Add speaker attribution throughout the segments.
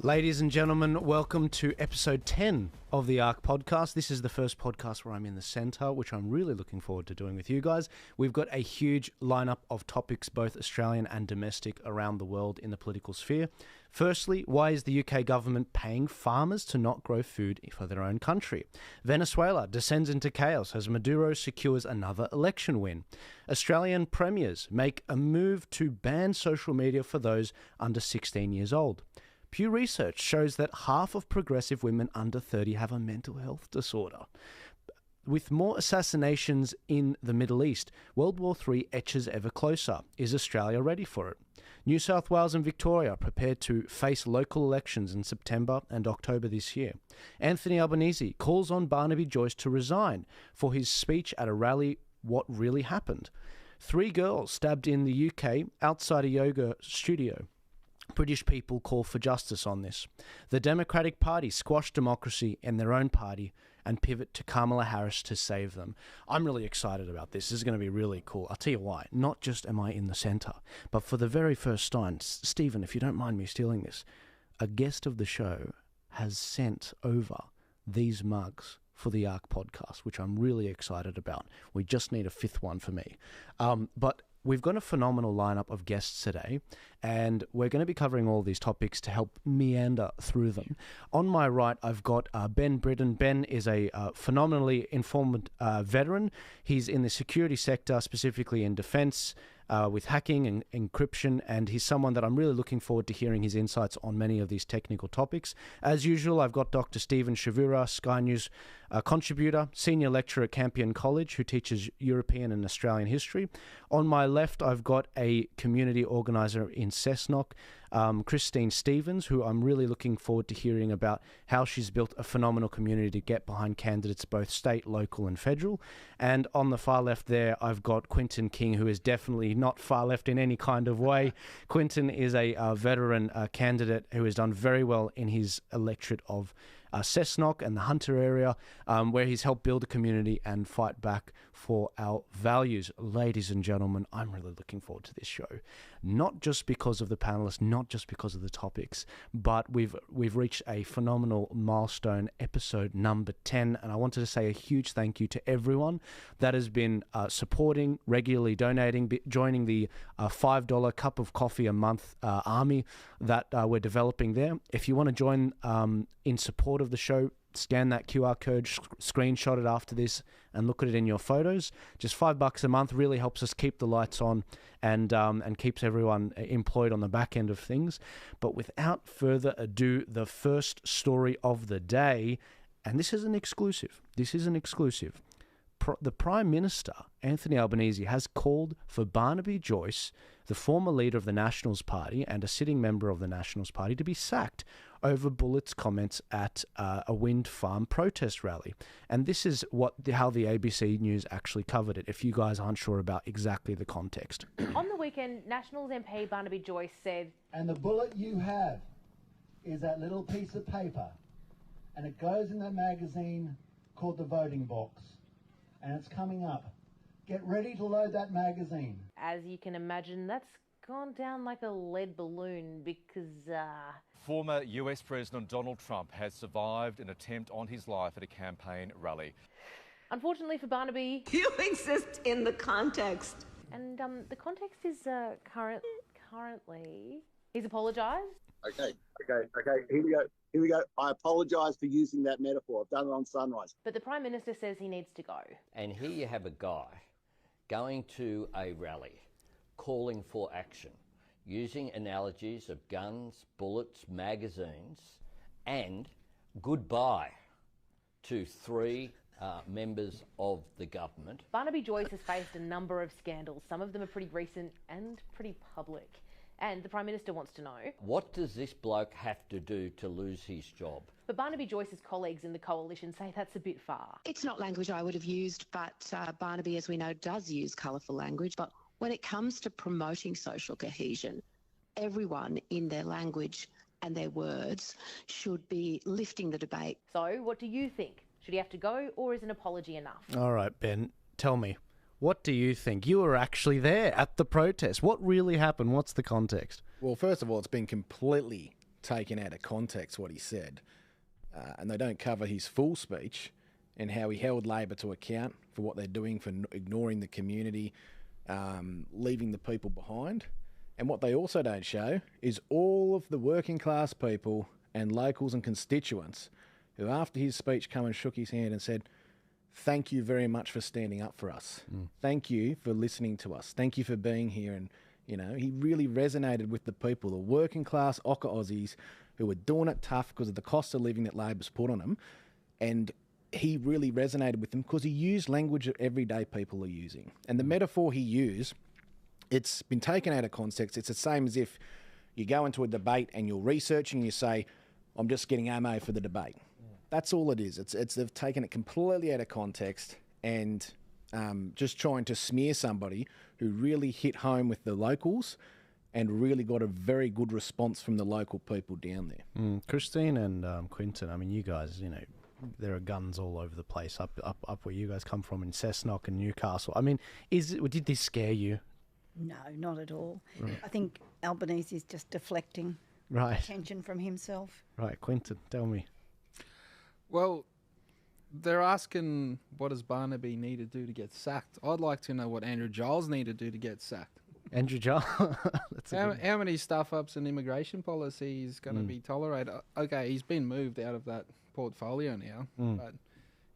Speaker 1: Ladies and gentlemen, welcome to episode 10 of the Ark Podcast. This is the first podcast where I'm in the centre, which I'm really looking forward to doing with you guys. We've got a huge lineup of topics, both Australian and domestic, around the world in the political sphere. Firstly, why is the UK government paying farmers to not grow food for their own country? Venezuela descends into chaos as Maduro secures another election win. Australian premiers make a move to ban social media for those under 16 years old. Pew Research shows that half of progressive women under 30 have a mental health disorder. With more assassinations in the Middle East, World War III etches ever closer. Is Australia ready for it? New South Wales and Victoria are prepared to face local elections in September and October this year. Anthony Albanese calls on Barnaby Joyce to resign for his speech at a rally, What Really Happened. 3 girls stabbed in the UK outside a yoga studio. British people call for justice on this. The Democratic Party squash democracy in their own party and pivot to Kamala Harris to save them. I'm really excited about this. This is going to be really cool. I'll tell you why. Not just am I in the centre, but for the very first time, Stephen, if you don't mind me stealing this, a guest of the show has sent over these mugs for the Ark Podcast, which I'm really excited about. We just need a 5th one for me. But we've got a phenomenal lineup of guests today, and we're going to be covering all these topics to help meander through them. On my right, I've got Ben Britton. Ben is a phenomenally informed veteran. He's in the security sector, specifically in defence, with hacking and encryption, and he's someone that I'm really looking forward to hearing his insights on many of these technical topics. As usual, I've got Dr. Stephen Shavura, Sky News contributor, senior lecturer at Campion College, who teaches European and Australian history. On my left, I've got a community organiser in Cessnock, Christine Stevens, who I'm really looking forward to hearing about how she's built a phenomenal community to get behind candidates both state, local and federal. And on the far left there, I've got Quinton King, who is definitely not far left in any kind of way. Quinton is a veteran candidate who has done very well in his electorate of Cessnock and the Hunter area, where he's helped build a community and fight back for our values. Ladies and gentlemen, I'm really looking forward to this show. Not just because of the panelists, not just because of the topics, but we've reached a phenomenal milestone, episode number 10, and I wanted to say a huge thank you to everyone that has been supporting, regularly donating, joining the $5 cup of coffee a month army that we're developing there. If you want to join in support of the show, scan that QR code, screenshot it after this, and look at it in your photos. Just $5 a month really helps us keep the lights on and keeps everyone employed on the back end of things. But without further ado, the first story of the day, and this is an exclusive. The Prime Minister, Anthony Albanese, has called for Barnaby Joyce, the former leader of the Nationals Party and a sitting member of the Nationals Party, to be sacked over Bullitt's comments at a wind farm protest rally. And this is how the ABC News actually covered it, if you guys aren't sure about exactly the context.
Speaker 2: On the weekend, Nationals MP Barnaby Joyce said,
Speaker 3: "And the bullet you have is that little piece of paper, and it goes in that magazine called The Voting Box. And it's coming up. Get ready to load that magazine."
Speaker 2: As you can imagine, that's gone down like a lead balloon because,
Speaker 4: Former US President Donald Trump has survived an attempt on his life at a campaign rally.
Speaker 2: Unfortunately for Barnaby...
Speaker 5: You exist in the context.
Speaker 2: And the context is currently... He's apologised.
Speaker 6: Okay. Here we go. I apologise for using that metaphor. I've done it on Sunrise.
Speaker 2: But the Prime Minister says he needs to go.
Speaker 7: And here you have a guy going to a rally, calling for action, using analogies of guns, bullets, magazines, and goodbye to 3 members of the government.
Speaker 2: Barnaby Joyce has faced a number of scandals. Some of them are pretty recent and pretty public. And the Prime Minister wants to know,
Speaker 7: what does this bloke have to do to lose his job?
Speaker 2: But Barnaby Joyce's colleagues in the coalition say that's a bit far.
Speaker 8: It's not language I would have used, but Barnaby, as we know, does use colourful language. But when it comes to promoting social cohesion, everyone in their language and their words should be lifting the debate.
Speaker 2: So what do you think? Should he have to go, or is an apology enough?
Speaker 1: All right, Ben, tell me. What do you think? You were actually there at the protest. What really happened? What's the context?
Speaker 9: Well, first of all, it's been completely taken out of context what he said, and they don't cover his full speech and how he held Labor to account for what they're doing, for ignoring the community, leaving the people behind. And what they also don't show is all of the working class people and locals and constituents who, after his speech, come and shook his hand and said, thank you very much for standing up for us. Thank you for listening to us. Thank you for being here. And, you know, he really resonated with the people, the working class Ocker Aussies who were doing it tough because of the cost of living that Labor's put on them. And he really resonated with them because he used language that everyday people are using. And the metaphor he used, it's been taken out of context. It's the same as if you go into a debate and you're researching and you say, I'm just getting ammo for the debate. That's all it is. It's they've taken it completely out of context and just trying to smear somebody who really hit home with the locals and really got a very good response from the local people down there.
Speaker 1: Christine and Quinton, I mean, you guys, you know, there are guns all over the place up where you guys come from in Cessnock and Newcastle. I mean, did this scare you?
Speaker 10: No, not at all. Right. I think Albanese is just deflecting attention from himself.
Speaker 1: Right, Quinton, tell me.
Speaker 11: Well, they're asking what does Barnaby need to do to get sacked. I'd like to know what Andrew Giles need to do to get sacked.
Speaker 1: Andrew Giles?
Speaker 11: How many stuff-ups in immigration policy is going to be tolerated? Okay, he's been moved out of that portfolio now, but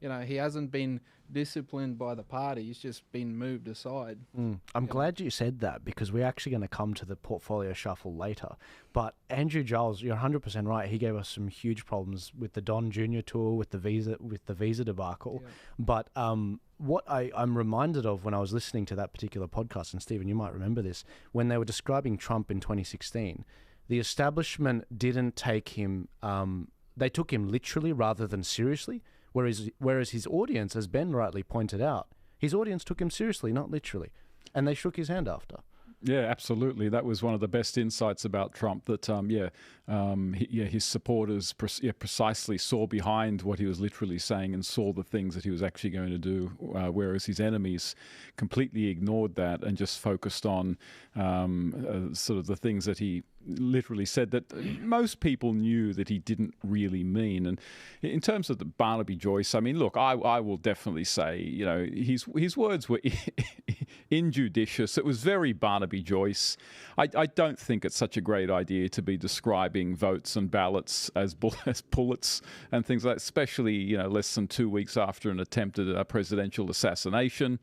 Speaker 11: you know, he hasn't been disciplined by the party. He's just been moved aside.
Speaker 1: I'm glad you said that because we're actually going to come to the portfolio shuffle later. But Andrew Giles, you're 100% right. He gave us some huge problems with the Don Jr. tour, with the visa debacle. Yeah. But what I'm reminded of when I was listening to that particular podcast, and Stephen, you might remember this, when they were describing Trump in 2016, the establishment didn't take him, they took him literally rather than seriously. Whereas his audience, as Ben rightly pointed out, his audience took him seriously, not literally. And they shook his hand after.
Speaker 12: Yeah, absolutely. That was one of the best insights about Trump, that, his supporters precisely saw behind what he was literally saying and saw the things that he was actually going to do, whereas his enemies completely ignored that and just focused on sort of the things that he literally said that most people knew that he didn't really mean. And in terms of the Barnaby Joyce, I mean, look, I will definitely say, you know, his words were injudicious. It was very Barnaby Joyce. I don't think it's such a great idea to be describing votes and ballots as bullets and things like that, especially, you know, less than 2 weeks after an attempted presidential assassination.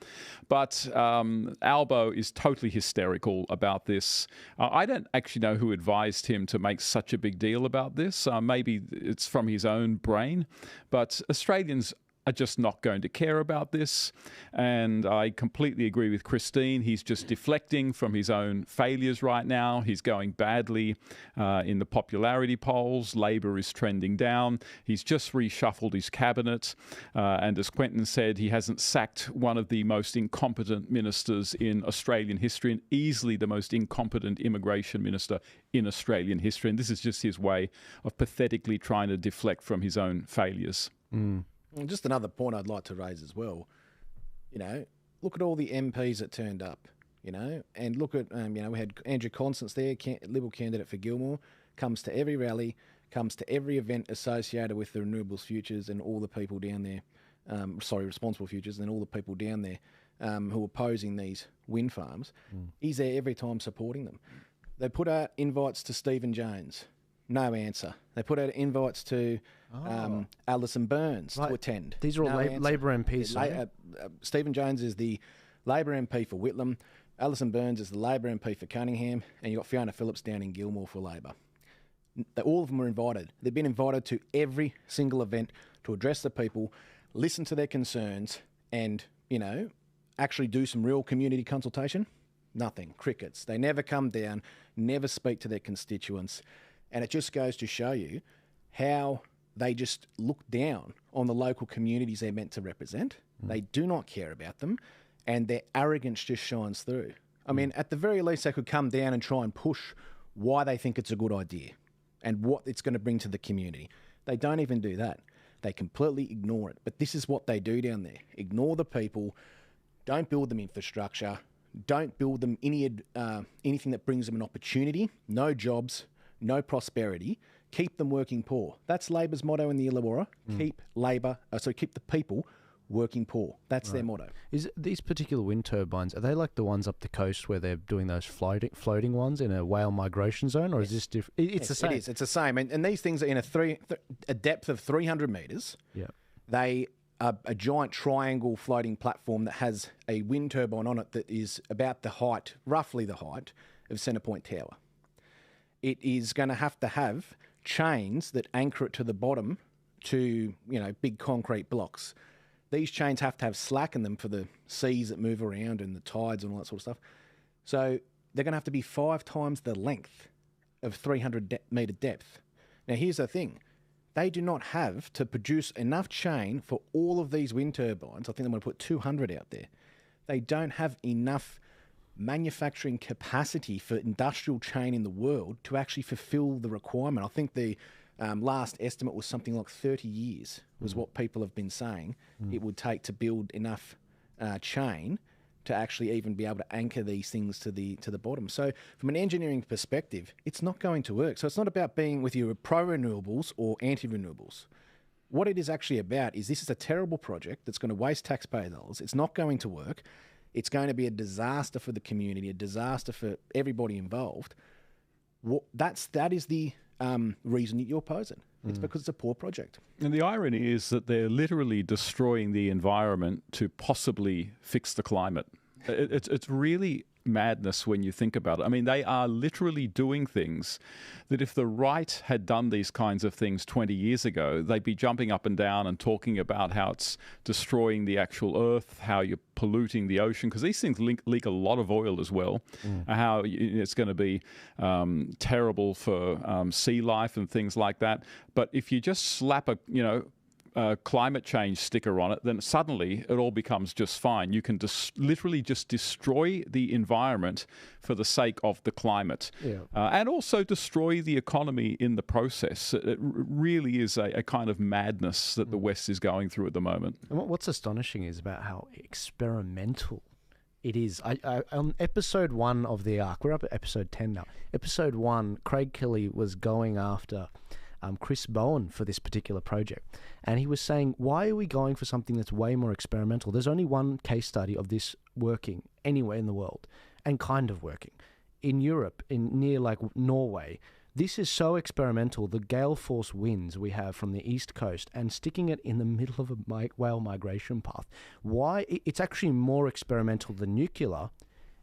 Speaker 12: But Albo is totally hysterical about this. I don't actually know who advised him to make such a big deal about this. Maybe it's from his own brain, but Australians are just not going to care about this. And I completely agree with Christine. He's just deflecting from his own failures right now. He's going badly in the popularity polls. Labor is trending down. He's just reshuffled his cabinet. And as Quentin said, he hasn't sacked one of the most incompetent ministers in Australian history, and easily the most incompetent immigration minister in Australian history. And this is just his way of pathetically trying to deflect from his own failures.
Speaker 9: Just another point I'd like to raise as well, you know, look at all the MPs that turned up, you know, and look at, you know, we had Andrew Constance there, Liberal candidate for Gilmore, comes to every rally, comes to every event associated with the renewables futures and all the people down there, responsible futures and all the people down there who are opposing these wind farms. He's there every time supporting them. They put out invites to Stephen Jones. No answer. They put out invites to Alison Burns to attend.
Speaker 1: These are all Labor MPs.
Speaker 9: Stephen Jones is the Labor MP for Whitlam. Alison Burns is the Labor MP for Cunningham. And you've got Fiona Phillips down in Gilmore for Labor. All of them were invited. They've been invited to every single event to address the people, listen to their concerns, and, you know, actually do some real community consultation. Nothing. Crickets. They never come down, never speak to their constituents. And it just goes to show you how they just look down on the local communities they're meant to represent. They do not care about them, and their arrogance just shines through. I mean, at the very least, they could come down and try and push why they think it's a good idea and what it's going to bring to the community. They don't even do that. They completely ignore it. But this is what they do down there. Ignore the people. Don't build them infrastructure. Don't build them anything that brings them an opportunity. No jobs. No prosperity, keep them working poor. That's Labor's motto in the Illawarra. Keep the people working poor. That's their motto.
Speaker 1: Is these particular wind turbines, are they like the ones up the coast where they're doing those floating ones in a whale migration zone, or is this different? It's the same.
Speaker 9: It is. It's the same. And these things are in a depth of 300 metres.
Speaker 1: Yeah.
Speaker 9: They are a giant triangle floating platform that has a wind turbine on it that is about roughly the height of Centrepoint Tower. It is going to have chains that anchor it to the bottom to, big concrete blocks. These chains have to have slack in them for the seas that move around and the tides and all that sort of stuff. So they're going to have to be 5 times the length of 300 metre depth. Now, here's the thing. They do not have to produce enough chain for all of these wind turbines. I think I'm going to put 200 out there. They don't have enough manufacturing capacity for industrial chain in the world to actually fulfill the requirement. I think the last estimate was something like 30 years was what people have been saying it would take to build enough chain to actually even be able to anchor these things to the bottom. So from an engineering perspective, it's not going to work. So it's not about being with your pro-renewables or anti-renewables. What it is actually about is this is a terrible project that's going to waste taxpayer dollars. It's not going to work. It's going to be a disaster for the community, a disaster for everybody involved. That is the reason that you're opposing. It's because it's a poor project.
Speaker 12: And the irony is that they're literally destroying the environment to possibly fix the climate. It's really madness when you think about it. I mean, they are literally doing things that if the right had done these kinds of things 20 years ago, they'd be jumping up and down and talking about how it's destroying the actual earth, how you're polluting the ocean, because these things leak a lot of oil as well, how it's going to be terrible for sea life and things like that. But if you just slap a climate change sticker on it, then suddenly it all becomes just fine. You can literally just destroy the environment for the sake of the climate, and also destroy the economy in the process. It really is a kind of madness that the West is going through at the moment.
Speaker 1: And what's astonishing is about how experimental it is. On episode 1 of the Ark, we're up at episode 10 now. Episode 1, Craig Kelly was going after Chris Bowen for this particular project. And he was saying, why are we going for something that's way more experimental? There's only one case study of this working anywhere in the world and kind of working. In Europe, near like Norway, this is so experimental. The gale force winds we have from the east coast and sticking it in the middle of a whale migration path. Why? It's actually more experimental than nuclear.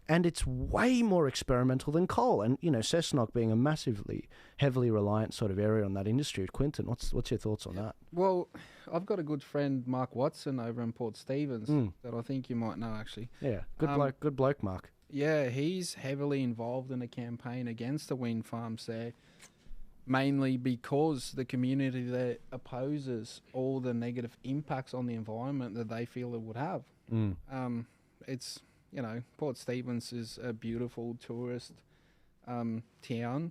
Speaker 1: And it's way more experimental than coal. And, Cessnock being a massively, heavily reliant sort of area on that industry. Quinton, what's your thoughts on that?
Speaker 11: Well, I've got a good friend, Mark Watson, over in Port Stephens that I think you might know, actually.
Speaker 1: Yeah, good bloke, Mark.
Speaker 11: Yeah, he's heavily involved in a campaign against the wind farms there, mainly because the community there opposes all the negative impacts on the environment that they feel it would have. It's... Port Stephens is a beautiful tourist town.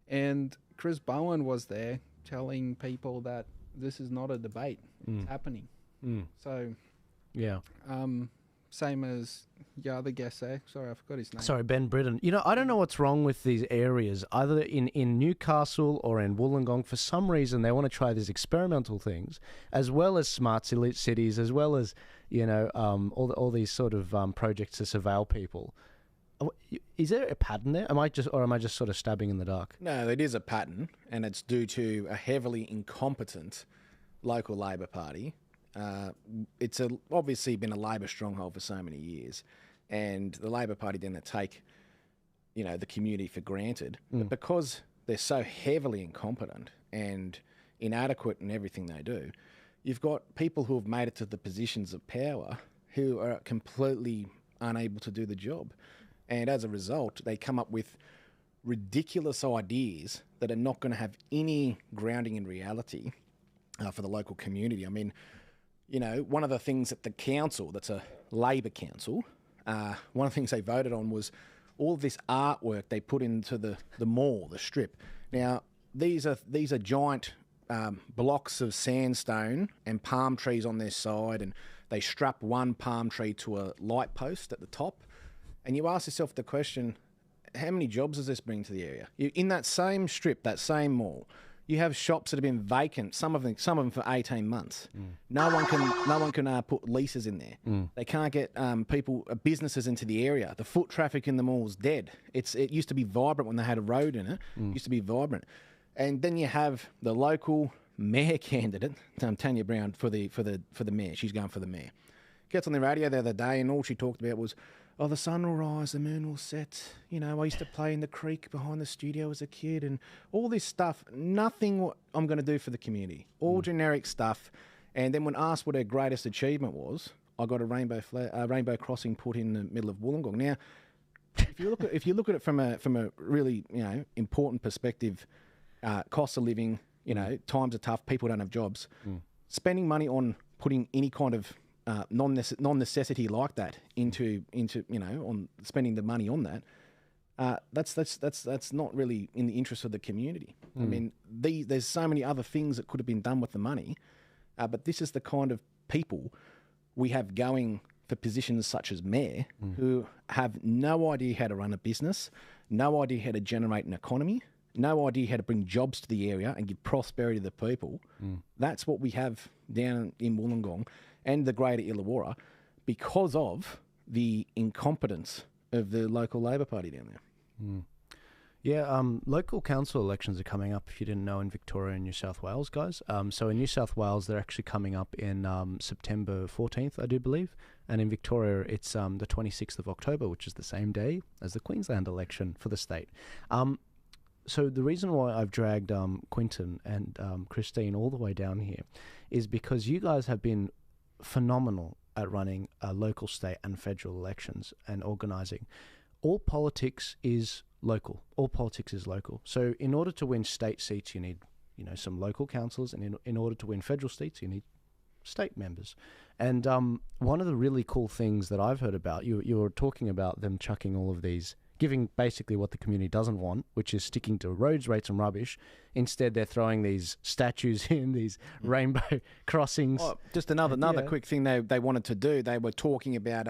Speaker 11: And Chris Bowen was there telling people that this is not a debate. It's happening. So,
Speaker 1: yeah.
Speaker 11: Same as your other guest there. Sorry, I forgot his name.
Speaker 1: Sorry, Ben Britton. I don't know what's wrong with these areas, either in Newcastle or in Wollongong. For some reason, they want to try these experimental things, as well as smart cities, as well as, all these sort of projects to surveil people. Is there a pattern there? Am I just sort of stabbing in the dark?
Speaker 9: No, it is a pattern, and it's due to a heavily incompetent local Labor Party. It's obviously been a Labor stronghold for so many years, and the Labor Party tend to take, the community for granted. But because they're so heavily incompetent and inadequate in everything they do, you've got people who have made it to the positions of power who are completely unable to do the job. And as a result, they come up with ridiculous ideas that are not going to have any grounding in reality for the local community. I mean, one of the things that the council, that's a Labor council, one of the things they voted on was all of this artwork they put into the mall, the strip. Now, these are giant blocks of sandstone and palm trees on their side, and they strap one palm tree to a light post at the top. And you ask yourself the question, how many jobs does this bring to the area? In that same strip, that same mall, You have shops that have been vacant, some of them for 18 months. No one can put leases in there. They can't get businesses into the area. The foot traffic in the mall is dead. It used to be vibrant when they had a road in it. It used to be vibrant. And then you have the local mayor candidate, Tanya Brown, for the mayor. She's going for the mayor. Gets on the radio the other day, and all she talked about was, oh, the sun will rise, the moon will set. You know, I used to play in the creek behind the studio as a kid, and all this stuff. Nothing what I'm going to do for the community. All generic stuff. And then when asked what her greatest achievement was, I got a rainbow crossing put in the middle of Wollongong. Now, if you look at it from a really important perspective, cost of living, times are tough, people don't have jobs. Spending money on putting any kind of non-necessity like that into on spending the money on that, that's not really in the interest of the community. I mean, there's so many other things that could have been done with the money, but this is the kind of people we have going for positions such as mayor who have no idea how to run a business, no idea how to generate an economy, no idea how to bring jobs to the area and give prosperity to the people. That's what we have down in Wollongong and the greater Illawarra because of the incompetence of the local Labor Party down there.
Speaker 1: Yeah, local council elections are coming up, if you didn't know, in Victoria and New South Wales, guys. So in New South Wales, they're actually coming up in September 14th, I do believe. And in Victoria, it's the 26th of October, which is the same day as the Queensland election for the state. So the reason why I've dragged Quinton and Christine all the way down here is because you guys have been phenomenal at running local, state and federal elections and organising. All politics is local. All politics is local. So in order to win state seats, you need some local councillors, and in order to win federal seats, you need state members. And one of the really cool things that I've heard about, you were talking about them chucking all of these, giving basically what the community doesn't want, which is sticking to roads, rates and rubbish. Instead, they're throwing these statues in, these rainbow crossings.
Speaker 9: Oh, just another quick thing they wanted to do. They were talking about,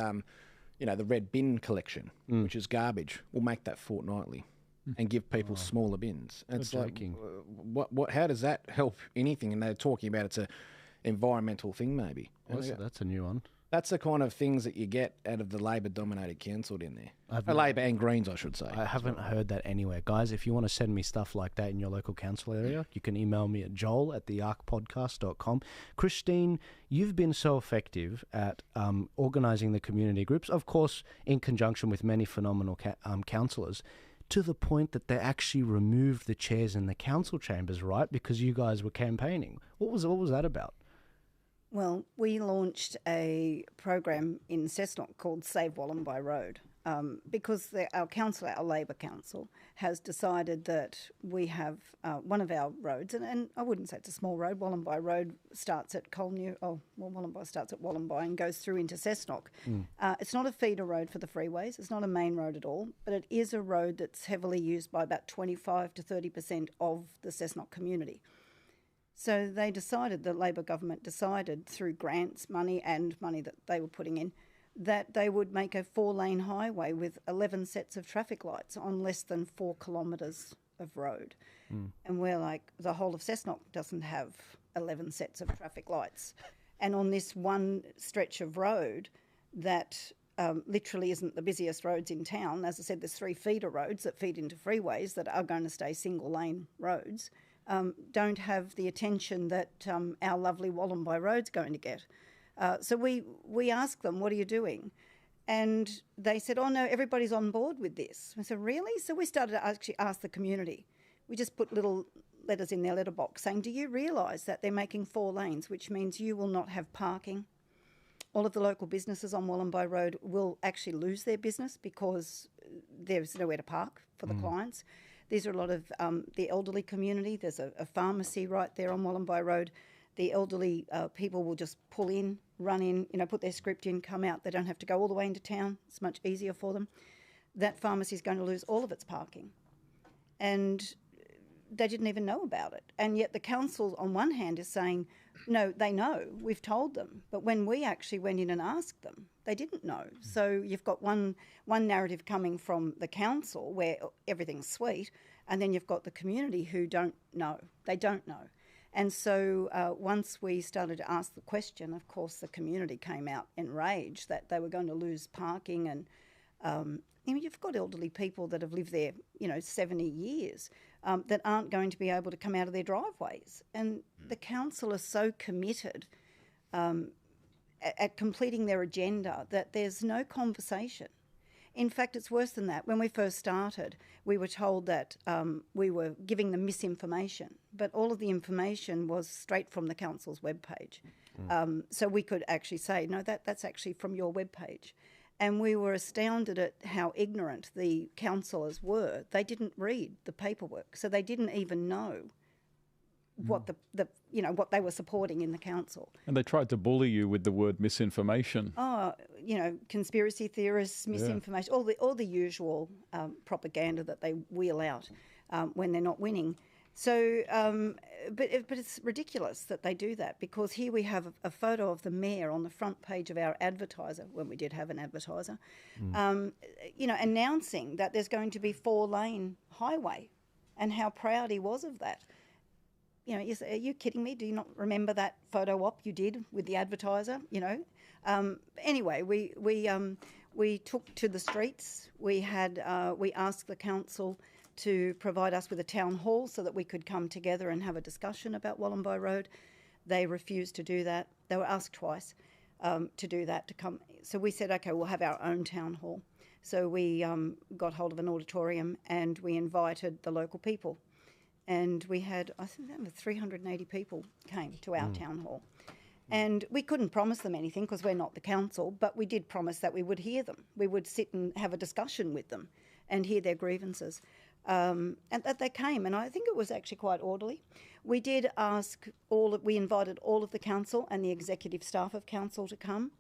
Speaker 9: the red bin collection, which is garbage. We'll make that fortnightly and give people smaller bins. And it's like, how does that help anything? And they're talking about it's a environmental thing maybe.
Speaker 1: That's a new one.
Speaker 9: That's the kind of things that you get out of the Labor-dominated council in there. Labor and Greens, I should say.
Speaker 1: I haven't heard that anywhere. Guys, if you want to send me stuff like that in your local council area, you can email me at joel@thearkpodcast.com. Christine, you've been so effective at organising the community groups, of course, in conjunction with many phenomenal councillors, to the point that they actually removed the chairs in the council chambers, right? Because you guys were campaigning. What was that about?
Speaker 10: Well, we launched a program in Cessnock called Save Wollombi Road because our council, our Labor Council, has decided that we have one of our roads, and I wouldn't say it's a small road. Wollombi Road starts at Wollombi starts at Wollombi and goes through into Cessnock. It's not a feeder road for the freeways. It's not a main road at all, but it is a road that's heavily used by about 25 to 30% of the Cessnock community. So the Labor government decided through grants, money and money that they were putting in, that they would make a 4-lane highway with 11 sets of traffic lights on less than 4 kilometres of road. And we're like, the whole of Cessnock doesn't have 11 sets of traffic lights. And on this one stretch of road that literally isn't the busiest roads in town, as I said, there's 3 feeder roads that feed into freeways that are going to stay single-lane roads, don't have the attention that our lovely Wollombi Road's going to get. So we asked them, what are you doing? And they said, oh, no, everybody's on board with this. I said, really? So we started to actually ask the community. We just put little letters in their letterbox saying, do you realise that they're making 4 lanes, which means you will not have parking? All of the local businesses on Wollombi Road will actually lose their business because there's nowhere to park for the clients. These are a lot of the elderly community. There's a pharmacy right there on Wollombi Road. The elderly people will just pull in, run in, put their script in, come out. They don't have to go all the way into town. It's much easier for them. That pharmacy is going to lose all of its parking. And they didn't even know about it. And yet the council, on one hand, is saying, no, they know, we've told them. But when we actually went in and asked them, they didn't know. So you've got one narrative coming from the council where everything's sweet, and then you've got the community who don't know. They don't know. And so once we started to ask the question, of course, the community came out enraged that they were going to lose parking. And you've got elderly people that have lived there, 70 years that aren't going to be able to come out of their driveways. And the council are so committed at completing their agenda that there's no conversation. In fact, it's worse than that. When we first started, we were told that we were giving them misinformation, but all of the information was straight from the council's webpage. So we could actually say, no, that's actually from your webpage. And we were astounded at how ignorant the councillors were. They didn't read the paperwork, so they didn't even know what what they were supporting in the council.
Speaker 12: And they tried to bully you with the word misinformation.
Speaker 10: Oh, conspiracy theorists, misinformation, all the usual propaganda that they wheel out when they're not winning. So, but it's ridiculous that they do that, because here we have a photo of the mayor on the front page of our advertiser, when we did have an advertiser, announcing that there's going to be 4-lane highway, and how proud he was of that. You say, are you kidding me? Do you not remember that photo op you did with the advertiser? Anyway, we took to the streets. We asked the council to provide us with a town hall so that we could come together and have a discussion about Wollombi Road. They refused to do that. They were asked twice to do that, to come. So we said, okay, we'll have our own town hall. So we got hold of an auditorium and we invited the local people. And we had, I think, 380 people came to our town hall. And we couldn't promise them anything because we're not the council, but we did promise that we would hear them. We would sit and have a discussion with them and hear their grievances. And that they came, and I think it was actually quite orderly. We did ask we invited all of the council and the executive staff of council to come,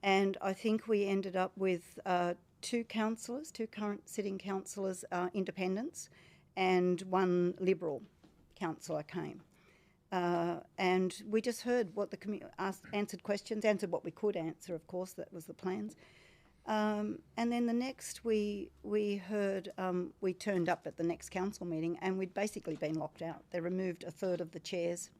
Speaker 10: and I think we ended up with 2 councillors, 2 current sitting councillors, independents, and 1 Liberal councillor came. And we just heard what the community answered questions, answered what we could answer, of course, that was the plans. And then the next we heard, we turned up at the next council meeting and we'd basically been locked out. They removed a third of the chairs.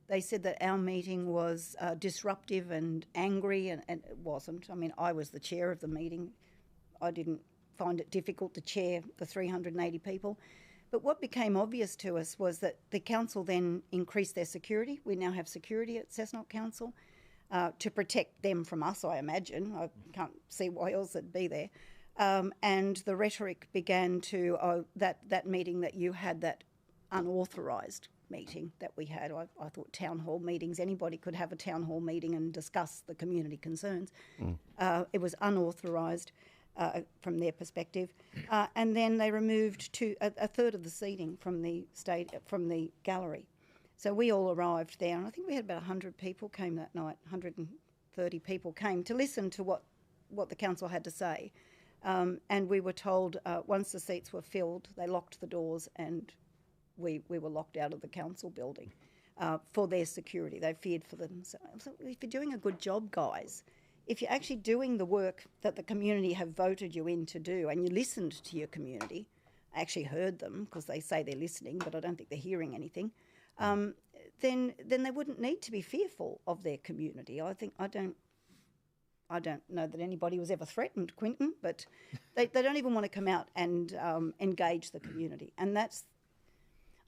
Speaker 10: They said that our meeting was disruptive and angry, and it wasn't. I mean, I was the chair of the meeting. I didn't find it difficult to chair the 380 people. But what became obvious to us was that the council then increased their security. We now have security at Cessnock Council to protect them from us, I imagine. I can't see why else it'd be there. And the rhetoric began to, that meeting that you had, that unauthorised meeting that we had. I thought town hall meetings, anybody could have a town hall meeting and discuss the community concerns. It was unauthorised. From their perspective, and then they removed a third of the seating from the gallery. So we all arrived there, and I think we had about 100 people came that night. 130 people came to listen to what the council had to say, and we were told once the seats were filled, they locked the doors, and we were locked out of the council building for their security. They feared for themselves. So if you're doing a good job, guys, if you're actually doing the work that the community have voted you in to do, and you listened to your community, I actually heard them because they say they're listening, but I don't think they're hearing anything, then they wouldn't need to be fearful of their community. I don't know that anybody was ever threatened, Quinton, but they don't even want to come out and engage the community. And I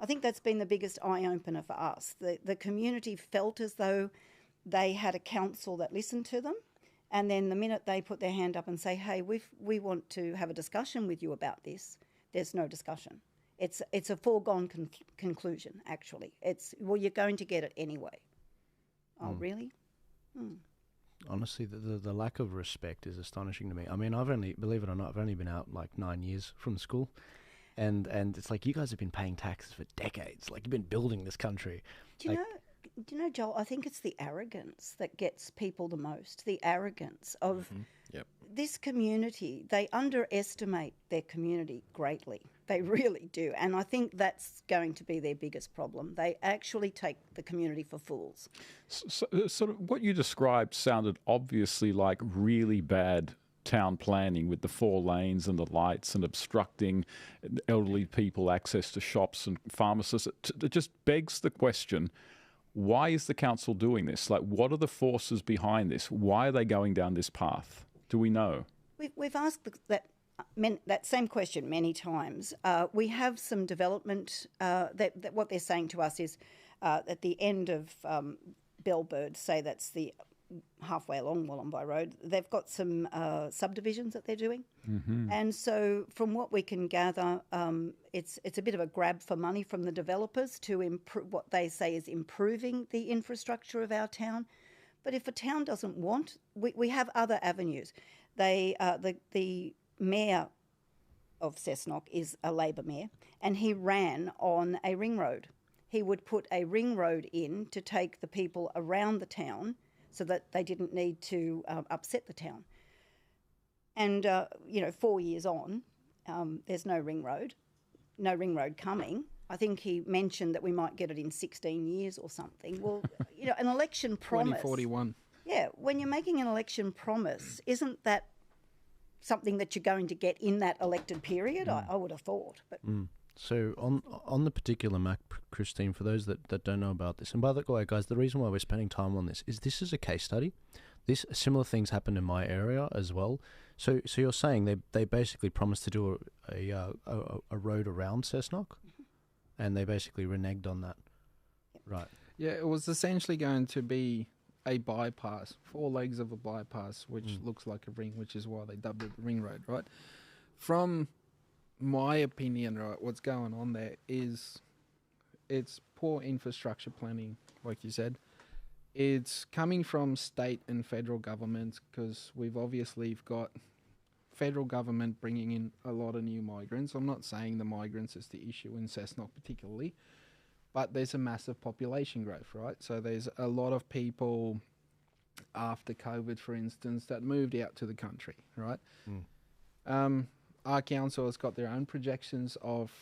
Speaker 10: think that's been the biggest eye-opener for us. The community felt as though they had a council that listened to them. And then the minute they put their hand up and say, hey, we want to have a discussion with you about this, there's no discussion. It's a foregone conclusion, actually. Well, you're going to get it anyway. Oh, really?
Speaker 1: Honestly, the lack of respect is astonishing to me. I mean, believe it or not, I've only been out like 9 years from school. And it's like, you guys have been paying taxes for decades. Like, you've been building this country.
Speaker 10: Do you know, Joel, I think it's the arrogance that gets people the most, the arrogance of this community. They underestimate their community greatly. They really do. And I think that's going to be their biggest problem. They actually take the community for fools.
Speaker 12: So, sort of what you described sounded obviously like really bad town planning with the 4 lanes and the lights and obstructing elderly people access to shops and pharmacists. It just begs the question, why is the council doing this? Like, what are the forces behind this? Why are they going down this path? Do we know?
Speaker 10: We've asked that same question many times. We have some development that what they're saying to us is at the end of Bellbird, say that's the halfway along Wollombi Road, they've got some subdivisions that they're doing. Mm-hmm. And so from what we can gather, it's a bit of a grab for money from the developers to improve what they say is improving the infrastructure of our town. But if a town doesn't want, we have other avenues. The mayor of Cessnock is a Labor mayor, and he ran on a ring road. He would put a ring road in to take the people around the town so that they didn't need to upset the town. And, 4 years on, there's no ring road coming. I think he mentioned that we might get it in 16 years or something. Well, an election promise.
Speaker 11: 2041.
Speaker 10: Yeah, when you're making an election promise, isn't that something that you're going to get in that elected period? I would have thought. But
Speaker 1: So on the particular map, Christine, for those that don't know about this, and by the way, guys, the reason why we're spending time on this is a case study. Similar things happened in my area as well. So you're saying they basically promised to do a road around Cessnock, and they basically reneged on that, right?
Speaker 11: Yeah, it was essentially going to be a bypass, 4 legs of a bypass, which looks like a ring, which is why they dubbed it the ring road, right? From my opinion, right, what's going on there is it's poor infrastructure planning, like you said. It's coming from state and federal governments because we've obviously got federal government bringing in a lot of new migrants. I'm not saying the migrants is the issue in Cessnock particularly, but there's a massive population growth, right? So there's a lot of people after COVID, for instance, that moved out to the country, right? Our council has got their own projections of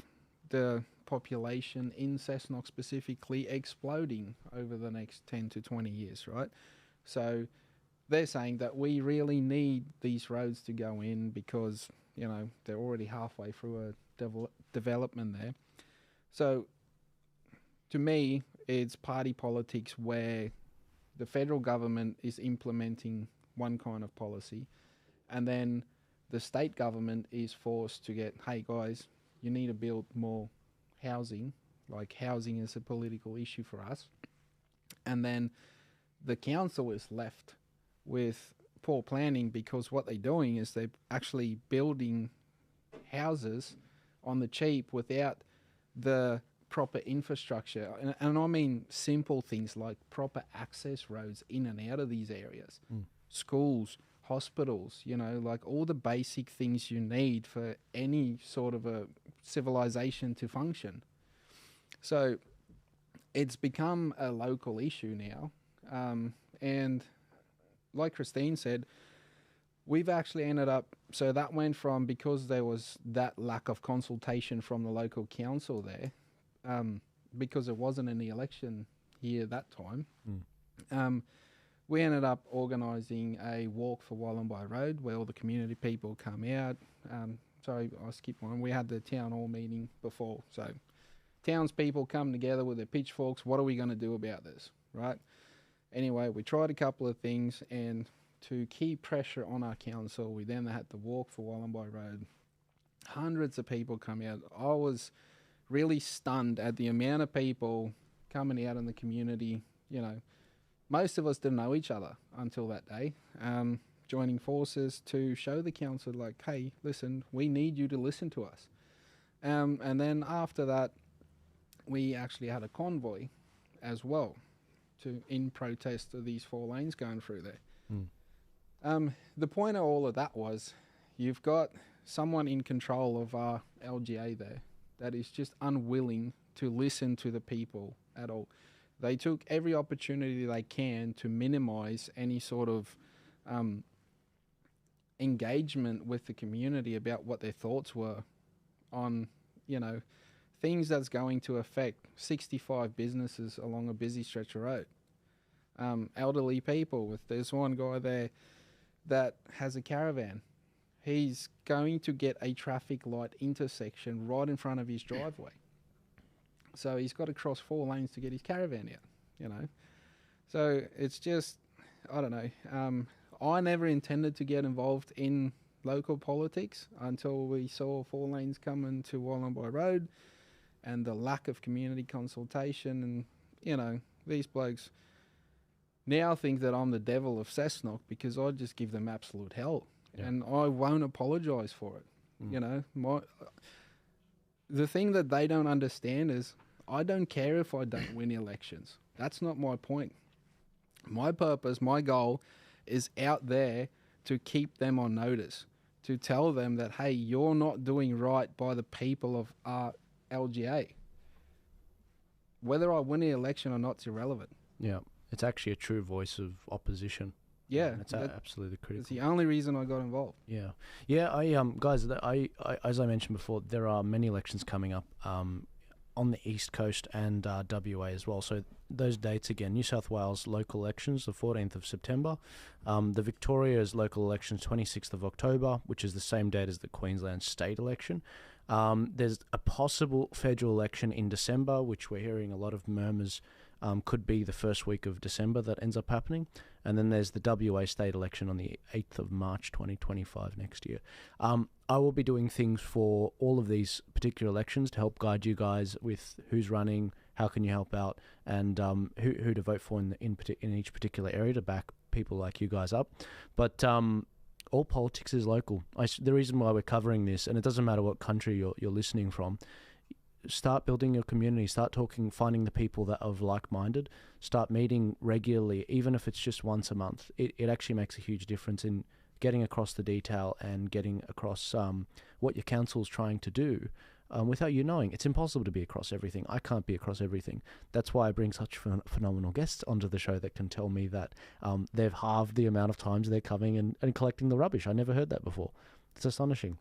Speaker 11: the population in Cessnock specifically exploding over the next 10 to 20 years, right? So they're saying that we really need these roads to go in because, they're already halfway through a development there. So to me, it's party politics where the federal government is implementing one kind of policy and then the state government is forced to get, hey guys, you need to build more housing, like housing is a political issue for us. And then the council is left with poor planning because what they're doing is they're actually building houses on the cheap without the proper infrastructure. And I mean simple things like proper access roads in and out of these areas, schools, hospitals, like all the basic things you need for any sort of a civilization to function. So it's become a local issue now. And like Christine said, we've actually ended up, so that went from, because there was that lack of consultation from the local council there, because it wasn't in the election year that time, we ended up organising a walk for Wollombi Road where all the community people come out. Sorry, I skipped one. We had the town hall meeting before. So townspeople come together with their pitchforks. What are we going to do about this, right? Anyway, we tried a couple of things, and to keep pressure on our council, we then had to walk for Wollombi Road. Hundreds of people come out. I was really stunned at the amount of people coming out in the community. Most of us didn't know each other until that day, joining forces to show the council, like, hey, listen, we need you to listen to us. And then after that, we actually had a convoy as well in protest of these 4 lanes going through there. The point of all of that was you've got someone in control of our LGA there that is just unwilling to listen to the people at all. They took every opportunity they can to minimise any sort of engagement with the community about what their thoughts were on you know, things that's going to affect 65 businesses along a busy stretch of road. Elderly people, there's one guy there that has a caravan. He's going to get a traffic light intersection right in front of his driveway. So he's got to cross 4 lanes to get his caravan out, you know. So it's just, I don't know. I never intended to get involved in local politics until we saw 4 lanes coming to Wollongong Road and the lack of community consultation. And, you know, these blokes now think that I'm the devil of Cessnock because I just give them absolute hell. Yeah. And I won't apologise for it. You know, the thing that they don't understand is I don't care if I don't win elections. That's not my point. My purpose, my goal is out there to keep them on notice, to tell them that, hey, you're not doing right by the people of our LGA. Whether I win the election or not is irrelevant.
Speaker 1: Yeah, it's actually a true voice of opposition.
Speaker 11: Yeah,
Speaker 1: it's absolutely critical.
Speaker 11: It's the only reason I got involved.
Speaker 1: Yeah, yeah. Guys, I as I mentioned before, there are many elections coming up on the East Coast and WA as well. So those dates again: New South Wales local elections, the 14th of September. The Victoria's local elections, 26th of October, which is the same date as the Queensland state election. There's a possible federal election in December, which we're hearing a lot of murmurs could be the first week of December that ends up happening. And then there's the WA state election on the 8th of March 2025 next year. I will be doing things for all of these particular elections to help guide you guys with who's running, how can you help out, and who to vote for in each particular area to back people like you guys up. But all politics is local. The reason why we're covering this, and it doesn't matter what country you're listening from, start building your community, start talking, finding the people that are like-minded, start meeting regularly, even if it's just once a month. It actually makes a huge difference in getting across the detail and getting across what your council's trying to do without you knowing. It's impossible to be across everything. I can't be across everything. That's why I bring such phenomenal guests onto the show that can tell me that they've halved the amount of times they're coming and collecting the rubbish. I never heard that before. It's astonishing.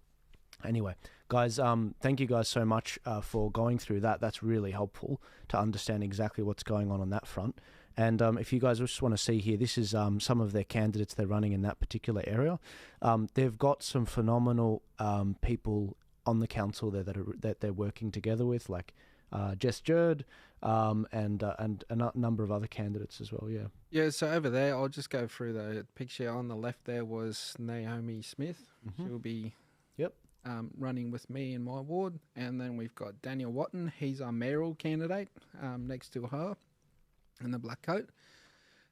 Speaker 1: Anyway, guys, thank you guys so much for going through that. That's really helpful to understand exactly what's going on that front. And if you guys just want to see here, this is some of their candidates they're running in that particular area. They've got some phenomenal people on the council there that they're working together with, like Jess Jerd, and a number of other candidates as well. Yeah.
Speaker 11: Yeah. So over there, I'll just go through the picture. On the left there was Naomi Smith. Mm-hmm. She'll be running with me in my ward. And then we've got Daniel Watton. He's our mayoral candidate next to her in the black coat.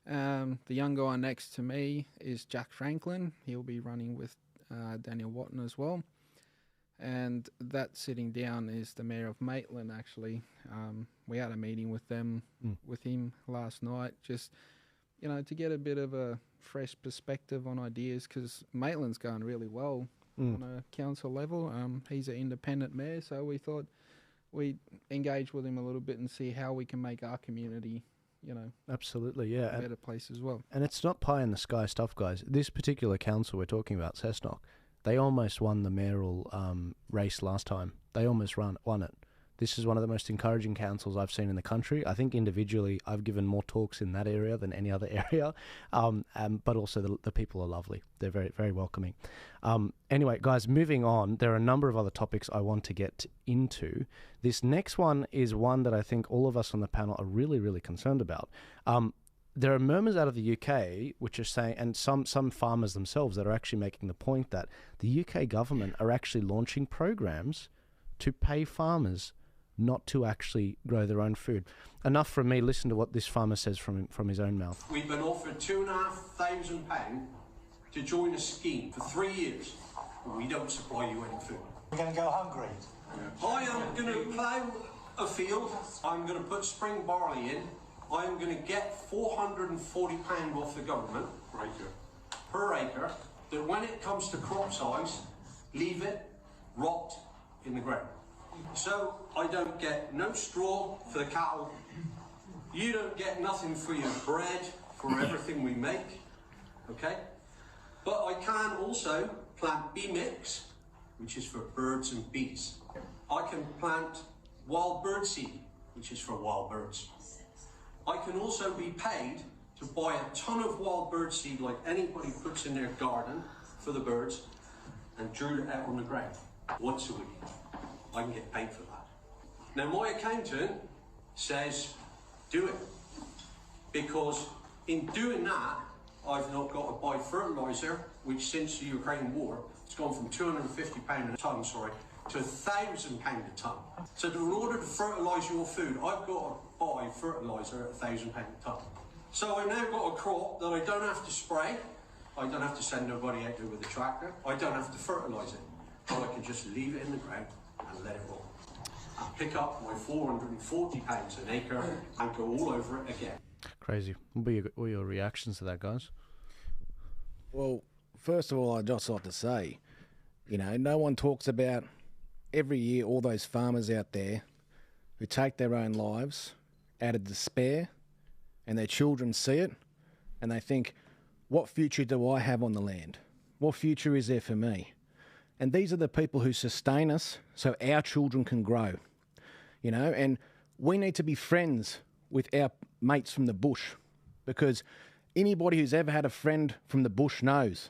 Speaker 11: The young guy next to me is Jack Franklin. He'll be running with Daniel Watton as well. And that sitting down is the mayor of Maitland, actually. We had a meeting with him last night, just, to get a bit of a fresh perspective on ideas, because Maitland's going really well on a council level. He's an independent mayor, so we thought we'd engage with him a little bit and see how we can make our community,
Speaker 1: absolutely, yeah,
Speaker 11: a better place as well.
Speaker 1: And it's not pie in the sky stuff, guys. This particular council we're talking about, Cessnock, they almost won the mayoral race last time. They almost won it. This is one of the most encouraging councils I've seen in the country. I think individually I've given more talks in that area than any other area, but also the people are lovely. They're very, very welcoming. Anyway, guys, moving on, there are a number of other topics I want to get into. This next one is one that I think all of us on the panel are really, really concerned about. There are murmurs out of the UK which are saying, and some farmers themselves that are actually making the point that the UK government are actually launching programs to pay farmers not to actually grow their own food. Enough from me. Listen to what this farmer says from his own mouth.
Speaker 13: We've been offered £2,500 to join a scheme for 3 years, but we don't supply you any food.
Speaker 14: We're going to go hungry.
Speaker 13: I am going to plough a field. I'm going to put spring barley in. I'm going to get £440 off the government per acre, that when it comes to crop size, leave it rot in the ground. So I don't get no straw for the cattle. You don't get nothing for your bread, for everything we make, okay? But I can also plant bee mix, which is for birds and bees. I can plant wild bird seed, which is for wild birds. I can also be paid to buy a ton of wild bird seed like anybody puts in their garden for the birds and drill it out on the ground once a week. I can get paid for that. Now my accountant says do it, because in doing that I've not got to buy fertiliser, which since the Ukraine war it's gone from £250 a tonne, to £1,000 a tonne. So in order to fertilise your food, I've got to buy fertiliser at £1,000 a tonne. So I've now got a crop that I don't have to spray, I don't have to send nobody out there with a tractor, I don't have to fertilise it, but I can just leave it in the ground and let it roll. And pick up my £440 an acre and go all over it again.
Speaker 1: Crazy. What are your reactions to that, guys?
Speaker 9: Well, first of all, I'd just like to say, no one talks about every year all those farmers out there who take their own lives out of despair, and their children see it and they think, what future do I have on the land? What future is there for me? And these are the people who sustain us so our children can grow, and we need to be friends with our mates from the bush, because anybody who's ever had a friend from the bush knows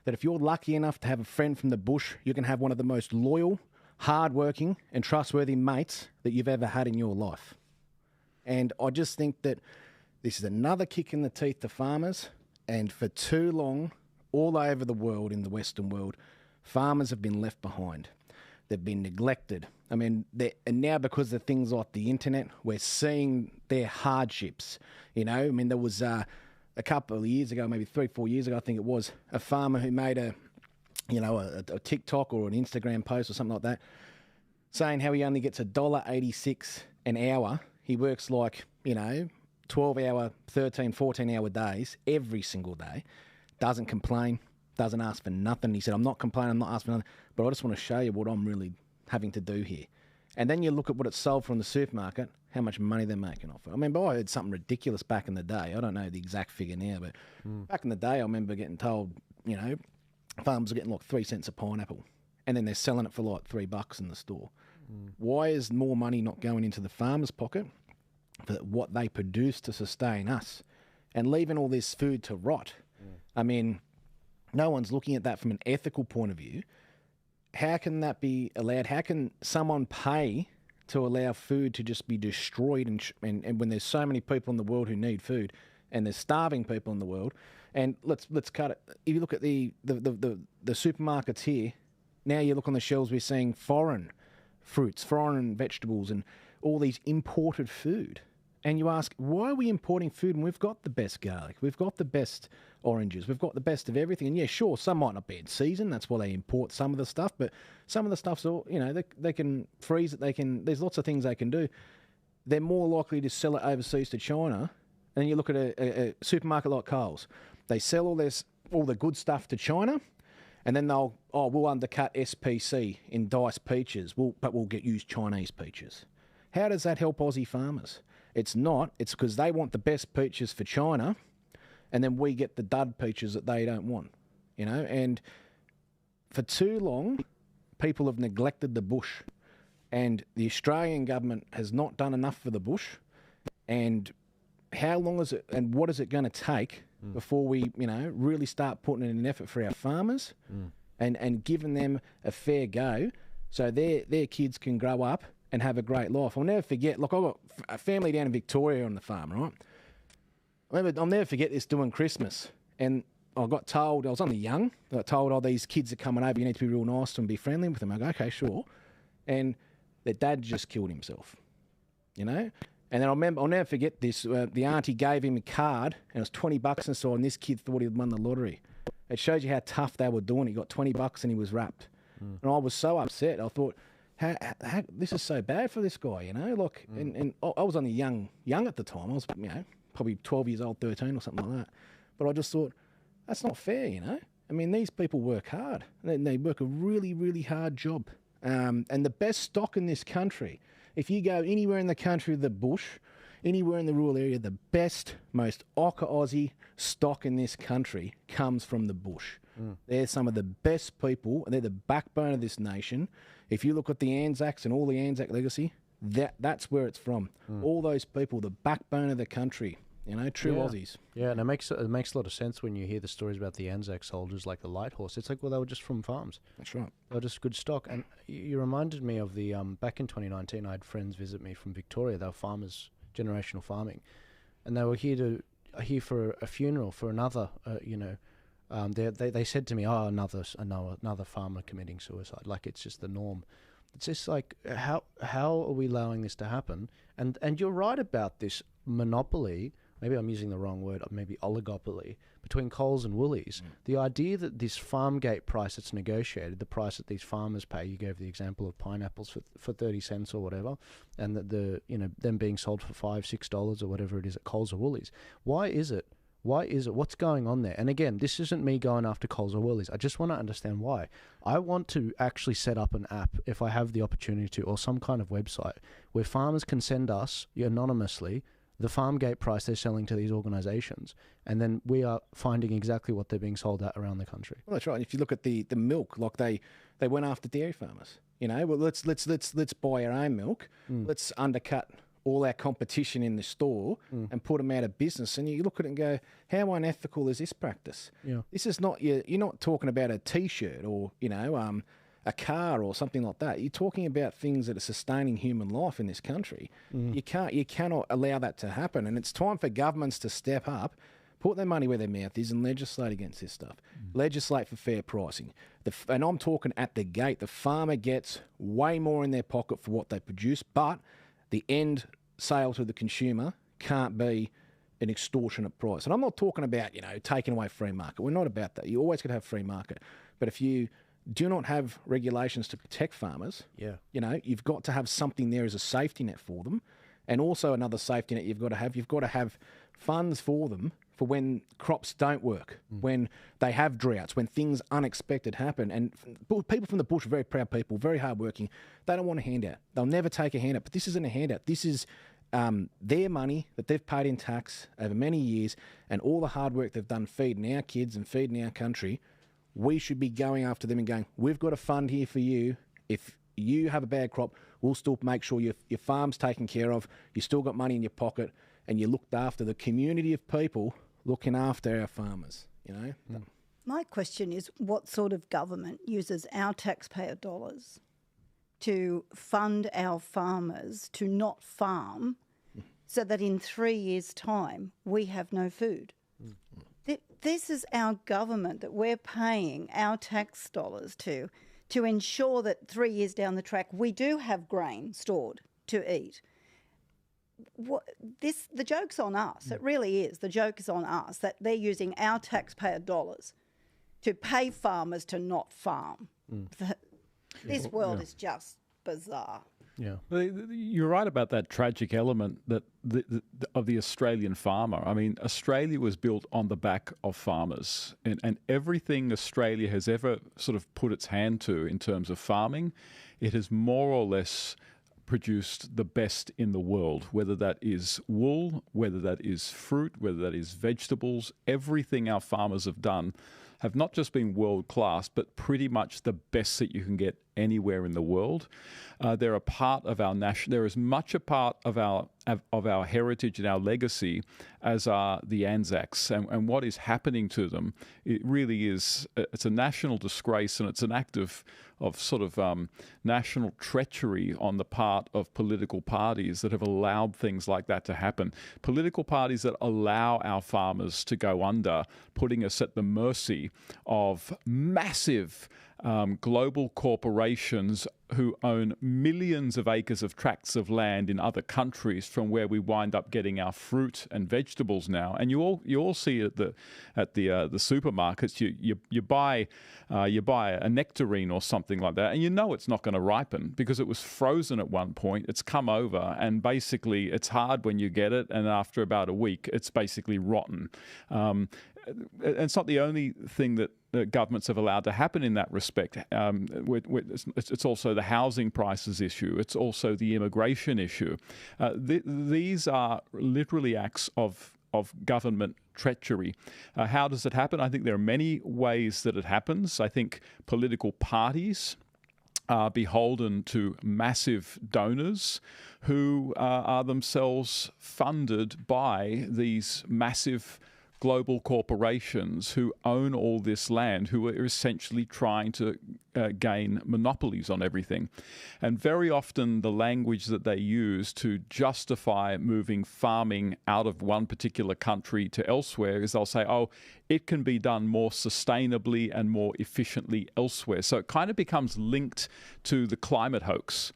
Speaker 9: that if you're lucky enough to have a friend from the bush, you can have one of the most loyal, hard-working and trustworthy mates that you've ever had in your life. And I just think that this is another kick in the teeth to farmers, and for too long, all over the world, in the Western world, farmers have been left behind. They've been neglected. And now because of things like the internet, we're seeing their hardships. There was a couple of years ago, maybe 3-4 years ago, I think it was, a farmer who made a TikTok or an Instagram post or something like that, saying how he only gets $1.86 an hour. He works 12-hour, 13, 14-hour days every single day, doesn't complain, doesn't ask for nothing. He said, I'm not complaining, I'm not asking for nothing, but I just want to show you what I'm really having to do here. And then you look at what it's sold from the supermarket, how much money they're making off it. I remember I heard something ridiculous back in the day. I don't know the exact figure now, but back in the day I remember getting told, farmers are getting 3 cents a pineapple, and then they're selling it for $3 in the store. Why is more money not going into the farmer's pocket for what they produce to sustain us, and leaving all this food to rot? No one's looking at that from an ethical point of view. How can that be allowed? How can someone pay to allow food to just be destroyed, and when there's so many people in the world who need food, and there's starving people in the world? And let's cut it. If you look at the supermarkets here, now you look on the shelves, we're seeing foreign fruits, foreign vegetables, and all these imported food. And you ask, why are we importing food when we've got the best garlic, we've got the best oranges, we've got the best of everything? And yeah, sure, some might not be in season, that's why they import some of the stuff, but some of the stuff's all, they can freeze it, there's lots of things they can do. They're more likely to sell it overseas to China. And you look at a supermarket like Coles, they sell all the good stuff to China, and then we'll undercut SPC in diced peaches, but we'll use Chinese peaches. How does that help Aussie farmers? It's not. It's because they want the best peaches for China, and then we get the dud peaches that they don't want, And for too long, people have neglected the bush, and the Australian government has not done enough for the bush. And how long is it, and what is it going to take before we, really start putting in an effort for our farmers and giving them a fair go so their kids can grow up and have a great life? I'll never forget, I've got a family down in Victoria on the farm, right? I'll never forget this doing Christmas. And I got told, I was only young, I got told, these kids are coming over, you need to be real nice to them, be friendly with them. I go, okay, sure. And their dad just killed himself, And then I'll never forget this. The auntie gave him a card, and it was $20 inside, and this kid thought he'd won the lottery. It shows you how tough they were doing. He got $20 and he was wrapped. And I was so upset. I thought, how, this is so bad for this guy, And I was only young at the time. I was, probably 12 years old, 13 or something like that. But I just thought, that's not fair, These people work hard. They work a really, really hard job. And the best stock in this country, if you go anywhere in the country, the bush, anywhere in the rural area, the best, most Aussie stock in this country comes from the bush. They're some of the best people, and they're the backbone of this nation. If you look at the Anzacs and all the Anzac legacy, that's where it's from. All those people, the backbone of the country, you know, true Aussies.
Speaker 1: Yeah, and it makes a lot of sense when you hear the stories about the Anzac soldiers, like the light horse. It's like, well, they were just from farms.
Speaker 9: That's right.
Speaker 1: They were just good stock. And you reminded me of the back in 2019, I had friends visit me from Victoria. They were farmers, generational farming, and they were here for a funeral for another. They said to me, "Oh, another farmer committing suicide." Like, it's just the norm. It's just like, how are we allowing this to happen? And you're right about this monopoly. Maybe I'm using the wrong word, maybe oligopoly, between Coles and Woolies. The idea that this farm gate price that's negotiated, the price that these farmers pay, you gave the example of pineapples for 30 cents or whatever, and that them being sold for $5, $6 or whatever it is at Coles or Woolies. Why is it? What's going on there? And again, this isn't me going after Coles or Woolies. I just want to understand why. I want to actually set up an app, if I have the opportunity to, or some kind of website where farmers can send us anonymously the farm gate price they're selling to these organisations, and then we are finding exactly what they're being sold at around the country.
Speaker 9: Well, that's right. If you look at the milk, like they went after dairy farmers. You know, well, let's buy our own milk. Let's undercut all our competition in the store and put them out of business. And you look at it and go, how unethical is this practice?
Speaker 1: Yeah.
Speaker 9: This is not you're not talking about a T-shirt or a car or something like that. You're talking about things that are sustaining human life in this country. You cannot allow that to happen. And it's time for governments to step up, put their money where their mouth is, and legislate against this stuff. Legislate for fair pricing. And I'm talking at the gate. The farmer gets way more in their pocket for what they produce, but the end sale to the consumer can't be an extortionate price. And I'm not talking about, taking away free market. We're not about that. You always got to have free market. But if you do not have regulations to protect farmers, you've got to have something there as a safety net for them. And also another safety net you've got to have funds for them for when crops don't work, when they have droughts, when things unexpected happen. And people from the bush are very proud people, very hardworking. They don't want a handout. They'll never take a handout. But this isn't a handout. This is their money that they've paid in tax over many years, and all the hard work they've done feeding our kids and feeding our country. We should be going after them and going, we've got a fund here for you. If you have a bad crop, we'll still make sure your farm's taken care of, you still got money in your pocket, and you looked after the community of people looking after our farmers,
Speaker 10: My question is, what sort of government uses our taxpayer dollars to fund our farmers to not farm so that in 3 years' time we have no food? This is our government that we're paying our tax dollars to ensure that 3 years down the track we do have grain stored to eat. The joke's on us. It really is. The joke is on us that they're using our taxpayer dollars to pay farmers to not farm. This world is just bizarre.
Speaker 12: Yeah, you're right about that tragic element of the Australian farmer. I mean, Australia was built on the back of farmers, and everything Australia has ever sort of put its hand to in terms of farming, it has more or less produced the best in the world, whether that is wool, whether that is fruit, whether that is vegetables. Everything our farmers have done have not just been world class, but pretty much the best that you can get anywhere in the world. They're a part of our they're as much a part of our heritage and our legacy as are the Anzacs. And what is happening to them, it really is, it's a national disgrace, and it's an act of sort of national treachery on the part of political parties that have allowed things like that to happen. Political parties that allow our farmers to go under, putting us at the mercy of massive global corporations who own millions of acres of tracts of land in other countries, from where we wind up getting our fruit and vegetables now. And you all see it at the supermarkets. You buy a nectarine or something like that, and you know it's not going to ripen because it was frozen at one point. It's come over, and basically it's hard when you get it, and after about a week, it's basically rotten. And it's not the only thing that governments have allowed to happen in that respect. It's also the housing prices issue. It's also the immigration issue. These are literally acts of government treachery. How does it happen? I think there are many ways that it happens. I think political parties are beholden to massive donors who are themselves funded by these massive global corporations who own all this land, who are essentially trying to gain monopolies on everything. And very often the language that they use to justify moving farming out of one particular country to elsewhere is they'll say, oh, it can be done more sustainably and more efficiently elsewhere. So it kind of becomes linked to the climate hoax.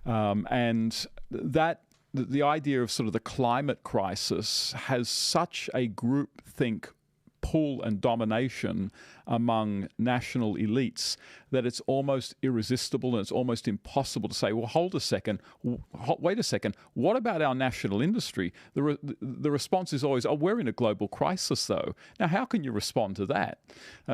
Speaker 12: And that the idea of sort of the climate crisis has such a groupthink pull and domination among national elites that it's almost irresistible and it's almost impossible to say, well, hold a second, wait a second, what about our national industry? The response is always, oh, we're in a global crisis though. Now, how can you respond to that?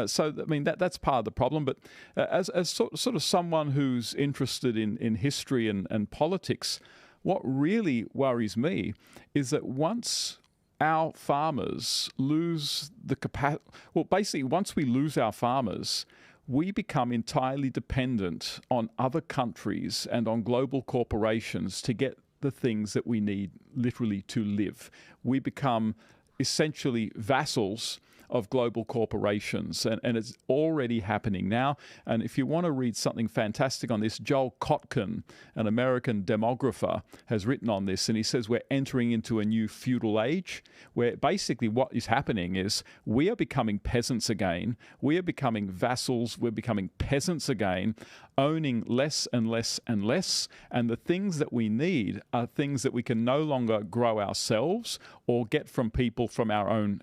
Speaker 12: So, I mean, that's part of the problem. But as sort of someone who's interested in history and politics, what really worries me is that once our farmers lose the capacity, well, basically, once we lose our farmers, we become entirely dependent on other countries and on global corporations to get the things that we need literally to live. We become essentially vassals of global corporations, and it's already happening now. And if you want to read something fantastic on this, Joel Kotkin, an American demographer, has written on this, and he says we're entering into a new feudal age where basically what is happening is we are becoming peasants again, we are becoming vassals, we're becoming peasants again, owning less and less and less, and the things that we need are things that we can no longer grow ourselves or get from people from our own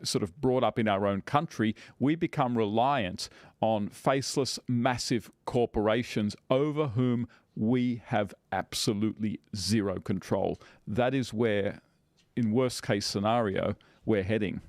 Speaker 12: sort of brought up in our own country. We become reliant on faceless, massive corporations over whom we have absolutely zero control. That is where, in worst case scenario, we're heading.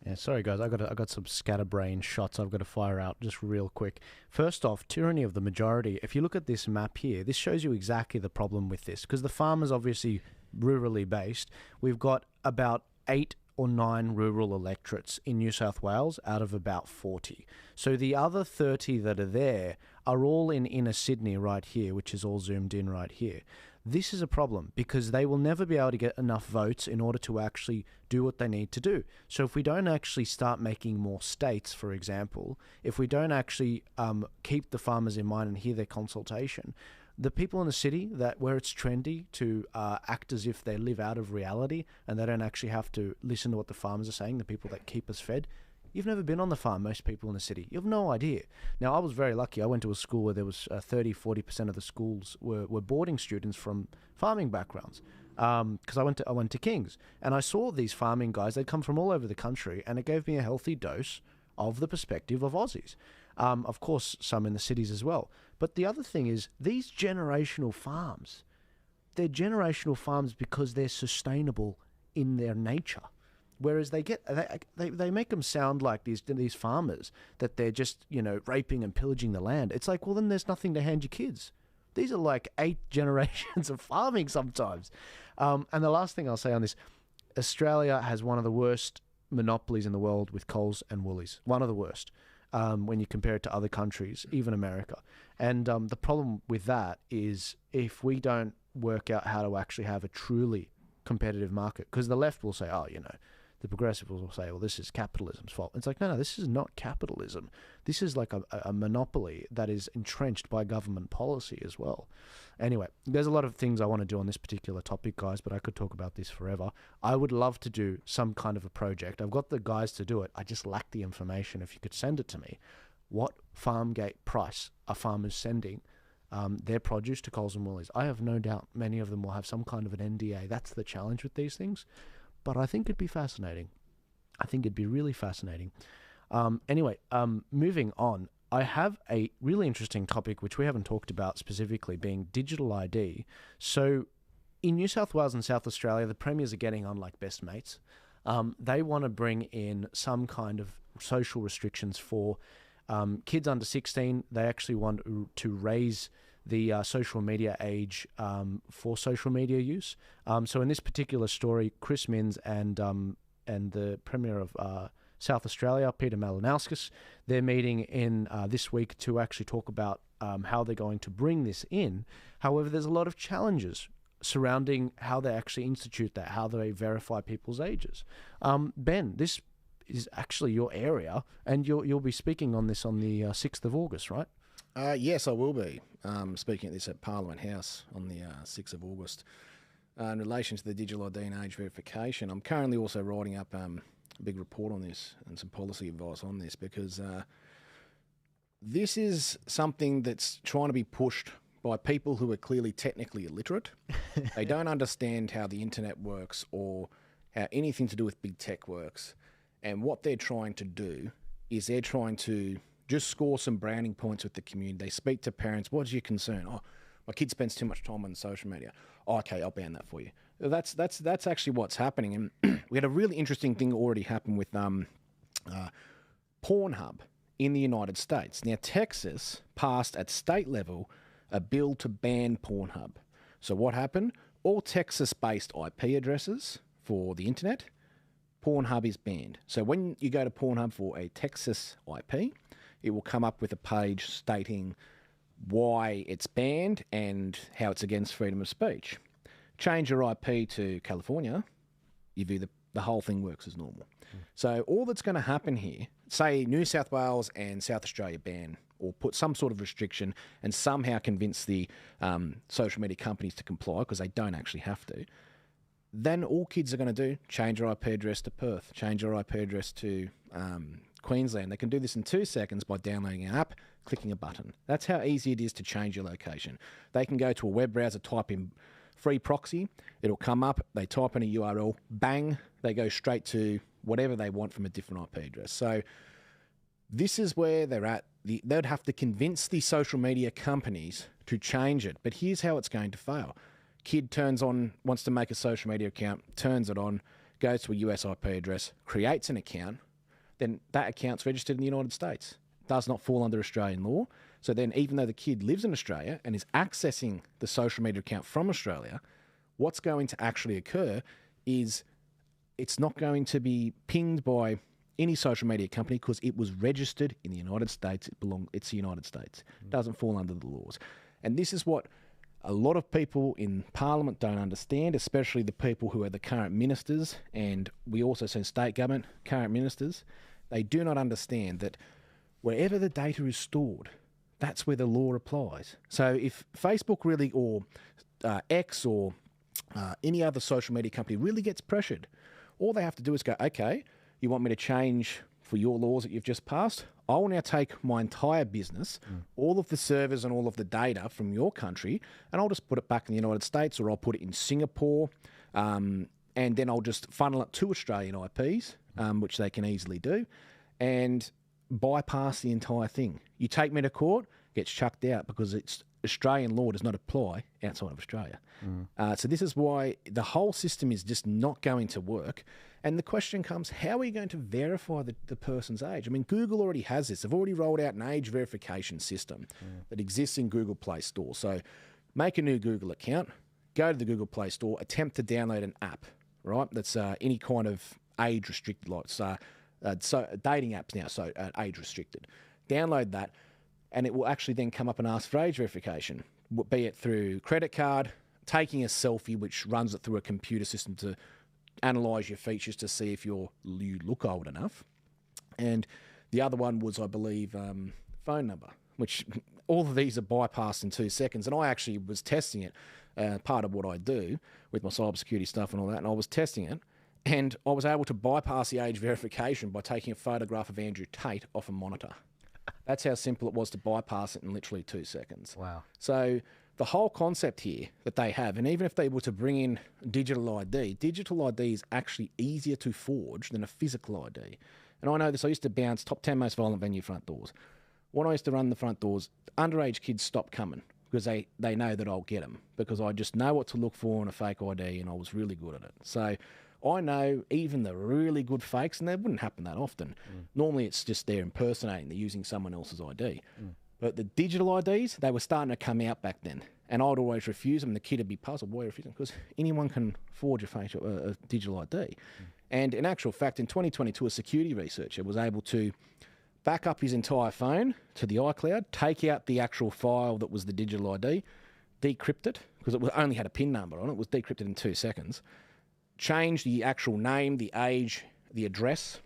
Speaker 1: Yeah, sorry guys, I got some scatterbrain shots I've got to fire out just real quick. First off, tyranny of the majority. If you look at this map here, this shows you exactly the problem with this, because the farmers obviously rurally based. We've got about 8 or 9 rural electorates in New South Wales out of about 40. So the other 30 that are there are all in inner Sydney right here, which is all zoomed in right here. This is a problem because they will never be able to get enough votes in order to actually do what they need to do. So if we don't actually start making more states, for example, if we don't actually keep the farmers in mind and hear their consultation, the people in the city where it's trendy to act as if they live out of reality and they don't actually have to listen to what the farmers are saying, the people that keep us fed. You've never been on the farm, most people in the city. You have no idea. Now, I was very lucky. I went to a school where there was 30-40% of the schools were boarding students from farming backgrounds. Because I went to King's, and I saw these farming guys. They'd come from all over the country, and it gave me a healthy dose of the perspective of Aussies. Of course, some in the cities as well. But the other thing is, these generational farms, they're generational farms because they're sustainable in their nature. Whereas they make them sound like these farmers that they're just, raping and pillaging the land. It's like, well, then there's nothing to hand your kids. These are like 8 generations of farming sometimes. And the last thing I'll say on this, Australia has one of the worst monopolies in the world with Coles and Woolies. One of the worst when you compare it to other countries, even America. And the problem with that is if we don't work out how to actually have a truly competitive market, because the left will say, the progressives will say, well, this is capitalism's fault. It's like, no, this is not capitalism. This is like a monopoly that is entrenched by government policy as well. Anyway, there's a lot of things I want to do on this particular topic, guys, but I could talk about this forever. I would love to do some kind of a project. I've got the guys to do it. I just lack the information. If you could send it to me, what farm gate price are farmers sending their produce to Coles and Woolies? I have no doubt many of them will have some kind of an NDA. That's the challenge with these things. But I think it'd be fascinating. I think it'd be really fascinating. Anyway, moving on, I have a really interesting topic which we haven't talked about specifically, being digital ID. So in New South Wales and South Australia, the premiers are getting on like best mates. They want to bring in some kind of social restrictions for kids under 16. They actually want to raise the social media age for social media use. So in this particular story, Chris Minns and and the Premier of South Australia, Peter Malinauskas. They're meeting in this week to actually talk about how they're going to bring this in. However, there's a lot of challenges surrounding how they actually institute that, how they verify people's ages. Ben, this is actually your area, and you'll be speaking on this on the 6th of August, right?
Speaker 9: Yes, I will be speaking at this at Parliament House on the 6th of August in relation to the digital ID and age verification. I'm currently also writing up a big report on this and some policy advice on this, because this is something that's trying to be pushed by people who are clearly technically illiterate. They don't understand how the internet works or how anything to do with big tech works. And what they're trying to do is they're trying to just score some browning points with the community. They speak to parents. What's your concern? Oh, my kid spends too much time on social media. Oh, okay, I'll ban that for you. That's actually what's happening. And we had a really interesting thing already happen with Pornhub in the United States. Now, Texas passed at state level a bill to ban Pornhub. So what happened? All Texas-based IP addresses for the internet, Pornhub is banned. So when you go to Pornhub for a Texas IP, it will come up with a page stating why it's banned and how it's against freedom of speech. Change your IP to California, you view the whole thing works as normal. So all that's going to happen here, say New South Wales and South Australia ban or put some sort of restriction and somehow convince the social media companies to comply, because they don't actually have to, then all kids are going to do, change their IP address to Perth, change their IP address to Queensland. They can do this in 2 seconds by downloading an app, clicking a button. That's how easy it is to change your location. They can go to a web browser, type in free proxy, it'll come up, they type in a URL, bang, they go straight to whatever they want from a different IP address. So this is where they're at. They'd have to convince the social media companies to change it. But here's how it's going to fail. Kid wants to make a social media account, turns it on, goes to a US IP address, creates an account, then that account's registered in the United States. Does not fall under Australian law. So then even though the kid lives in Australia and is accessing the social media account from Australia, what's going to actually occur is it's not going to be pinged by any social media company because it was registered in the United States. It's the United States. It doesn't fall under the laws. And this is what a lot of people in Parliament don't understand, especially the people who are the current ministers, and we also see state government current ministers. They do not understand that wherever the data is stored, that's where the law applies. So if Facebook really, or X or any other social media company really gets pressured, all they have to do is go, okay, you want me to change for your laws that you've just passed? I will now take my entire business, all of the servers and all of the data from your country, and I'll just put it back in the United States, or I'll put it in Singapore, and then I'll just funnel it to Australian IPs, which they can easily do, and bypass the entire thing. You take me to court, gets chucked out because Australian law does not apply outside of Australia. So this is why the whole system is just not going to work. And the question comes, how are you going to verify the person's age? I mean, Google already has this. They've already rolled out an age verification system that exists in Google Play Store. So make a new Google account, go to the Google Play Store, attempt to download an app, right? That's any kind of age restricted, like so dating apps now, so age restricted. Download that, and it will actually then come up and ask for age verification, be it through credit card, taking a selfie, which runs it through a computer system to analyse your features to see if you look old enough. And the other one was, I believe, phone number, which all of these are bypassed in 2 seconds. And I actually was testing it, part of what I do with my cybersecurity stuff and all that, and I was testing it. And I was able to bypass the age verification by taking a photograph of Andrew Tate off a monitor. That's how simple it was to bypass it in literally 2 seconds.
Speaker 1: Wow.
Speaker 9: So the whole concept here that they have, and even if they were to bring in digital ID is actually easier to forge than a physical ID. And I know this, I used to bounce top 10 most violent venue front doors. When I used to run the front doors, underage kids stopped coming because they know that I'll get them, because I just know what to look for in a fake ID, and I was really good at it. So I know even the really good fakes, and that wouldn't happen that often. Normally it's just they're impersonating, they're using someone else's ID. But the digital IDs, they were starting to come out back then. And I'd always refuse them. The kid would be puzzled, why are you refusing? Because anyone can forge a digital ID. And in actual fact, in 2022, a security researcher was able to back up his entire phone to the iCloud, take out the actual file that was the digital ID, decrypt it, because it only had a PIN number on it. It was decrypted in 2 seconds. Change the actual name, the age, the address,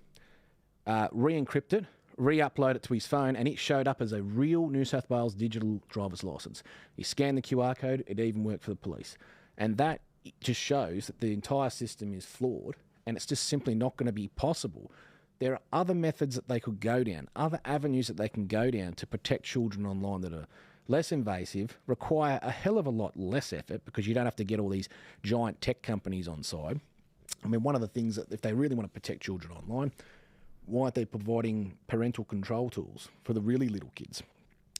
Speaker 9: re-encrypt it, re-upload it to his phone, and it showed up as a real New South Wales digital driver's licence. He scanned the QR code, it even worked for the police. And that just shows that the entire system is flawed, and it's just simply not going to be possible. There are other methods that they could go down, other avenues that they can go down to protect children online that are less invasive, require a hell of a lot less effort because you don't have to get all these giant tech companies on side. I mean, one of the things that if they really want to protect children online, why aren't they providing parental control tools for the really little kids?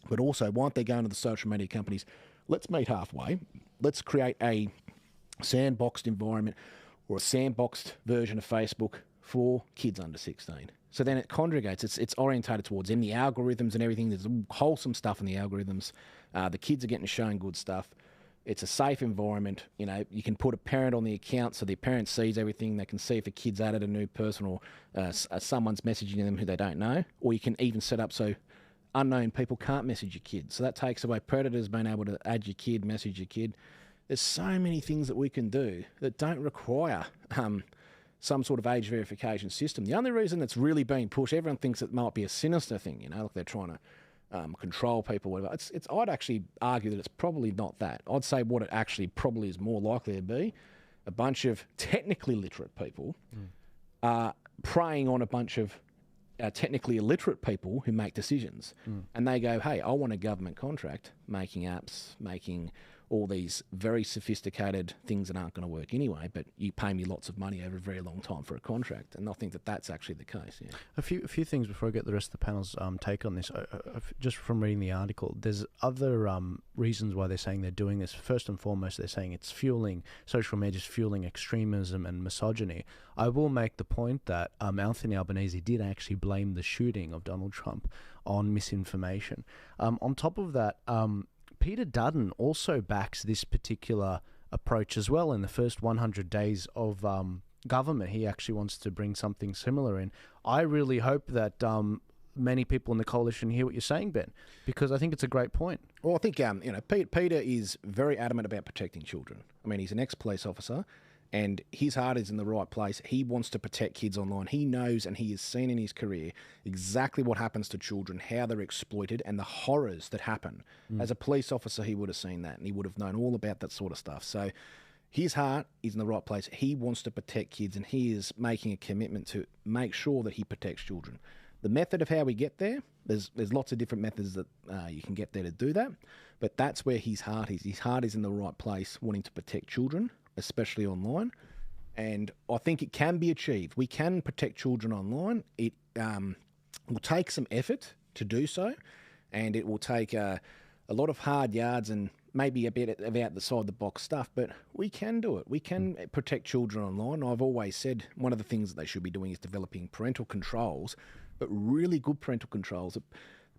Speaker 9: But also, why aren't they going to the social media companies? Let's meet halfway. Let's create a sandboxed environment or a sandboxed version of Facebook for kids under 16. So then it congregates. It's orientated towards them. The algorithms and everything, there's wholesome stuff in the algorithms. The kids are getting shown good stuff. It's a safe environment. You know, you can put a parent on the account so the parent sees everything. They can see if a kid's added a new person or someone's messaging them who they don't know. Or you can even set up so unknown people can't message your kid. So that takes away predators being able to add your kid, message your kid. There's so many things that we can do that don't require some sort of age verification system. The only reason it's really being pushed, everyone thinks it might be a sinister thing, you know, like they're trying to control people, whatever. I'd actually argue that it's probably not that. I'd say what it actually probably is more likely to be, a bunch of technically literate people preying on a bunch of technically illiterate people who make decisions. And they go, hey, I want a government contract making apps, making all these very sophisticated things that aren't going to work anyway, but you pay me lots of money over a very long time for a contract. And I think that that's actually the case. Yeah.
Speaker 1: A few things before I get the rest of the panel's take on this. Just from reading the article, there's other reasons why they're saying they're doing this. First and foremost, they're saying it's fueling, social media is fueling extremism and misogyny. I will make the point that Anthony Albanese did actually blame the shooting of Donald Trump on misinformation. On top of that, Peter Dutton also backs this particular approach as well. In the first 100 days of government, he actually wants to bring something similar in. I really hope that many people in the coalition hear what you're saying, Ben, because I think it's a great point.
Speaker 9: Well, I think Peter is very adamant about protecting children. I mean, he's an ex-police officer, and his heart is in the right place. He wants to protect kids online. He knows and he has seen in his career exactly what happens to children, how they're exploited, and the horrors that happen. As a police officer, he would have seen that, and he would have known all about that sort of stuff. So his heart is in the right place. He wants to protect kids, and he is making a commitment to make sure that he protects children. The method of how we get there, there's lots of different methods that you can get there to do that, but that's where his heart is. His heart is in the right place, wanting to protect children, especially online, and I think it can be achieved. We can protect children online. It will take some effort to do so, and it will take a lot of hard yards and maybe a bit of out-the-side-the-box stuff, but we can do it. We can protect children online. I've always said one of the things that they should be doing is developing parental controls, but really good parental controls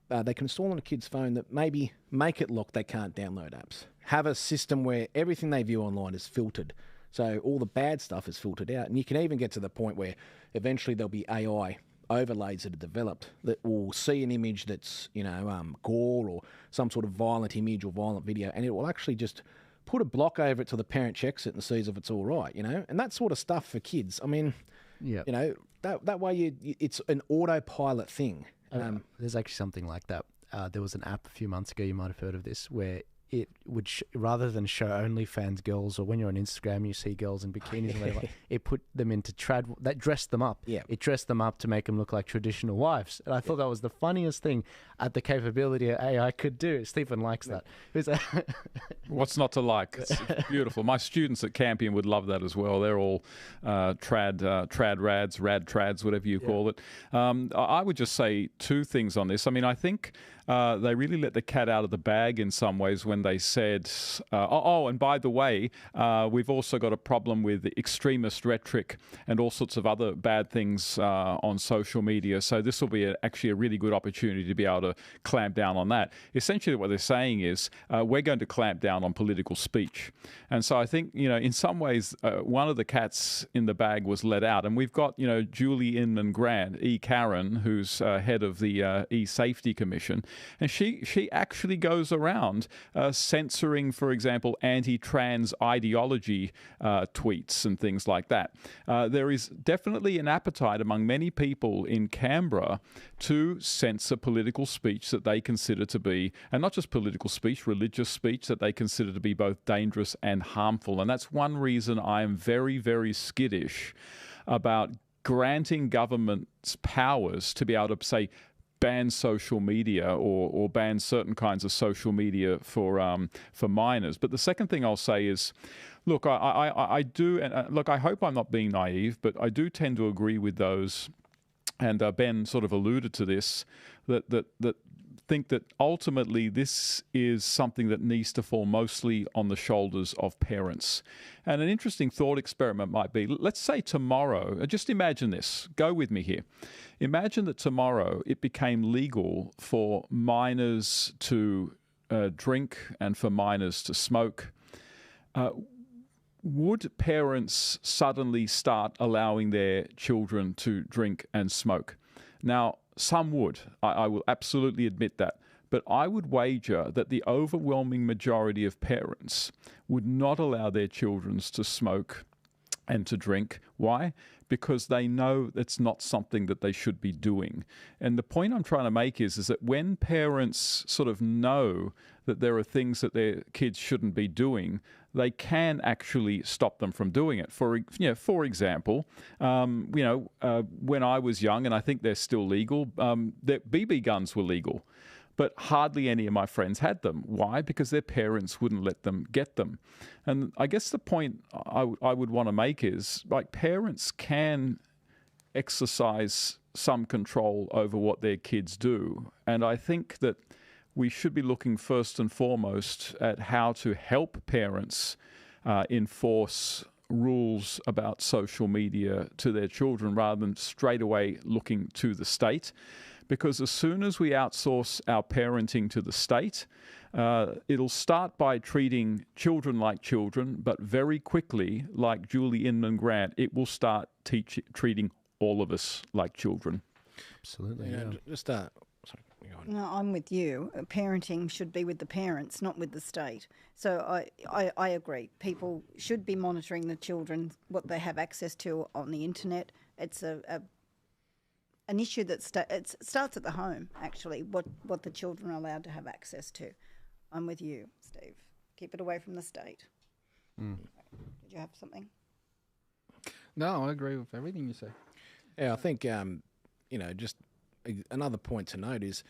Speaker 9: that they can install on a kid's phone that maybe make it lock they can't download apps. Have a system where everything they view online is filtered. So all the bad stuff is filtered out. And you can even get to the point where eventually there'll be AI overlays that are developed that will see an image that's, gore or some sort of violent image or violent video, and it will actually just put a block over it till the parent checks it and sees if it's all right, And that sort of stuff for kids. I mean, that way it's an autopilot thing.
Speaker 1: There's actually something like that. There was an app a few months ago, you might have heard of this, where it would, rather than show OnlyFans girls, or when you're on Instagram you see girls in bikinis and whatever, it put them into that dressed them up. Yeah. It dressed them up to make them look like traditional wives. And I thought that was the funniest thing at the capability AI could do. Stephen likes that.
Speaker 12: What's not to like? It's beautiful. My students at Campion would love that as well. They're all trad rads, rad trads, whatever you call it. I would just say two things on this. I mean, I think they really let the cat out of the bag in some ways when they said, and by the way, we've also got a problem with extremist rhetoric and all sorts of other bad things on social media. So this will be actually a really good opportunity to be able to clamp down on that. Essentially what they're saying is we're going to clamp down on political speech. And so I think, in some ways, one of the cats in the bag was let out. And we've got, Julie Inman Grant, Karen, who's head of the E-Safety Commission. And she actually goes around censoring, for example, anti-trans ideology tweets and things like that. There is definitely an appetite among many people in Canberra to censor political speech that they consider to be, and not just political speech, religious speech that they consider to be both dangerous and harmful. And that's one reason I am very, very skittish about granting governments powers to be able to, say, ban social media or ban certain kinds of social media for minors. But the second thing I'll say is, look, I do, and look, I hope I'm not being naive, but I do tend to agree with those, and Ben sort of alluded to this, that think that ultimately this is something that needs to fall mostly on the shoulders of parents. And an interesting thought experiment might be, let's say tomorrow, just imagine this, go with me here. Imagine that tomorrow it became legal for minors to drink and for minors to smoke. Would parents suddenly start allowing their children to drink and smoke? Now, some would. I will absolutely admit that. But I would wager that the overwhelming majority of parents would not allow their children to smoke and to drink. Why? Because they know it's not something that they should be doing. And the point I'm trying to make is that when parents sort of know that there are things that their kids shouldn't be doing, they can actually stop them from doing it. For example, when I was young, and I think they're still legal, that BB guns were legal. But hardly any of my friends had them. Why? Because their parents wouldn't let them get them. And I guess the point I would want to make is, like, parents can exercise some control over what their kids do. And I think that we should be looking first and foremost at how to help parents enforce rules about social media to their children rather than straight away looking to the state. Because as soon as we outsource our parenting to the state, it'll start by treating children like children, but very quickly, like Julie Inman Grant, it will start treating all of us like children.
Speaker 1: Absolutely.
Speaker 9: Yeah.
Speaker 10: No, I'm with you. Parenting should be with the parents, not with the state. So I agree. People should be monitoring the children, what they have access to on the internet. It's an issue that starts at the home, actually, what the children are allowed to have access to. I'm with you, Steve. Keep it away from the state. Did you have something?
Speaker 11: No, I agree with everything you say.
Speaker 9: Yeah, I think, just another point to note is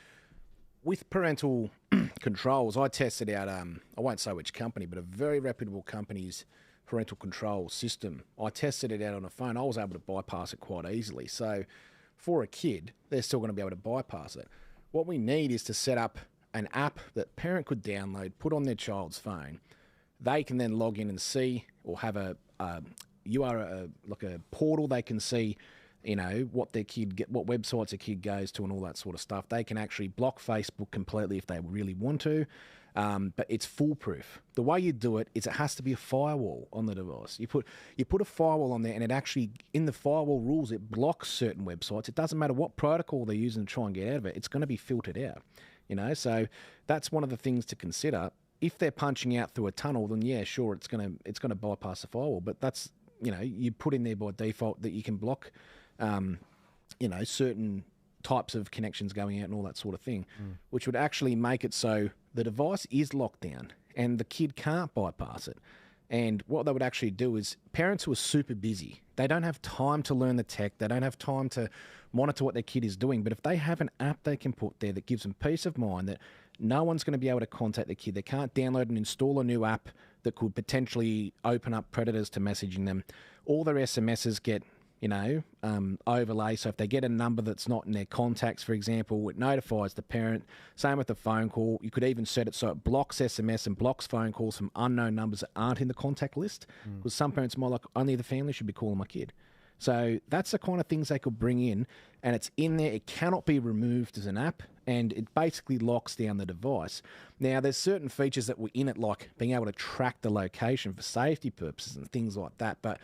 Speaker 9: with parental controls, I tested out, I won't say which company, but a very reputable company's parental control system. I tested it out on a phone. I was able to bypass it quite easily. So for a kid, they're still going to be able to bypass it. What we need is to set up an app that parent could download, put on their child's phone. They can then log in and see, or have a portal they can see, what their kid what websites a kid goes to and all that sort of stuff. They can actually block Facebook completely if they really want to. But it's foolproof. The way you do it is it has to be a firewall on the device. You put a firewall on there, and it actually, in the firewall rules, it blocks certain websites. It doesn't matter what protocol they're using to try and get out of it. It's going to be filtered out. So that's one of the things to consider. If they're punching out through a tunnel, then yeah, sure, it's going to bypass the firewall. But that's you put in there by default that you can block, certain types of connections going out and all that sort of thing, which would actually make it so the device is locked down and the kid can't bypass it. And what they would actually do is, parents who are super busy, they don't have time to learn the tech, they don't have time to monitor what their kid is doing, but if they have an app they can put there that gives them peace of mind that no one's going to be able to contact the kid, they can't download and install a new app that could potentially open up predators to messaging them, all their SMSs get overlay. So if they get a number that's not in their contacts, for example, it notifies the parent. Same with the phone call. You could even set it so it blocks SMS and blocks phone calls from unknown numbers that aren't in the contact list. Because some parents might like, only the family should be calling my kid. So that's the kind of things they could bring in, and it's in there. It cannot be removed as an app, and it basically locks down the device. Now, there's certain features that were in it, like being able to track the location for safety purposes and things like that, but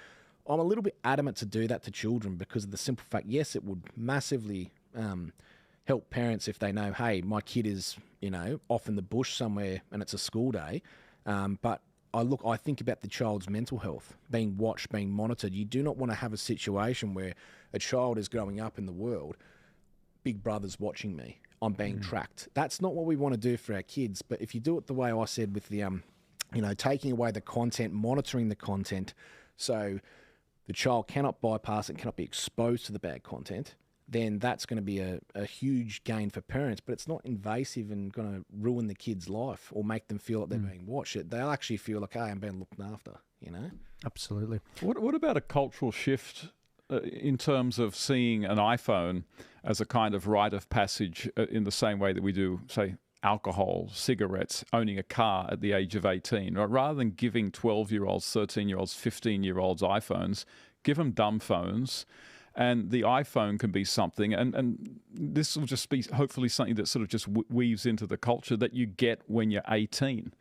Speaker 9: I'm a little bit adamant to do that to children because of the simple fact, yes, it would massively help parents if they know, hey, my kid is, off in the bush somewhere and it's a school day, but I think about the child's mental health, being watched, being monitored. You do not want to have a situation where a child is growing up in the world, Big Brother's watching me, I'm being tracked. That's not what we want to do for our kids. But if you do it the way I said with the, taking away the content, monitoring the content, so the child cannot bypass it, cannot be exposed to the bad content, then that's going to be a huge gain for parents. But it's not invasive and going to ruin the kid's life or make them feel like they're being watched. They'll actually feel like, hey, I'm being looked after,
Speaker 1: Absolutely.
Speaker 12: What about a cultural shift in terms of seeing an iPhone as a kind of rite of passage in the same way that we do, say, alcohol, cigarettes, owning a car at the age of 18? Rather than giving 12-year-olds, 13-year-olds, 15-year-olds iPhones, give them dumb phones. And the iPhone can be something, and this will just be hopefully something that sort of just weaves into the culture that you get when you're 18,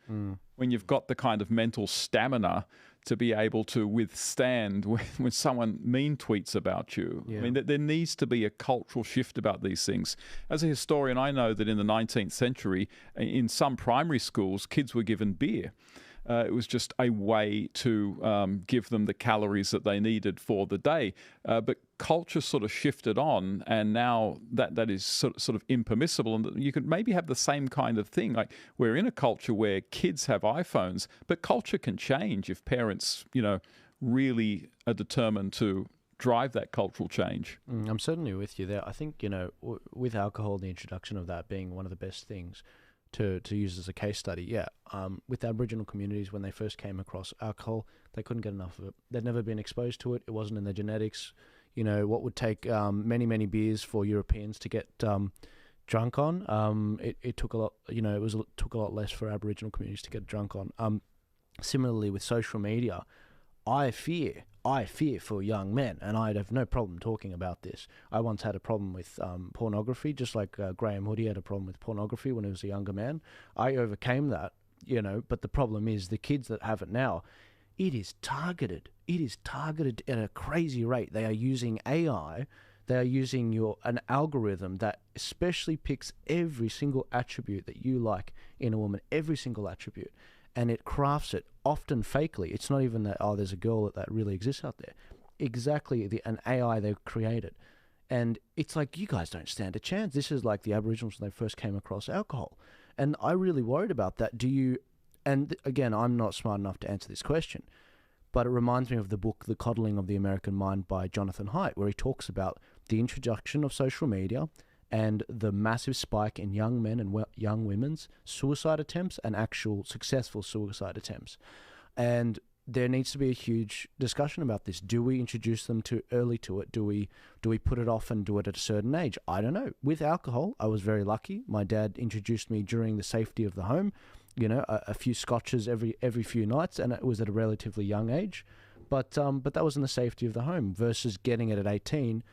Speaker 12: when you've got the kind of mental stamina to be able to withstand when someone mean tweets about you. Yeah. I mean, there needs to be a cultural shift about these things. As a historian, I know that in the 19th century, in some primary schools, kids were given beer. It was just a way to give them the calories that they needed for the day. But culture sort of shifted on, and now that is sort of impermissible. And you could maybe have the same kind of thing. Like, we're in a culture where kids have iPhones, but culture can change if parents, really are determined to drive that cultural change.
Speaker 1: I'm certainly with you there. I think, with alcohol, the introduction of that being one of the best things to use as a case study, with Aboriginal communities, when they first came across alcohol, they couldn't get enough of it. They'd never been exposed to it. It wasn't in their genetics. What would take many, many beers for Europeans to get drunk on, it took a lot. Took a lot less for Aboriginal communities to get drunk on. Similarly, with social media, I fear for young men, and I'd have no problem talking about this. I once had a problem with pornography, just like Graham Hoodie had a problem with pornography when he was a younger man. I overcame that, but the problem is the kids that have it now, it is targeted. It is targeted at a crazy rate. They are using AI. They are using an algorithm that especially picks every single attribute that you like in a woman, every single attribute, and it crafts it, often fakely. It's not even that, there's a girl that really exists out there. Exactly, an AI they've created. And it's like, you guys don't stand a chance. This is like the Aboriginals when they first came across alcohol. And I really worried about that. And again, I'm not smart enough to answer this question, but it reminds me of the book, The Coddling of the American Mind by Jonathan Haidt, where he talks about the introduction of social media and the massive spike in young men and young women's suicide attempts and actual successful suicide attempts. And there needs to be a huge discussion about this. Do we introduce them too early to it? Do we put it off and do it at a certain age? I don't know. With alcohol, I was very lucky. My dad introduced me during the safety of the home, a few scotches every few nights, and it was at a relatively young age. But that was in the safety of the home versus getting it at 18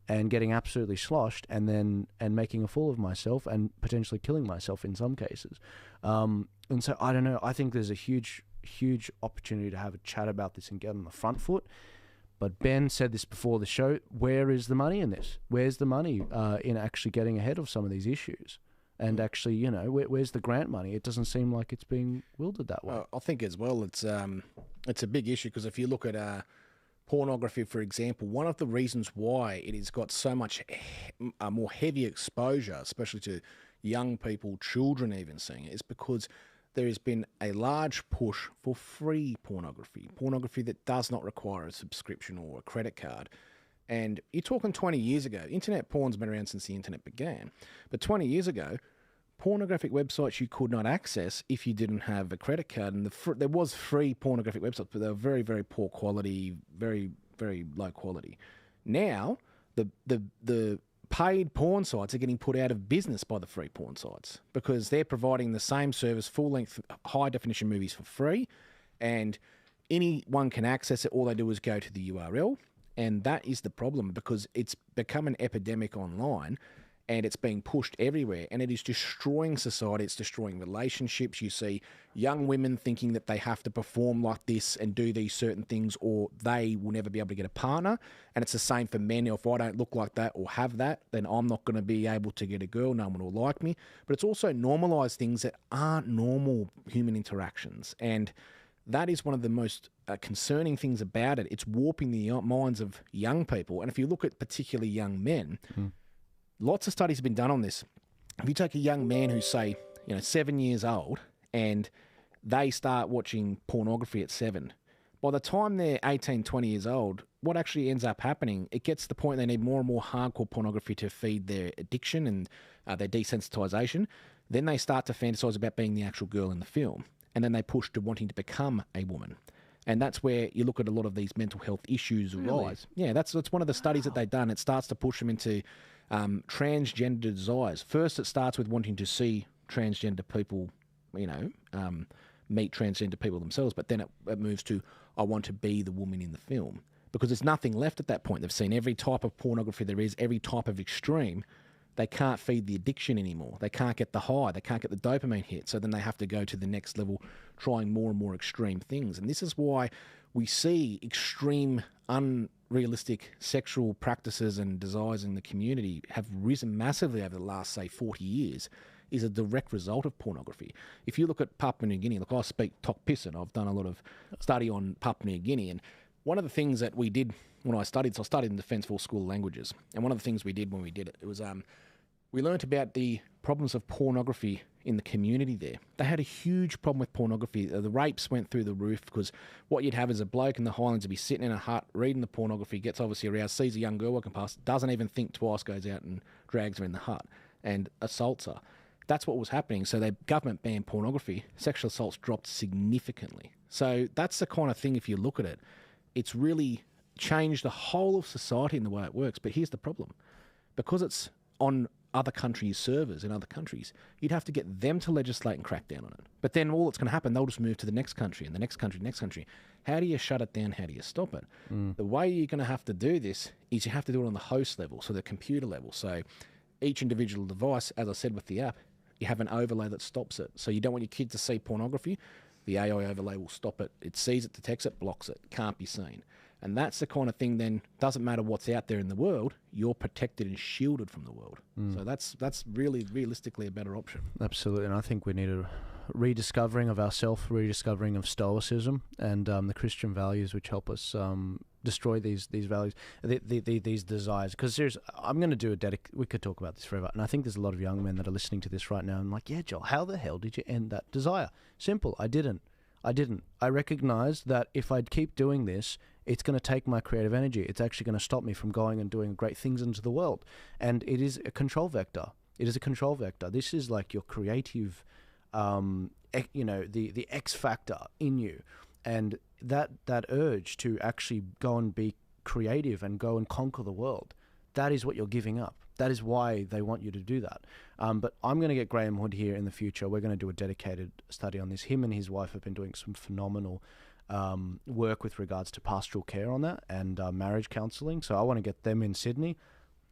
Speaker 1: and getting absolutely sloshed and making a fool of myself and potentially killing myself in some cases. And so I don't know. I think there's a huge opportunity to have a chat about this and get on the front foot. But Ben said this before the show. Where is the money in this? Where's the money in actually getting ahead of some of these issues? And actually, where's the grant money? It doesn't seem like it's being wielded that way.
Speaker 9: I think as well, it's a big issue because if you look at pornography, for example, one of the reasons why it has got so much more heavy exposure, especially to young people, children even seeing it, is because there has been a large push for free pornography that does not require a subscription or a credit card. And you're talking 20 years ago. Internet porn's been around since the internet began. But 20 years ago, pornographic websites you could not access if you didn't have a credit card. And there was free pornographic websites, but they were very, very poor quality, very, very low quality. Now, the paid porn sites are getting put out of business by the free porn sites because they're providing the same service, full-length, high-definition movies for free, and anyone can access it. All they do is go to the URL, and that is the problem because it's become an epidemic online, and it's being pushed everywhere, and it is destroying society. It's destroying relationships. You see young women thinking that they have to perform like this and do these certain things or they will never be able to get a partner. And it's the same for men. If I don't look like that or have that, then I'm not going to be able to get a girl. No one will like me. But it's also normalised things that aren't normal human interactions. And that is one of the most concerning things about it. It's warping the minds of young people. And if you look at particularly young men, lots of studies have been done on this. If you take a young man who's, say, 7 years old and they start watching pornography at 7, by the time they're 18, 20 years old, what actually ends up happening, it gets to the point they need more and more hardcore pornography to feed their addiction and their desensitisation. Then they start to fantasise about being the actual girl in the film. And then they push to wanting to become a woman. And that's where you look at a lot of these mental health issues arise. Yeah, that's one of the studies that they've done. It starts to push them into transgender desires. First, it starts with wanting to see transgender people, meet transgender people themselves, but then it moves to, I want to be the woman in the film. Because there's nothing left at that point. They've seen every type of pornography there is, every type of extreme. They can't feed the addiction anymore. They can't get the high. They can't get the dopamine hit. So then they have to go to the next level, trying more and more extreme things. And this is why we see extreme, unrealistic sexual practices and desires in the community have risen massively over the last, say, 40 years, is a direct result of pornography. If you look at Papua New Guinea, look, I speak Tok Pisin. I've done a lot of study on Papua New Guinea. And one of the things that we did when I studied, so I studied in the Defence Force School of Languages. And one of the things we did when we did it, it was we learnt about the problems of pornography in the community there. They had a huge problem with pornography. The rapes went through the roof because what you'd have is a bloke in the Highlands would be sitting in a hut, reading the pornography, gets obviously aroused, sees a young girl walking past, doesn't even think twice, goes out and drags her in the hut and assaults her. That's what was happening. So the government banned pornography. Sexual assaults dropped significantly. So that's the kind of thing, if you look at it, it's really changed the whole of society in the way it works. But here's the problem. Because it's on other countries' servers in other countries, you'd have to get them to legislate and crack down on it. But then all that's going to happen, they'll just move to the next country and the next country, next country. How do you shut it down? How do you stop it? The way you're going to have to do this is you have to do it on the host level, so the computer level. So each individual device, as I said with the app, you have an overlay that stops it. So you don't want your kid to see pornography, the AI overlay will stop it. It sees it, detects it, blocks it. Can't be seen. And that's the kind of thing then, doesn't matter what's out there in the world, you're protected and shielded from the world. So that's really realistically a better option.
Speaker 1: Absolutely, and I think we need a rediscovering of ourselves, rediscovering of Stoicism and the Christian values which help us destroy these values, these desires. Because seriously, I'm going to do we could talk about this forever, and I think there's a lot of young men that are listening to this right now and like, yeah, Joel, how the hell did you end that desire? Simple, I didn't. I recognized that if I'd keep doing this, it's going to take my creative energy. It's actually going to stop me from going and doing great things into the world. And it is a control vector. It is a control vector. This is like your creative, the X factor in you. And that urge to actually go and be creative and go and conquer the world, that is what you're giving up. That is why they want you to do that. But I'm going to get Graham Hood here in the future. We're going to do a dedicated study on this. Him and his wife have been doing some phenomenal work with regards to pastoral care on that and marriage counselling. So I want to get them in Sydney.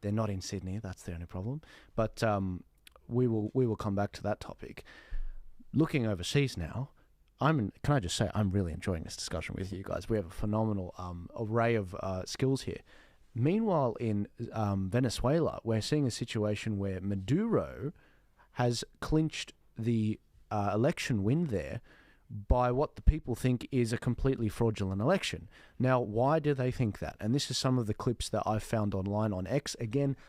Speaker 1: They're not in Sydney. That's the only problem. But we will come back to that topic. Looking overseas now, can I just say I'm really enjoying this discussion with you guys. We have a phenomenal array of skills here. Meanwhile, in Venezuela, we're seeing a situation where Maduro has clinched the election win there by what the people think is a completely fraudulent election. Now, why do they think that? And this is some of the clips that I've found online on X.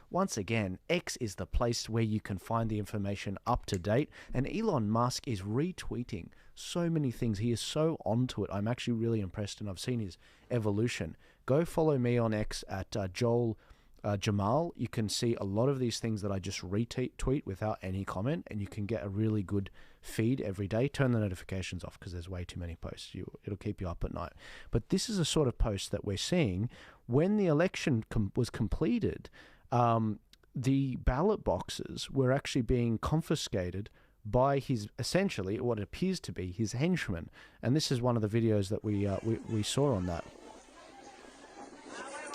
Speaker 1: Once again, X is the place where you can find the information up to date. And Elon Musk is retweeting so many things. He is so onto it. I'm actually really impressed, and I've seen his evolution. Go follow me on X at Joel Jammal, you can see a lot of these things that I just retweet without any comment, and you can get a really good feed every day. Turn the notifications off because there's way too many posts. It'll keep you up at night. But this is a sort of post that we're seeing when the election was completed. The ballot boxes were actually being confiscated by his, essentially what appears to be his henchmen, and this is one of the videos that we saw on that.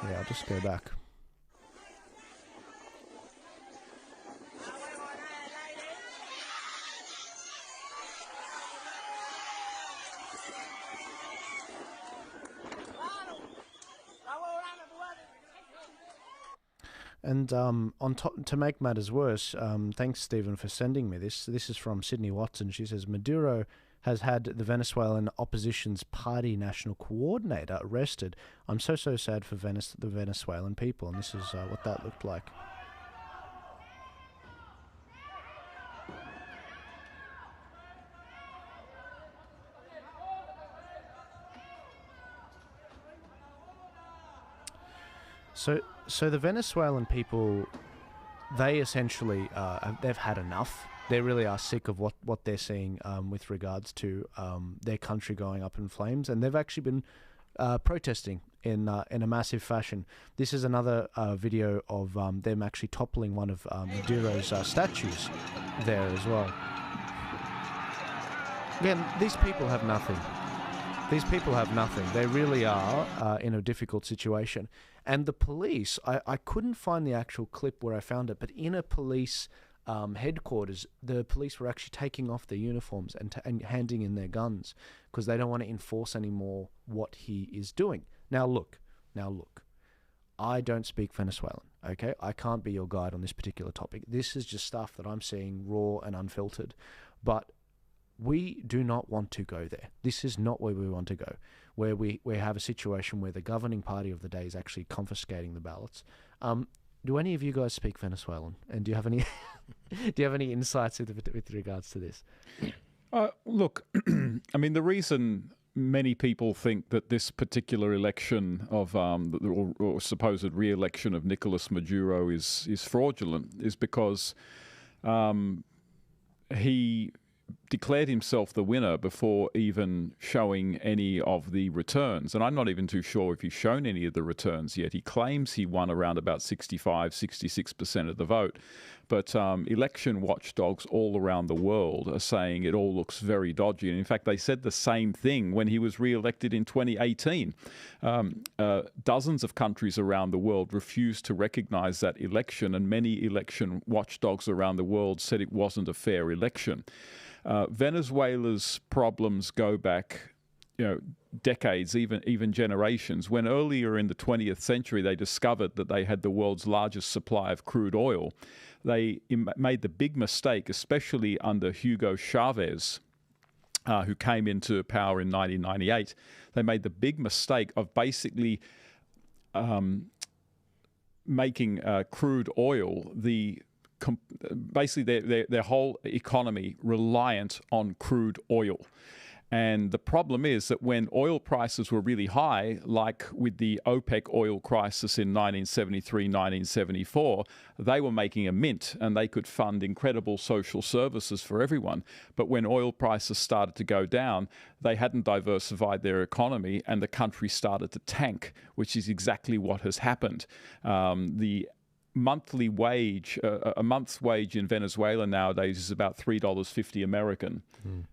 Speaker 1: Yeah, I'll just go back. And on top, to make matters worse, thanks Stephen for sending me this. This is from Sydney Watson. She says Maduro has had the Venezuelan opposition's party national coordinator arrested. I'm so sad for the Venezuelan people, and this is what that looked like. So the Venezuelan people, they essentially, they've had enough. They really are sick of what they're seeing with regards to their country going up in flames, and they've actually been protesting in a massive fashion. This is another video of them actually toppling one of Maduro's statues there as well. Again, these people have nothing. These people have nothing. They really are in a difficult situation. And the police, I couldn't find the actual clip where I found it, but in a police headquarters, the police were actually taking off their uniforms and handing in their guns because they don't want to enforce anymore what he is doing. Now look, I don't speak Venezuelan, okay? I can't be your guide on this particular topic. This is just stuff that I'm seeing raw and unfiltered. But we do not want to go there. This is not where we want to go, where we have a situation where the governing party of the day is actually confiscating the ballots. Do any of you guys speak Venezuelan? And do you have any insights with regards to this?
Speaker 12: Look, I mean, the reason many people think that this particular election of or supposed re-election of Nicolas Maduro is fraudulent is because he declared himself the winner before even showing any of the returns. And I'm not even too sure if he's shown any of the returns yet. He claims he won around about 66% of the vote. But election watchdogs all around the world are saying it all looks very dodgy. And in fact, they said the same thing when he was re-elected in 2018. Dozens of countries around the world refused to recognize that election, and many election watchdogs around the world said it wasn't a fair election. Venezuela's problems go back, decades, even generations. When earlier in the 20th century they discovered that they had the world's largest supply of crude oil, they made the big mistake, especially under Hugo Chavez, who came into power in 1998. They made the big mistake of basically making crude oil basically their whole economy reliant on crude oil. And the problem is that when oil prices were really high, like with the OPEC oil crisis in 1973, 1974, they were making a mint and they could fund incredible social services for everyone. But when oil prices started to go down, they hadn't diversified their economy and the country started to tank, which is exactly what has happened. The monthly wage, a month's wage in Venezuela nowadays is about $3.50 American.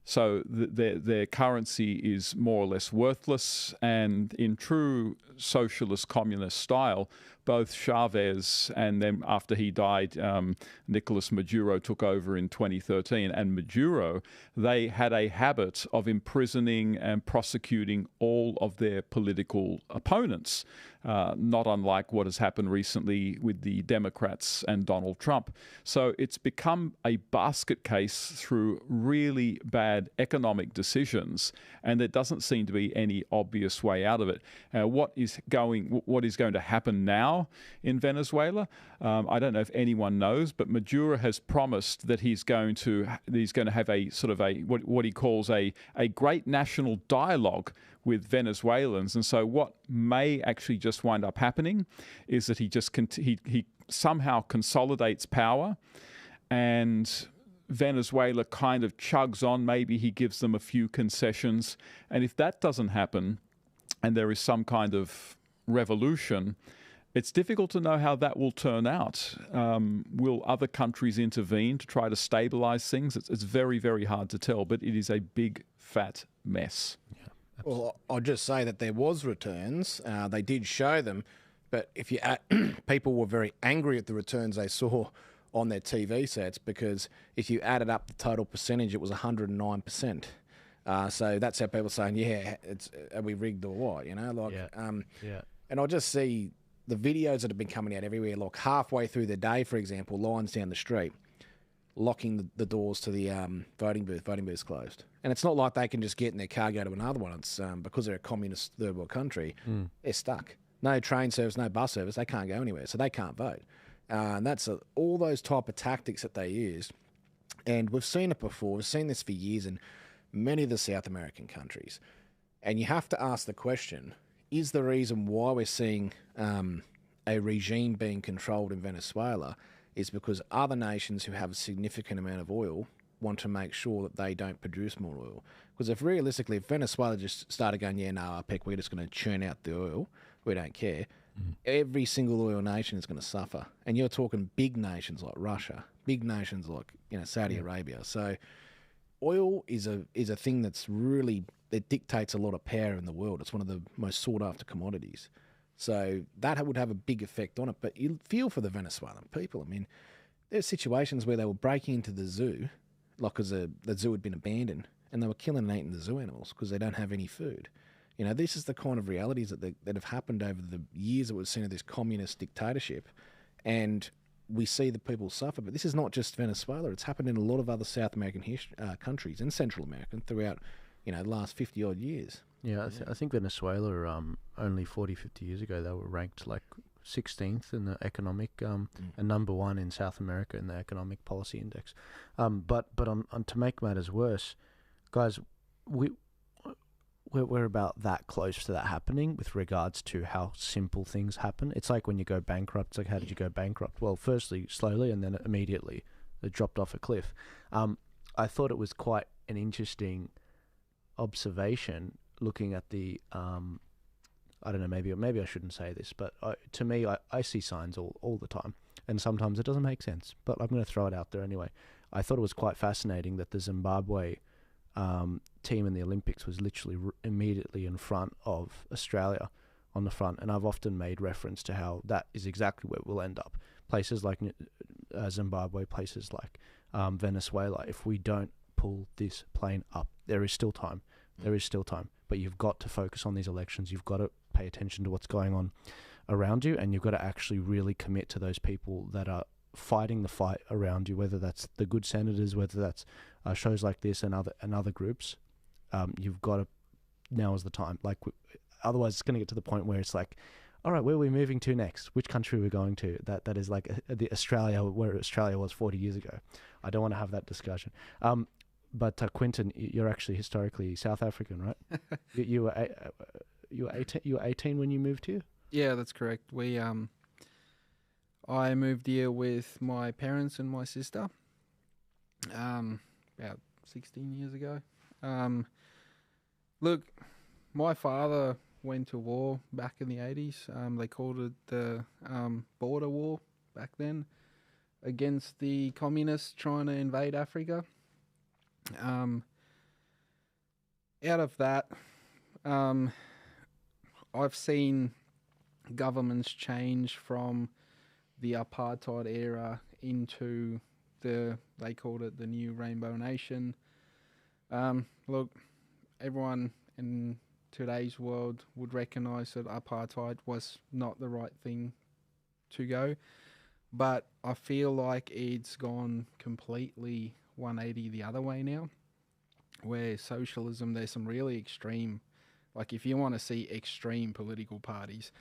Speaker 12: So their currency is more or less worthless. And in true socialist communist style, both Chavez and then after he died, Nicolas Maduro took over in 2013. And Maduro, they had a habit of imprisoning and prosecuting all of their political opponents, not unlike what has happened recently with the Democrats and Donald Trump. So it's become a basket case through really bad economic decisions, and there doesn't seem to be any obvious way out of it. What is going to happen now in Venezuela? I don't know if anyone knows, but Maduro has promised that he's going to have a sort of what he calls a great national dialogue with Venezuelans. And so what may actually just wind up happening is that he just he somehow consolidates power, and Venezuela kind of chugs on. Maybe he gives them a few concessions. And if that doesn't happen and there is some kind of revolution, it's difficult to know how that will turn out. Will other countries intervene to try to stabilize things? It's very, very hard to tell, but it is a big, fat mess.
Speaker 1: Yeah.
Speaker 9: Well, I'll just say that there was returns. They did show them, but if you people were very angry at the returns they saw on their TV sets, because if you added up the total percentage, it was 109%. So that's how people are saying, yeah, are we rigged or what? You know, like, And I'll just see the videos that have been coming out everywhere, like halfway through the day, for example, lines down the street, locking the doors to the voting booth's closed. And it's not like they can just get in their car, go to another one. It's because they're a communist third world country, they're stuck. No train service, no bus service, they can't go anywhere, so they can't vote. And that's all those type of tactics that they use. And we've seen it before. We've seen this for years in many of the South American countries. And you have to ask the question, is the reason why we're seeing a regime being controlled in Venezuela is because other nations who have a significant amount of oil want to make sure that they don't produce more oil? Because if Venezuela just started going, yeah, no, OPEC, we're just going to churn out the oil, we don't care, every single oil nation is going to suffer. And you're talking big nations like Russia, big nations like Saudi Arabia. So oil is a thing that's really, it dictates a lot of power in the world. It's one of the most sought after commodities. So that would have a big effect on it. But you feel for the Venezuelan people. I mean, there's situations where they were breaking into the zoo, like because the zoo had been abandoned, and they were killing and eating the zoo animals because they don't have any food. You know, this is the kind of realities that have happened over the years that we've seen of this communist dictatorship. And we see the people suffer. But this is not just Venezuela. It's happened in a lot of other South American countries and Central America throughout, the last 50-odd years.
Speaker 1: Yeah, I think Venezuela, only 40, 50 years ago, they were ranked like 16th in the economic, and number one in South America in the Economic Policy Index. But to make matters worse, guys, we're about that close to that happening with regards to how simple things happen. It's like when you go bankrupt. It's like, how did you go bankrupt? Well, firstly, slowly, and then immediately it dropped off a cliff. I thought it was quite an interesting observation looking at the, I don't know, maybe I shouldn't say this, but to me, I see signs all the time, and sometimes it doesn't make sense, but I'm going to throw it out there anyway. I thought it was quite fascinating that the Zimbabwe team in the Olympics was literally immediately in front of Australia on the front, and I've often made reference to how that is exactly where we'll end up. Places like Zimbabwe, places like Venezuela, if we don't pull this plane up, there is still time. There is still time, but you've got to focus on these elections. You've got to pay attention to what's going on around you, and you've got to actually really commit to those people that are fighting the fight around you, whether that's the good senators, whether that's shows like this and other groups. You've got to, now is the time. Like, otherwise it's going to get to the point where it's like, all right, where are we moving to next? Which country are we going to? That is like the Australia, where Australia was 40 years ago. I don't want to have that discussion. But Quinton, you're actually historically South African, right? you were 18 when you moved here?
Speaker 11: Yeah, that's correct. I moved here with my parents and my sister about 16 years ago. Look, my father went to war back in the 80s. They called it the border war back then, against the communists trying to invade Africa. Out of that, I've seen governments change from the apartheid era into they called it the new Rainbow Nation. Look, everyone in today's world would recognise that apartheid was not the right thing to go, but I feel like it's gone completely 180 the other way now, where socialism, there's some really extreme, like if you want to see extreme political parties,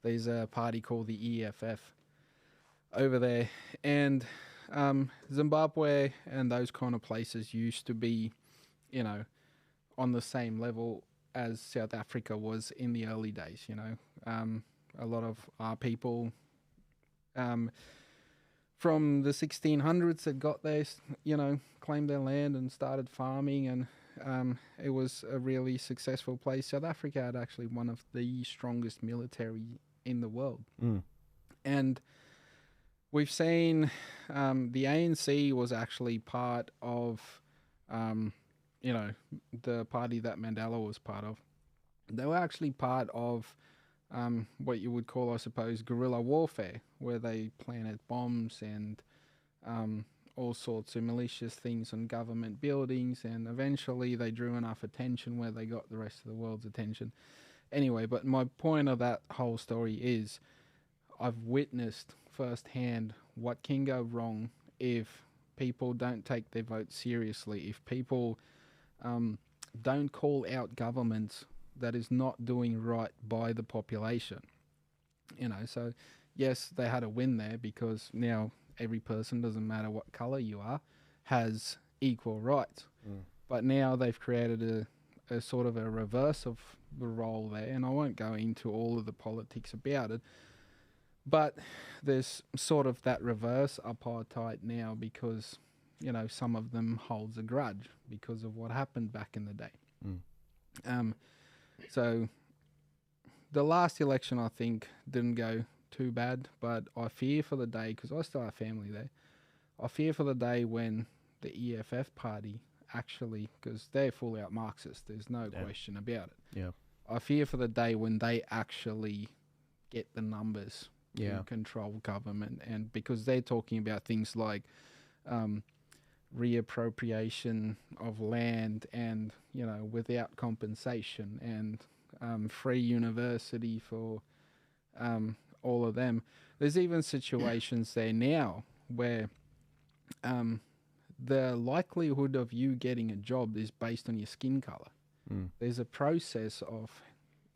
Speaker 11: there's a party called the EFF over there, and Zimbabwe and those kind of places used to be, on the same level as South Africa was in the early days. You know, a lot of our people from the 1600s that got there, you know, claimed their land and started farming, and it was a really successful place. South Africa had actually one of the strongest military in the world. And we've seen the ANC was actually part of, you know, the party that Mandela was part of. They were actually part of what you would call, I suppose, guerrilla warfare, where they planted bombs and all sorts of malicious things on government buildings, and eventually they drew enough attention where they got the rest of the world's attention. Anyway, but my point of that whole story is I've witnessed firsthand what can go wrong if people don't take their vote seriously, if people don't call out governments that is not doing right by the population. You know, so yes, they had a win there because now every person, doesn't matter what colour you are, has equal rights. But now they've created a sort of a reverse of the role there, and I won't go into all of the politics about it, but there's sort of that reverse apartheid now because, you know, some of them holds a grudge because of what happened back in the day. So the last election, I think, didn't go too bad, but I fear for the day, because I still have family there, I fear for the day when the EFF party actually, because they're fully out Marxist, there's no question about it. I fear for the day when they actually get the numbers to control government, and because they're talking about things like reappropriation of land and, you know, without compensation, and free university for all of them. There's even situations there now where the likelihood of you getting a job is based on your skin color. There's a process of,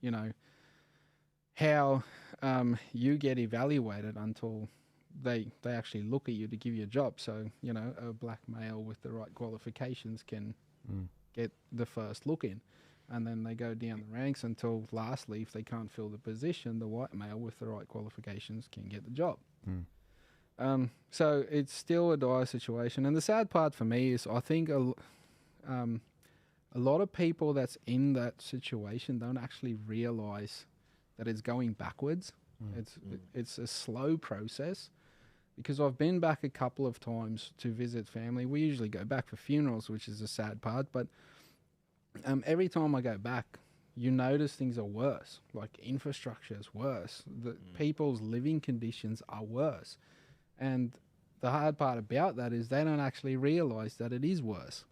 Speaker 11: you know, how you get evaluated until they actually look at you to give you a job. So, you know, a black male with the right qualifications can get the first look in. And then they go down the ranks until, lastly, if they can't fill the position, the white male with the right qualifications can get the job. So it's still a dire situation. And the sad part for me is I think a lot of people that's in that situation don't actually realise that it's going backwards. It's a slow process, because I've been back a couple of times to visit family. We usually go back for funerals, which is a sad part, but every time I go back, you notice things are worse. Like infrastructure is worse. The people's living conditions are worse. And the hard part about that is they don't actually realise that it is worse.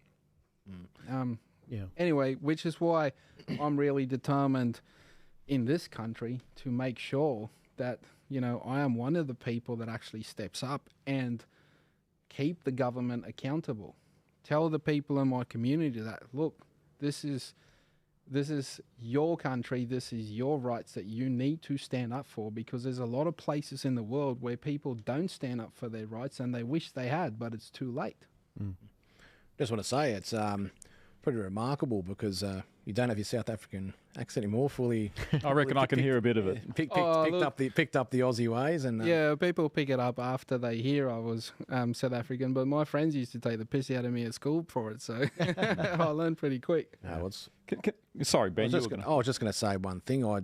Speaker 11: Anyway, which is why I'm really determined in this country to make sure that, you know, I am one of the people that actually steps up and keep the government accountable. Tell the people in my community that, look, this is your country, this is your rights that you need to stand up for, because there's a lot of places in the world where people don't stand up for their rights and they wish they had, but it's too late.
Speaker 9: Just want to say it's pretty remarkable, because you don't have your South African accent anymore fully.
Speaker 12: I reckon I can hear a bit of it.
Speaker 9: Picked up the Aussie ways, and
Speaker 11: yeah, people pick it up after they hear I was South African. But my friends used to take the piss out of me at school for it, so I learned pretty quick.
Speaker 9: No,
Speaker 12: sorry, Ben.
Speaker 9: I was just going to say one thing. I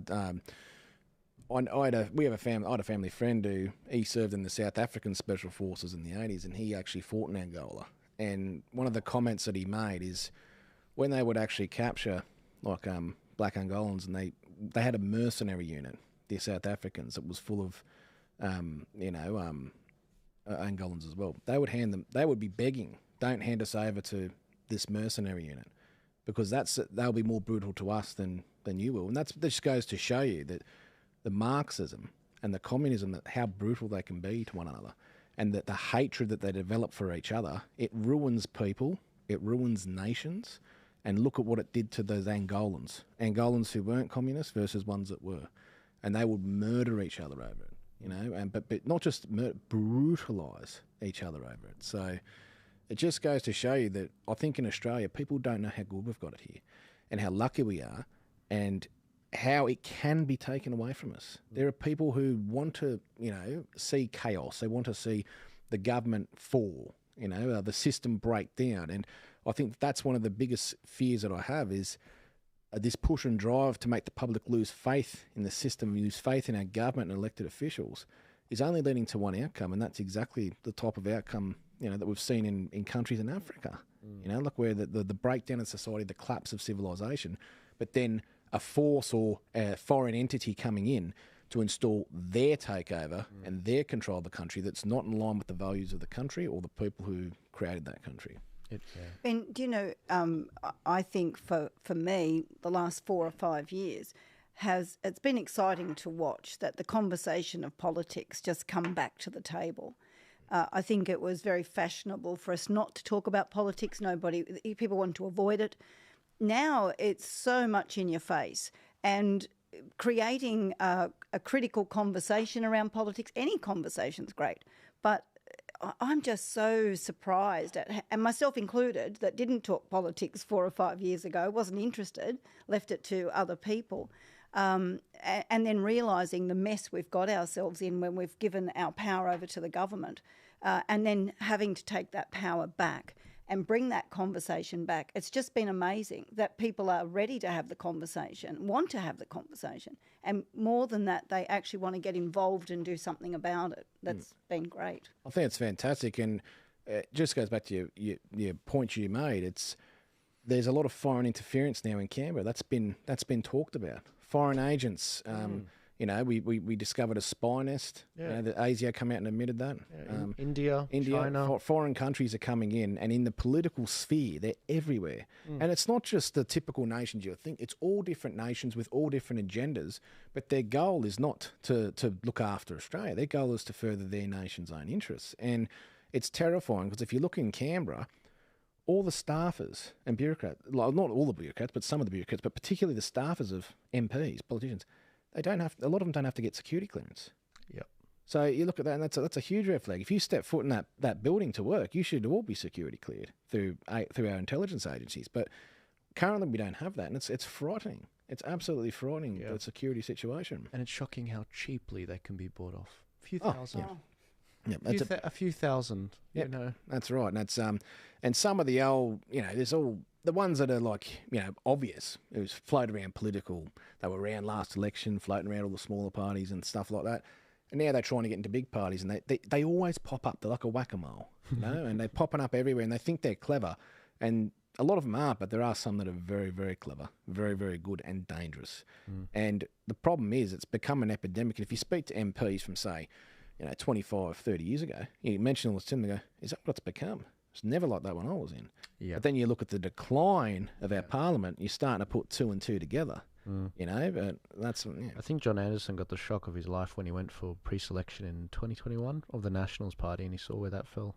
Speaker 9: had a family friend who he served in the South African Special Forces in the 80s, and he actually fought in Angola. And one of the comments that he made is, when they would actually capture like black Angolans, and they had a mercenary unit, the South Africans, that was full of Angolans as well. They would be begging, don't hand us over to this mercenary unit, because they'll be more brutal to us than you will. And that just goes to show you that the Marxism and the communism, how brutal they can be to one another, and that the hatred that they develop for each other, it ruins people, it ruins nations. And look at what it did to those Angolans who weren't communists versus ones that were, and they would murder each other over it, you know, and but not just brutalise each other over it. So it just goes to show you that I think in Australia people don't know how good we've got it here, and how lucky we are and how it can be taken away from us. There are people who want to, see chaos. They want to see the government fall, the system break down. And I think that's one of the biggest fears that I have is this push and drive to make the public lose faith in the system, lose faith in our government and elected officials is only leading to one outcome, and that's exactly the type of outcome, that we've seen in countries in Africa. Like where the breakdown of society, the collapse of civilization, but then a force or a foreign entity coming in to install their takeover and their control of the country that's not in line with the values of the country or the people who created that country.
Speaker 10: Ben, do you know, I think for me, the last 4 or 5 years, it's been exciting to watch that the conversation of politics just come back to the table. I think it was very fashionable for us not to talk about politics. People want to avoid it. Now it's so much in your face, and creating a critical conversation around politics, any conversation's great, but I'm just so surprised and myself included, that didn't talk politics 4 or 5 years ago, wasn't interested, left it to other people. And then realising the mess we've got ourselves in when we've given our power over to the government, and then having to take that power back and bring that conversation back. It's just been amazing that people are ready to have the conversation, want to have the conversation, and more than that, they actually want to get involved and do something about it. That's been great.
Speaker 9: I think it's fantastic, and it just goes back to your point you made. There's a lot of foreign interference now in Canberra. That's been talked about. Foreign agents. We discovered a spy nest. The ASIO come out and admitted that.
Speaker 1: India, China.
Speaker 9: Foreign countries are coming in, and in the political sphere, they're everywhere. And it's not just the typical nations you would think. It's all different nations with all different agendas, but their goal is not to look after Australia. Their goal is to further their nation's own interests. And it's terrifying, because if you look in Canberra, all the staffers and bureaucrats, not all the bureaucrats, but some of the bureaucrats, but particularly the staffers of MPs, politicians, a lot of them don't have to get security clearance.
Speaker 1: Yep.
Speaker 9: So you look at that, and that's a huge red flag. If you step foot in that building to work, you should all be security cleared through our intelligence agencies. But currently we don't have that, and it's frightening. It's absolutely frightening, the security situation.
Speaker 1: And it's shocking how cheaply they can be bought off. A few thousand. A few thousand.
Speaker 9: That's right. And that's and some of the old, there's all the ones that are obvious. It was floated around political. They were around last election, floating around all the smaller parties and stuff like that. And now they're trying to get into big parties, and they always pop up. They're like a whack-a-mole, and they're popping up everywhere, and they think they're clever. And a lot of them are, but there are some that are very, very clever, very, very good and dangerous. And the problem is it's become an epidemic. And if you speak to MPs from, say, 25, 30 years ago, you mention all this to them, they go, is that what it's become? It's never like that when I was in. But then you look at the decline of our parliament, you're starting to put 2 and 2 together. But that's...
Speaker 1: I think John Anderson got the shock of his life when he went for pre-selection in 2021 of the Nationals Party, and he saw where that fell.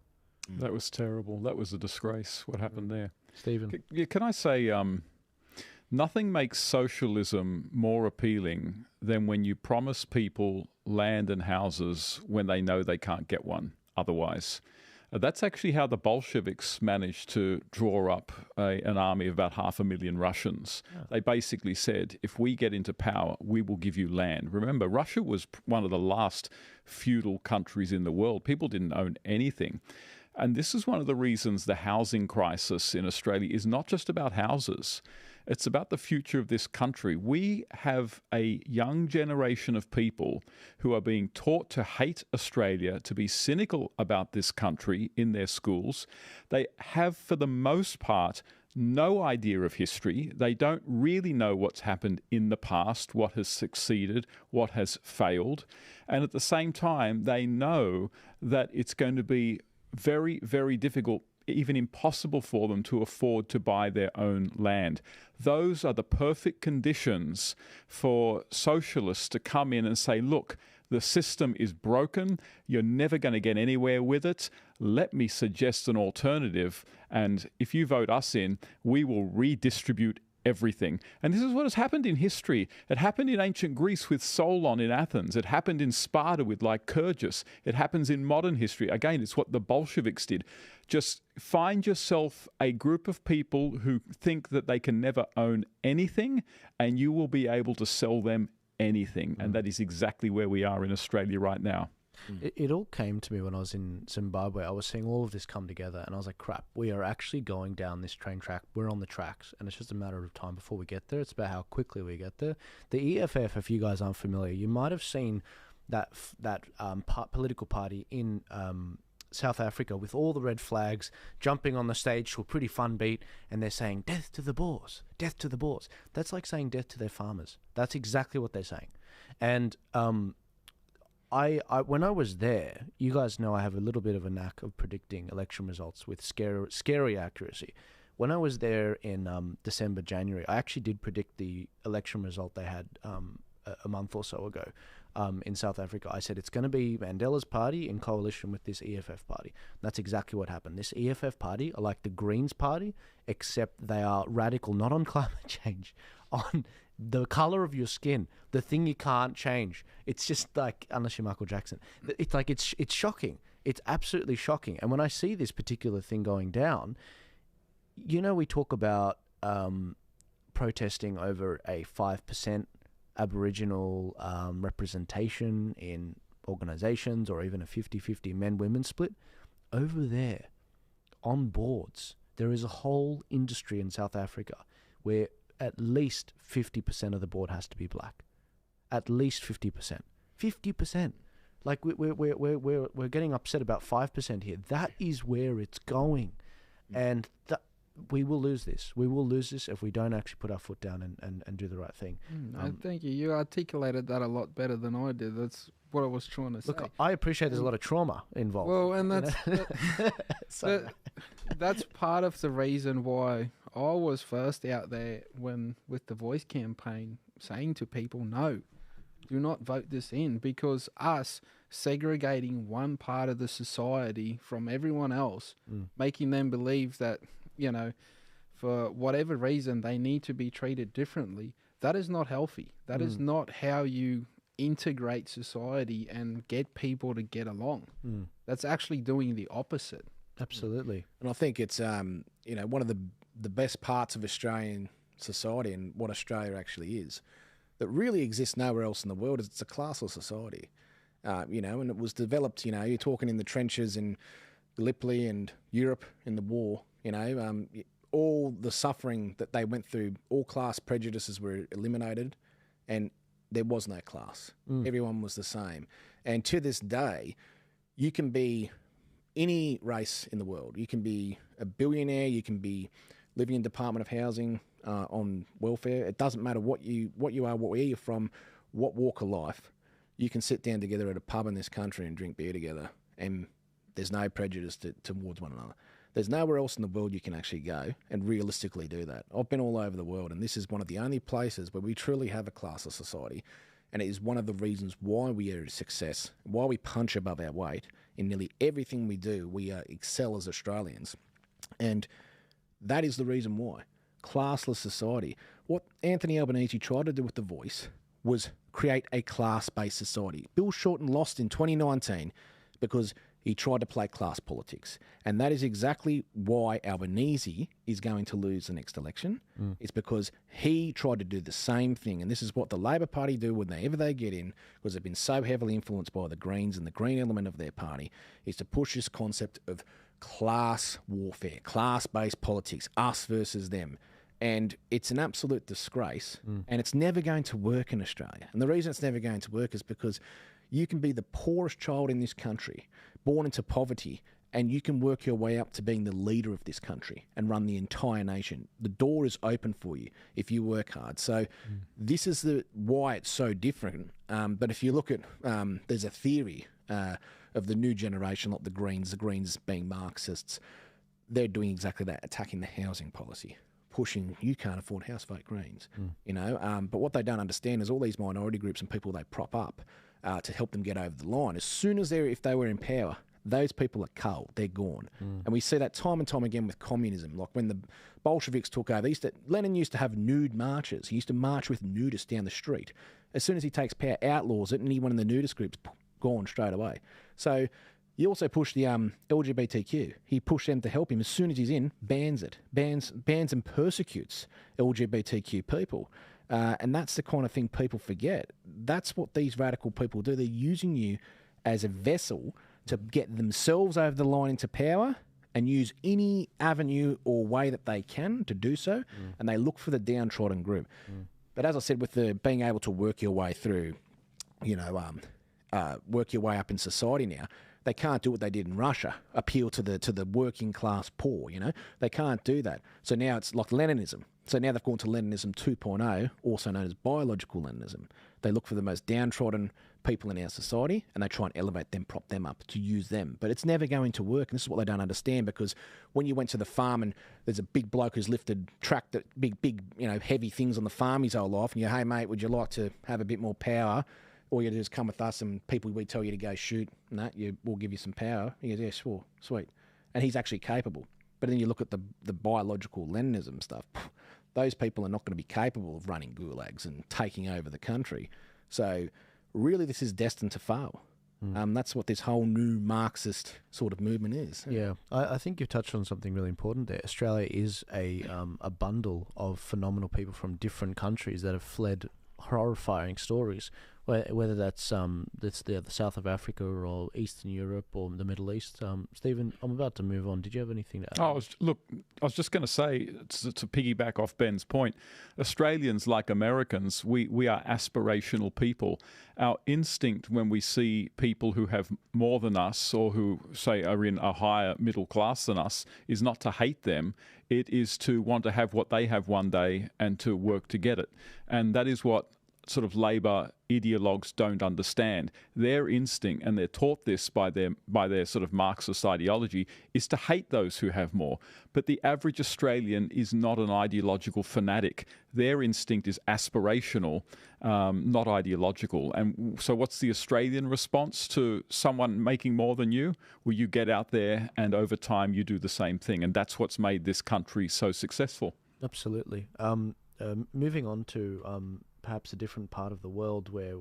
Speaker 12: That was terrible. That was a disgrace, what happened there.
Speaker 1: Stephen?
Speaker 12: Can I say... nothing makes socialism more appealing than when you promise people land and houses when they know they can't get one otherwise. That's actually how the Bolsheviks managed to draw up an army of about 500,000 Russians. They basically said, if we get into power, we will give you land. Remember, Russia was one of the last feudal countries in the world. People didn't own anything. And this is one of the reasons the housing crisis in Australia is not just about houses. It's about the future of this country. We have a young generation of people who are being taught to hate Australia, to be cynical about this country in their schools. They have, for the most part, no idea of history. They don't really know what's happened in the past, what has succeeded, what has failed. And at the same time, they know that it's going to be very, very difficult, even impossible for them to afford to buy their own land. Those are the perfect conditions for socialists to come in and say, look, the system is broken. You're never going to get anywhere with it. Let me suggest an alternative. And if you vote us in, we will redistribute everything. And this is what has happened in history. It happened in ancient Greece with Solon in Athens. It happened in Sparta with Lycurgus. It happens in modern history. Again, it's what the Bolsheviks did. Just find yourself a group of people who think that they can never own anything, and you will be able to sell them anything. And that is exactly where we are in Australia right now.
Speaker 1: It all came to me when I was in Zimbabwe. I was seeing all of this come together, and I was like, crap, we are actually going down this train track. We're on the tracks, and it's just a matter of time before we get there. It's about how quickly we get there. The EFF, if you guys aren't familiar, you might have seen that political party in South Africa with all the red flags jumping on the stage to a pretty fun beat, and they're saying, death to the Boers, death to the Boers. That's like saying death to their farmers. That's exactly what they're saying. And I when I was there, you guys know I have a little bit of a knack of predicting election results with scary accuracy. When I was there in December, January, I actually did predict the election result they had a month or so ago in South Africa. I said it's going to be Mandela's party in coalition with this EFF party. That's exactly what happened. This EFF party are like the Greens party, except they are radical, not on climate change, on the color of your skin, the thing you can't change. It's just like, unless you're Michael Jackson, it's like, it's shocking. It's absolutely shocking. And when I see this particular thing going down, you know, we talk about protesting over a 5% Aboriginal representation in organisations, or even a 50-50 men-women split. Over there, on boards, there is a whole industry in South Africa where at least 50% of the board has to be black. At least 50%. 50%. Like we're getting upset about 5% here. That is where it's going, and we will lose this. We will lose this if we don't actually put our foot down and do the right thing.
Speaker 11: Thank you. You articulated that a lot better than I did. That's what I was trying to say.
Speaker 1: Look, I appreciate there's a lot of trauma involved.
Speaker 11: Well, and that's part of the reason why I was first out there with the Voice campaign saying to people, no, do not vote this in, because us segregating one part of the society from everyone else, making them believe that, you know, for whatever reason they need to be treated differently, that is not healthy. That is not how you integrate society and get people to get along. That's actually doing the opposite.
Speaker 1: Absolutely.
Speaker 9: And I think it's you know, one of the best parts of Australian society and what Australia actually is that really exists nowhere else in the world is it's a classless society. You know, and it was developed, you know, you're talking in the trenches in Gallipoli and Europe in the war, you know, all the suffering that they went through, all class prejudices were eliminated, and there was no class. Everyone was the same. And to this day, you can be any race in the world. You can be a billionaire, you can be living in Department of Housing on welfare. It doesn't matter what you are, where you're from, what walk of life. You can sit down together at a pub in this country and drink beer together, and there's no prejudice towards one another. There's nowhere else in the world you can actually go and realistically do that. I've been all over the world, and this is one of the only places where we truly have a classless society, and it is one of the reasons why we are a success, why we punch above our weight in nearly everything we do. We excel as Australians, and that is the reason why. Classless society. What Anthony Albanese tried to do with The Voice was create a class-based society. Bill Shorten lost in 2019 because he tried to play class politics. And that is exactly why Albanese is going to lose the next election. It's because he tried to do the same thing. And this is what the Labor Party do whenever they get in, because they've been so heavily influenced by the Greens, and the Green element of their party is to push this concept of class warfare, class-based politics, us versus them. And it's an absolute disgrace, and it's never going to work in Australia. And the reason it's never going to work is because you can be the poorest child in this country, born into poverty, and you can work your way up to being the leader of this country and run the entire nation. The door is open for you if you work hard. So this is why it's so different. But if you look at, there's a theory of the new generation, like the Greens being Marxists, they're doing exactly that, attacking the housing policy, pushing, you can't afford house, vote Greens, you know. But what they don't understand is all these minority groups and people they prop up to help them get over the line. As soon as if they were in power, those people are culled. They're gone. And we see that time and time again with communism. Like when the Bolsheviks took over, Lenin used to have nude marches. He used to march with nudists down the street. As soon as he takes power, outlaws it, and anyone in the nudist groups, gone straight away. So he also pushed the LGBTQ. He pushed them to help him. As soon as he's in, bans it. Bans and persecutes LGBTQ people. And that's the kind of thing people forget. That's what these radical people do. They're using you as a vessel to get themselves over the line into power and use any avenue or way that they can to do so. And they look for the downtrodden group. But as I said, with the being able to work your way through, work your way up in society now, they can't do what they did in Russia, appeal to the working class poor, They can't do that. So now it's like Leninism. So now they've gone to Leninism 2.0, also known as biological Leninism. They look for the most downtrodden people in our society and they try and elevate them, prop them up to use them. But it's never going to work. And this is what they don't understand, because when you went to the farm and there's a big bloke who's lifted big, heavy things on the farm his whole life, and you, hey, mate, would you like to have a bit more power? All you do is come with us and people, we tell you to go shoot and that, we'll give you some power. He goes, yeah, sure, sweet. And he's actually capable. But then you look at the biological Leninism stuff, those people are not going to be capable of running gulags and taking over the country. So really this is destined to fail. That's what this whole new Marxist sort of movement is.
Speaker 1: Yeah, I think you've touched on something really important there. Australia is a bundle of phenomenal people from different countries that have fled horrifying stories, whether that's the South of Africa or Eastern Europe or the Middle East. Stephen, I'm about to move on. Did you have anything to add?
Speaker 12: I was just going to say, to piggyback off Ben's point, Australians, like Americans, we are aspirational people. Our instinct when we see people who have more than us or who, say, are in a higher middle class than us is not to hate them. It is to want to have what they have one day and to work to get it. And that is what sort of Labor ideologues don't understand. Their instinct, and they're taught this by their sort of Marxist ideology, is to hate those who have more. But the average Australian is not an ideological fanatic. Their instinct is aspirational, not ideological. And so what's the Australian response to someone making more than you? Well, you get out there and over time you do the same thing. And that's what's made this country so successful.
Speaker 1: Absolutely. Moving on to perhaps a different part of the world where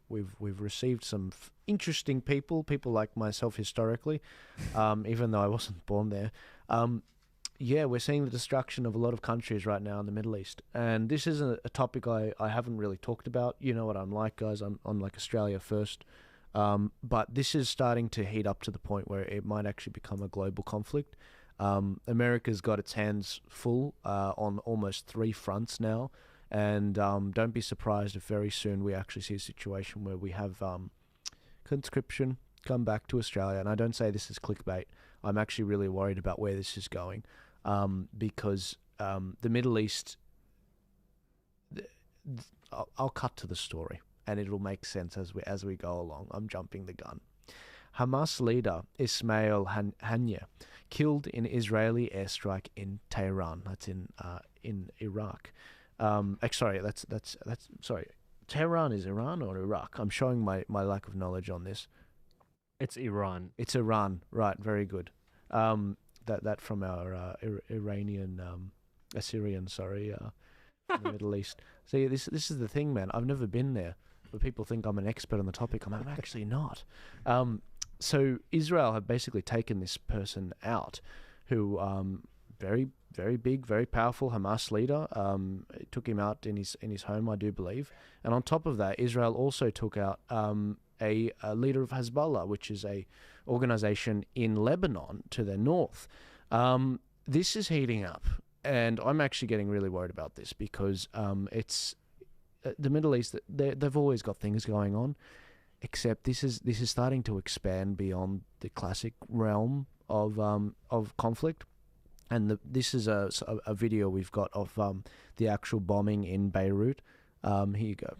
Speaker 1: we've received some interesting people like myself historically, even though I wasn't born there. We're seeing the destruction of a lot of countries right now in the Middle East. And this is a topic I haven't really talked about. You know what I'm like, guys. I'm like Australia first. But this is starting to heat up to the point where it might actually become a global conflict. America's got its hands full on almost 3 fronts now. And don't be surprised if very soon we actually see a situation where we have conscription come back to Australia. And I don't say this is clickbait. I'm actually really worried about where this is going, because the Middle East, I'll cut to the story and it'll make sense as we go along. I'm jumping the gun. Hamas leader Ismail Haniyeh killed in Israeli airstrike in Tehran. That's in Iraq. Sorry. Tehran is Iran or Iraq? I'm showing my lack of knowledge on this.
Speaker 14: It's Iran.
Speaker 1: It's Iran, right? Very good. That from our Assyrian, from the Middle East. See, this is the thing, man. I've never been there, but people think I'm an expert on the topic. I'm actually not. So Israel have basically taken this person out, who very, very big, very powerful Hamas leader. Took him out in his home, I do believe. And on top of that, Israel also took out a leader of Hezbollah, which is a organization in Lebanon to the north. This is heating up, and I'm actually getting really worried about this because it's the Middle East. They've always got things going on, except this is starting to expand beyond the classic realm of conflict. And this is a video we've got of the actual bombing in Beirut. Here you go.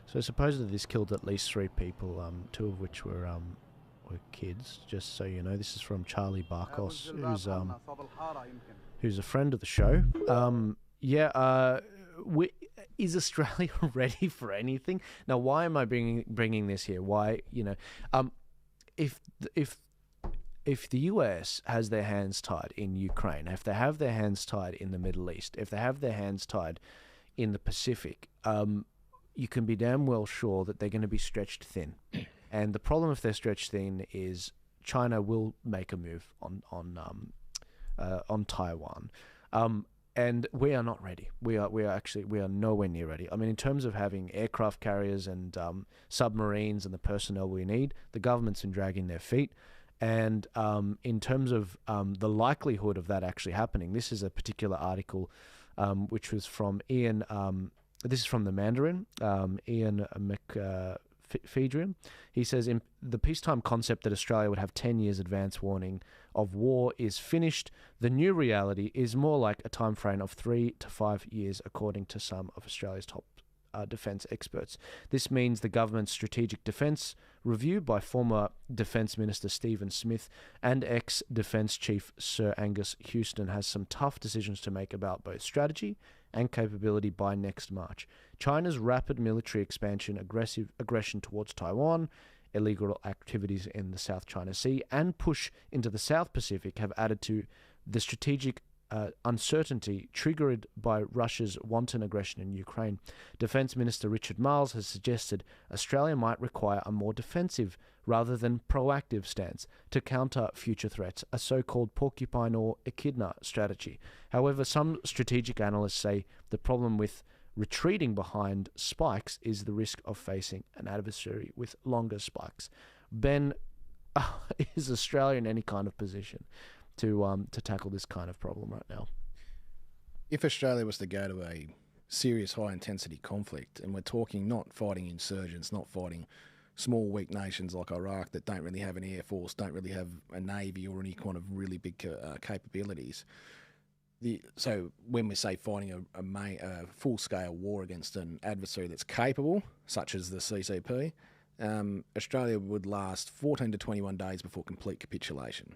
Speaker 1: So supposedly this killed at least 3 people, 2 of which were were kids, just so you know. This is from Charlie Barkos, who's a friend of the show. Is Australia ready for anything? Now, why am I bringing this here? Why, if the US has their hands tied in Ukraine, if they have their hands tied in the Middle East, if they have their hands tied in the Pacific, you can be damn well sure that they're going to be stretched thin. And the problem if they're stretched thin is China will make a move on Taiwan. And we are not ready. We are nowhere near ready. I mean, in terms of having aircraft carriers and submarines and the personnel we need, the government's been dragging their feet. And in terms of the likelihood of that actually happening, this is a particular article which was from Ian. This is from the Mandarin, Ian McPhedrian. He says, in the peacetime concept that Australia would have 10 years advance warning of war is finished. The new reality is more like a time frame of 3 to 5 years, according to some of Australia's top defence experts. This means the government's strategic defence review by former Defence Minister Stephen Smith and ex-Defence Chief Sir Angus Houston has some tough decisions to make about both strategy and capability by next March. China's rapid military expansion, aggression towards Taiwan, illegal activities in the South China Sea, and push into the South Pacific have added to the strategic uncertainty triggered by Russia's wanton aggression in Ukraine. Defence Minister Richard Marles has suggested Australia might require a more defensive rather than proactive stance to counter future threats, a so-called porcupine or echidna strategy. However, some strategic analysts say the problem with retreating behind spikes is the risk of facing an adversary with longer spikes. Ben, is Australia in any kind of position to tackle this kind of problem right now?
Speaker 9: If Australia was to go to a serious high-intensity conflict, and we're talking not fighting insurgents, not fighting small, weak nations like Iraq that don't really have an air force, don't really have a navy or any kind of really big capabilities. So when we say fighting a full-scale war against an adversary that's capable, such as the CCP, Australia would last 14 to 21 days before complete capitulation.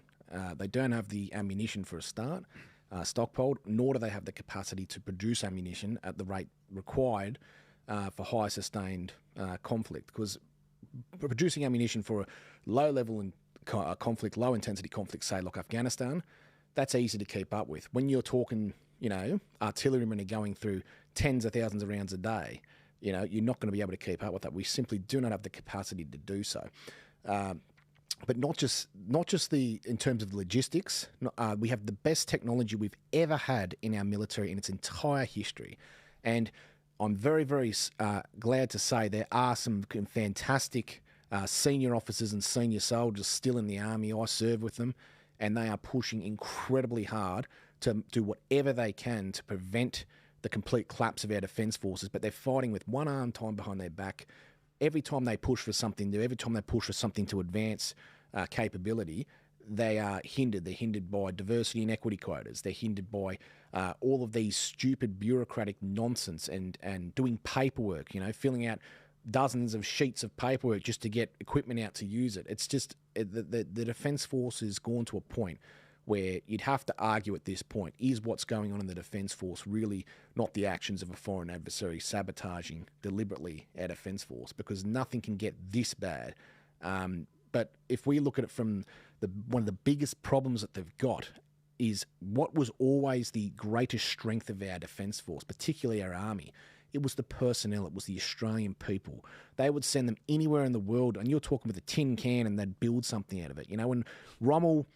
Speaker 9: They don't have the ammunition for a start, stockpiled, nor do they have the capacity to produce ammunition at the rate required for high sustained conflict. Because producing ammunition for a low-level conflict, low-intensity conflict, say like Afghanistan, that's easy to keep up with. When you're talking, artillerymen are going through tens of thousands of rounds a day, you're not going to be able to keep up with that. We simply do not have the capacity to do so. But not just in terms of logistics. We have the best technology we've ever had in our military in its entire history, and I'm very, very glad to say there are some fantastic senior officers and senior soldiers still in the army. I serve with them, and they are pushing incredibly hard to do whatever they can to prevent the complete collapse of our defence forces. But they're fighting with one arm tied behind their back. Every time they push for something new, every time they push for something to advance capability, they are hindered. They're hindered by diversity and equity quotas. They're hindered by all of these stupid bureaucratic nonsense and doing paperwork, filling out dozens of sheets of paperwork just to get equipment out to use it. It's just the Defence Force has gone to a point where you'd have to argue at this point, is what's going on in the Defence Force really not the actions of a foreign adversary sabotaging deliberately our Defence Force? Because nothing can get this bad. But if we look at it from one of the biggest problems that they've got is what was always the greatest strength of our Defence Force, particularly our army. It was the personnel. It was the Australian people. They would send them anywhere in the world, and you're talking with a tin can, and they'd build something out of it. When Rommel...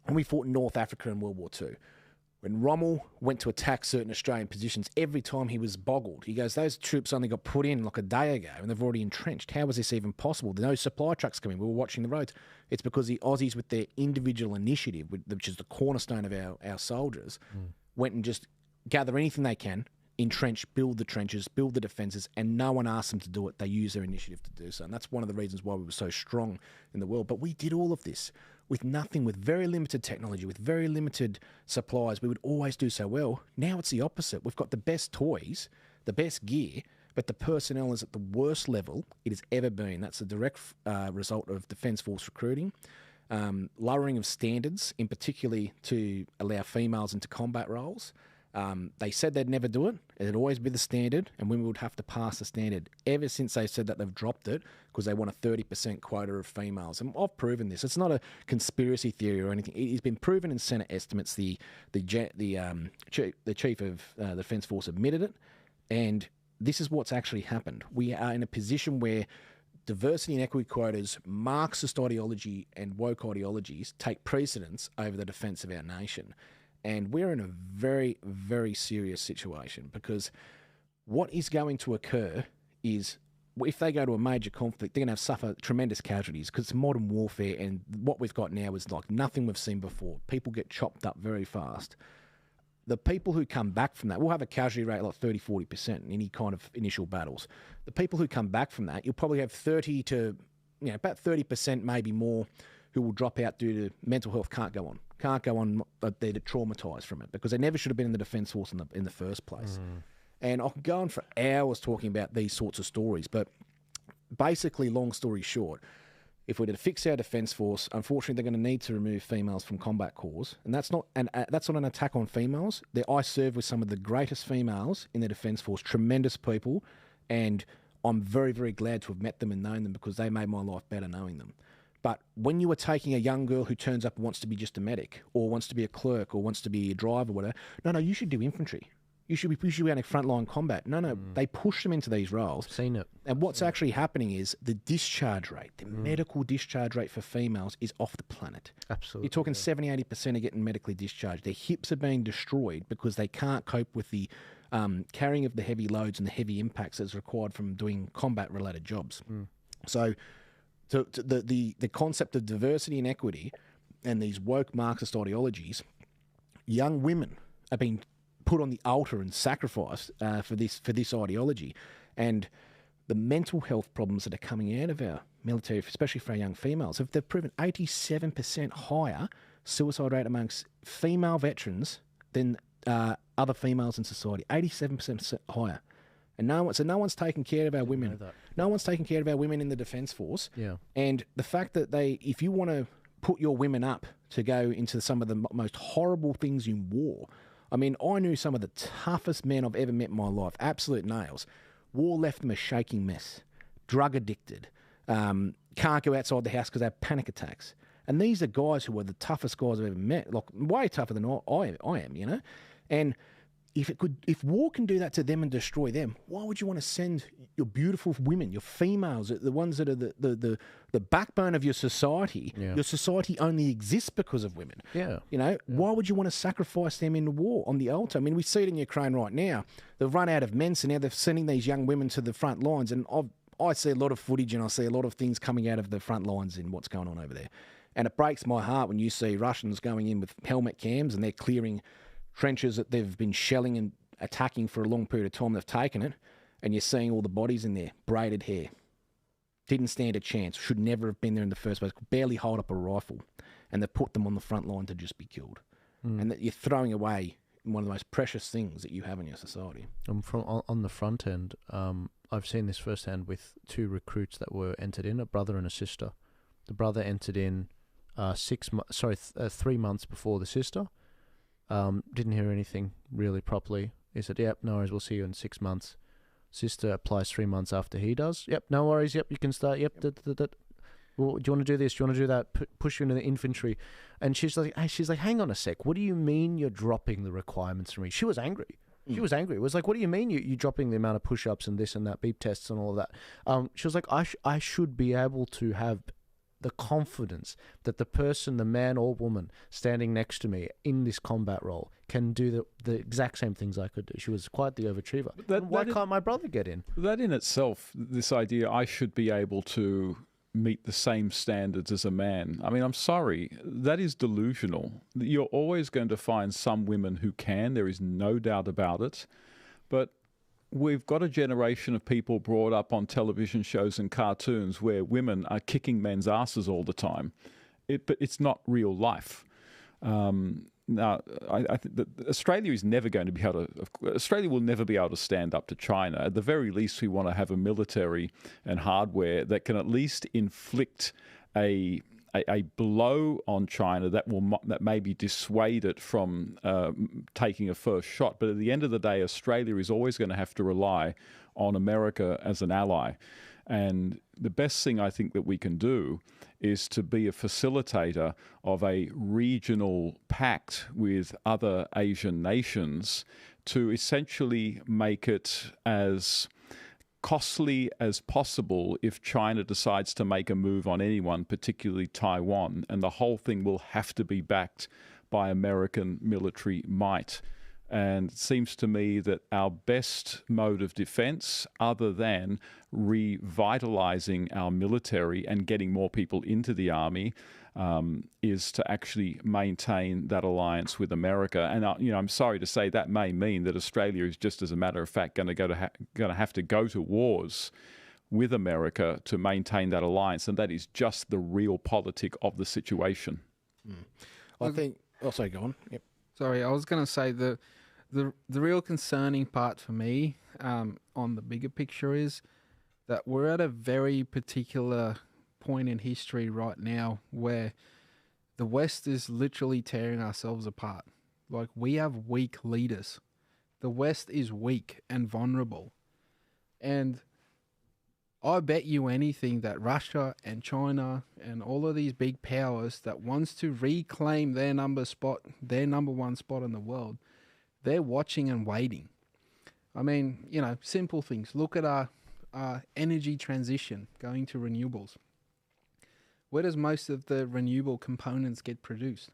Speaker 9: when we fought in North Africa in World War II, when Rommel went to attack certain Australian positions, every time he was boggled. He goes, those troops only got put in like a day ago and they've already entrenched. How was this even possible? There's no supply trucks coming. We were watching the roads. It's because the Aussies, with their individual initiative, which is the cornerstone of our soldiers, went and just gather anything they can, entrench, build the trenches, build the defences, and no one asked them to do it. They used their initiative to do so. And that's one of the reasons why we were so strong in the world. But we did all of this with nothing, with very limited technology, with very limited supplies. We would always do so well. Now it's the opposite. We've got the best toys, the best gear, but the personnel is at the worst level it has ever been. That's a direct result of Defence Force recruiting, lowering of standards, in particularly to allow females into combat roles. They said they'd never do it. It'd always be the standard, and women would have to pass the standard. Ever since they said that, they've dropped it because they want a 30% quota of females. And I've proven this. It's not a conspiracy theory or anything. It has been proven in Senate estimates. The chief of the Defence Force admitted it, and this is what's actually happened. We are in a position where diversity and equity quotas, Marxist ideology and woke ideologies take precedence over the defence of our nation. And we're in a very, very serious situation, because what is going to occur is, if they go to a major conflict, they're going to suffer tremendous casualties, because it's modern warfare, and what we've got now is like nothing we've seen before. People get chopped up very fast. The people who come back from that, we'll have a casualty rate like 30, 40% in any kind of initial battles. The people who come back from that, you'll probably have 30 to, about 30%, maybe more, who will drop out due to mental health, can't go on, they're traumatised from it, because they never should have been in the Defence Force in the first place. And I could go on for hours talking about these sorts of stories, but basically, long story short, if we're to fix our Defence Force, unfortunately, they're going to need to remove females from combat corps, and that's not an attack on females. I serve with some of the greatest females in the Defence Force, tremendous people, and I'm very, very glad to have met them and known them, because they made my life better knowing them. But when you are taking a young girl who turns up and wants to be just a medic, or wants to be a clerk, or wants to be a driver, or whatever, no, you should do infantry. You should be out in frontline combat. No, they push them into these roles.
Speaker 1: Seen it.
Speaker 9: And what's actually happening is the discharge rate, the medical discharge rate for females is off the planet.
Speaker 1: Absolutely.
Speaker 9: You're talking 70, 80% are getting medically discharged. Their hips are being destroyed because they can't cope with the carrying of the heavy loads and the heavy impacts that's required from doing combat-related jobs. So the concept of diversity and equity and these woke Marxist ideologies, young women are being put on the altar and sacrificed for this ideology, and the mental health problems that are coming out of our military, especially for our young females, they've proven 87% higher suicide rate amongst female veterans than other females in society. 87% higher. And no one's taking care of our women. No one's taking care of our women in the Defence Force.
Speaker 1: Yeah.
Speaker 9: And the fact that if you want to put your women up to go into some of the most horrible things in war, I mean, I knew some of the toughest men I've ever met in my life, absolute nails. War left them a shaking mess, drug addicted, can't go outside the house because they have panic attacks. And these are guys who are the toughest guys I've ever met, like way tougher than I am, And if war can do that to them and destroy them, why would you want to send your beautiful women, your females, the ones that are the backbone of your society?
Speaker 1: Yeah.
Speaker 9: Your society only exists because of women.
Speaker 1: Yeah.
Speaker 9: Why would you want to sacrifice them in the war on the altar? I mean, we see it in Ukraine right now. They've run out of men, so now they're sending these young women to the front lines. And I see a lot of footage and I see a lot of things coming out of the front lines in what's going on over there. And it breaks my heart when you see Russians going in with helmet cams and they're clearing trenches that they've been shelling and attacking for a long period of time. They've taken it, and you're seeing all the bodies in there, braided hair. Didn't stand a chance, should never have been there in the first place, could barely hold up a rifle, and they put them on the front line to just be killed. And that you're throwing away one of the most precious things that you have in your society.
Speaker 1: On the front end, I've seen this firsthand with two recruits that were entered in, a brother and a sister. The brother entered in 3 months before the sister. Didn't hear anything really properly. He said, yep, no worries, we'll see you in 6 months. Sister applies 3 months after he does. Yep, no worries, yep, you can start, yep. Well, do you want to do this? Do you want to do that? Push you into the infantry. And she's like, hang on a sec. What do you mean you're dropping the requirements for me? She was angry. She was angry. It was like, what do you mean you're dropping the amount of push-ups and this and that, beep tests and all of that? She was like, I should be able to have the confidence that the person, the man or woman standing next to me in this combat role can do the exact same things I could do. She was quite the overachiever. Why can't my brother get in?
Speaker 12: That in itself, this idea I should be able to meet the same standards as a man. I mean, I'm sorry, that is delusional. You're always going to find some women who can, there is no doubt about it. But we've got a generation of people brought up on television shows and cartoons where women are kicking men's asses all the time. But it's not real life. no, I think that Australia is never going to be able to. Australia will never be able to stand up to China. At the very least, we want to have a military and hardware that can at least inflict a blow on China that maybe dissuade it from taking a first shot. But at the end of the day, Australia is always going to have to rely on America as an ally. And the best thing I think that we can do is to be a facilitator of a regional pact with other Asian nations to essentially make it as costly as possible if China decides to make a move on anyone, particularly Taiwan, and the whole thing will have to be backed by American military might. And it seems to me that our best mode of defense, other than revitalizing our military and getting more people into the army, is to actually maintain that alliance with America. And I'm sorry to say that may mean that Australia is just, as a matter of fact, going to have to go to wars with America to maintain that alliance, and that is just the real politic of the situation.
Speaker 9: I think. Oh, sorry, go on. Yep.
Speaker 11: Sorry, I was going to say the real concerning part for me on the bigger picture is that we're at a very particular point in history right now where the West is literally tearing ourselves apart. Like, we have weak leaders. The West is weak and vulnerable. And I bet you anything that Russia and China and all of these big powers that wants to reclaim their number one spot in the world, they're watching and waiting. I mean, simple things. Look at our energy transition going to renewables. Where does most of the renewable components get produced?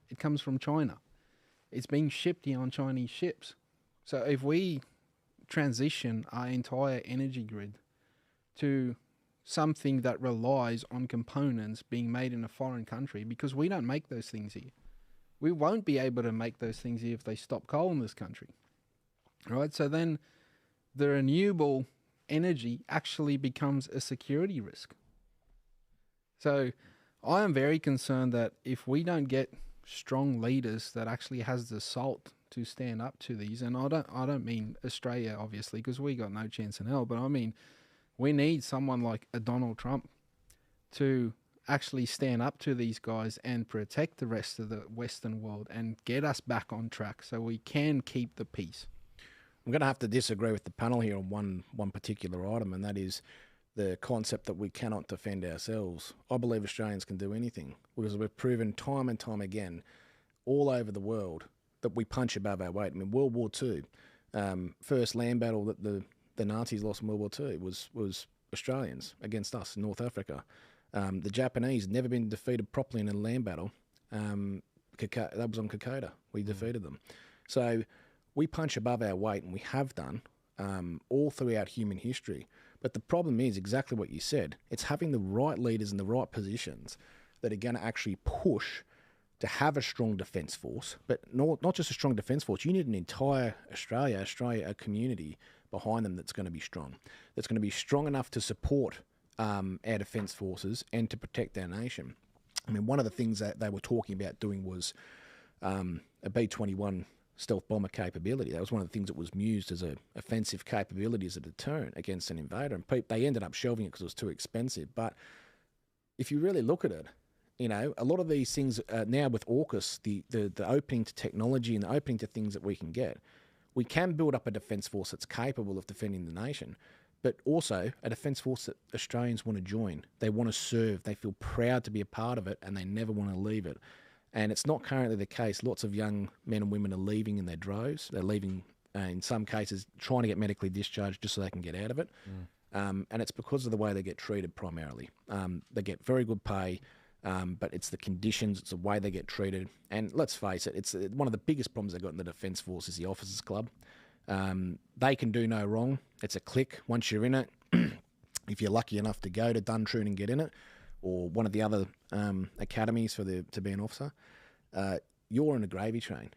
Speaker 11: It comes from China. It's being shipped here on Chinese ships. So if we transition our entire energy grid to something that relies on components being made in a foreign country, because we don't make those things here. We won't be able to make those things here if they stop coal in this country. Right? So then the renewable energy actually becomes a security risk. So I am very concerned that if we don't get strong leaders that actually has the salt to stand up to these, and I don't mean Australia, obviously, because we got no chance in hell, but I mean we need someone like a Donald Trump to actually stand up to these guys and protect the rest of the Western world and get us back on track so we can keep the peace.
Speaker 9: I'm going to have to disagree with the panel here on one particular item, and that is the concept that we cannot defend ourselves. I believe Australians can do anything because we've proven time and time again all over the world that we punch above our weight. I mean, World War II, first land battle that the Nazis lost in World War II was Australians against us in North Africa. The Japanese never been defeated properly in a land battle. That was on Kokoda. We defeated them. So we punch above our weight, and we have done all throughout human history. But the problem is exactly what you said. It's having the right leaders in the right positions that are going to actually push to have a strong defence force, but not just a strong defence force. You need an entire Australia a community behind them that's going to be strong. That's going to be strong enough to support our defence forces and to protect our nation. I mean, one of the things that they were talking about doing was a B-21 stealth bomber capability. That was one of the things that was used as an offensive capability as a deterrent against an invader. And they ended up shelving it because it was too expensive. But if you really look at it, a lot of these things now with AUKUS, the opening to technology and the opening to things that we can build up a defence force that's capable of defending the nation, but also a defence force that Australians want to join. They want to serve. They feel proud to be a part of it, and they never want to leave it. And it's not currently the case. Lots of young men and women are leaving in their droves. They're leaving, in some cases, trying to get medically discharged just so they can get out of it. And it's because of the way they get treated primarily. They get very good pay, but it's the conditions, it's the way they get treated. And let's face it, it's one of the biggest problems they've got in the Defence Force is the Officers Club. They can do no wrong. It's a clique. Once you're in it, if you're lucky enough to go to Duntroon and get in it, or one of the other academies to be an officer, you're in a gravy train.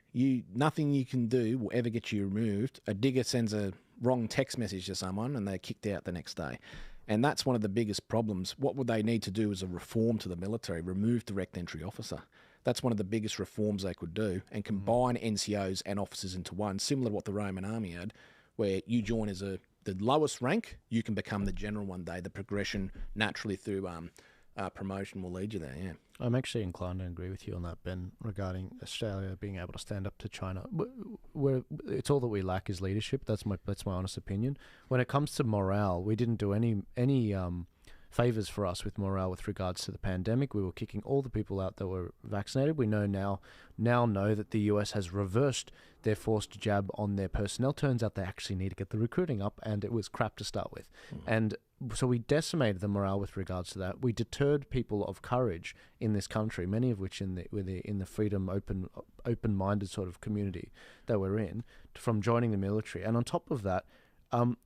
Speaker 9: Nothing you can do will ever get you removed. A digger sends a wrong text message to someone and they're kicked out the next day. And that's one of the biggest problems. What would they need to do is a reform to the military, remove direct entry officer. That's one of the biggest reforms they could do, and combine NCOs and officers into one, similar to what the Roman army had, where you join as the lowest rank, you can become the general one day. The progression naturally through promotion will lead you there, yeah.
Speaker 1: I'm actually inclined to agree with you on that, Ben, regarding Australia being able to stand up to China. It's all that we lack is leadership. That's my honest opinion. When it comes to morale, we didn't do any favours for us with morale with regards to the pandemic. We were kicking all the people out that were vaccinated. We know know that the US has reversed their forced jab on their personnel. Turns out they actually need to get the recruiting up, and it was crap to start with. And so we decimated the morale with regards to that. We deterred people of courage in this country, many of which in the freedom, open-minded sort of community that we're in, from joining the military. And on top of that,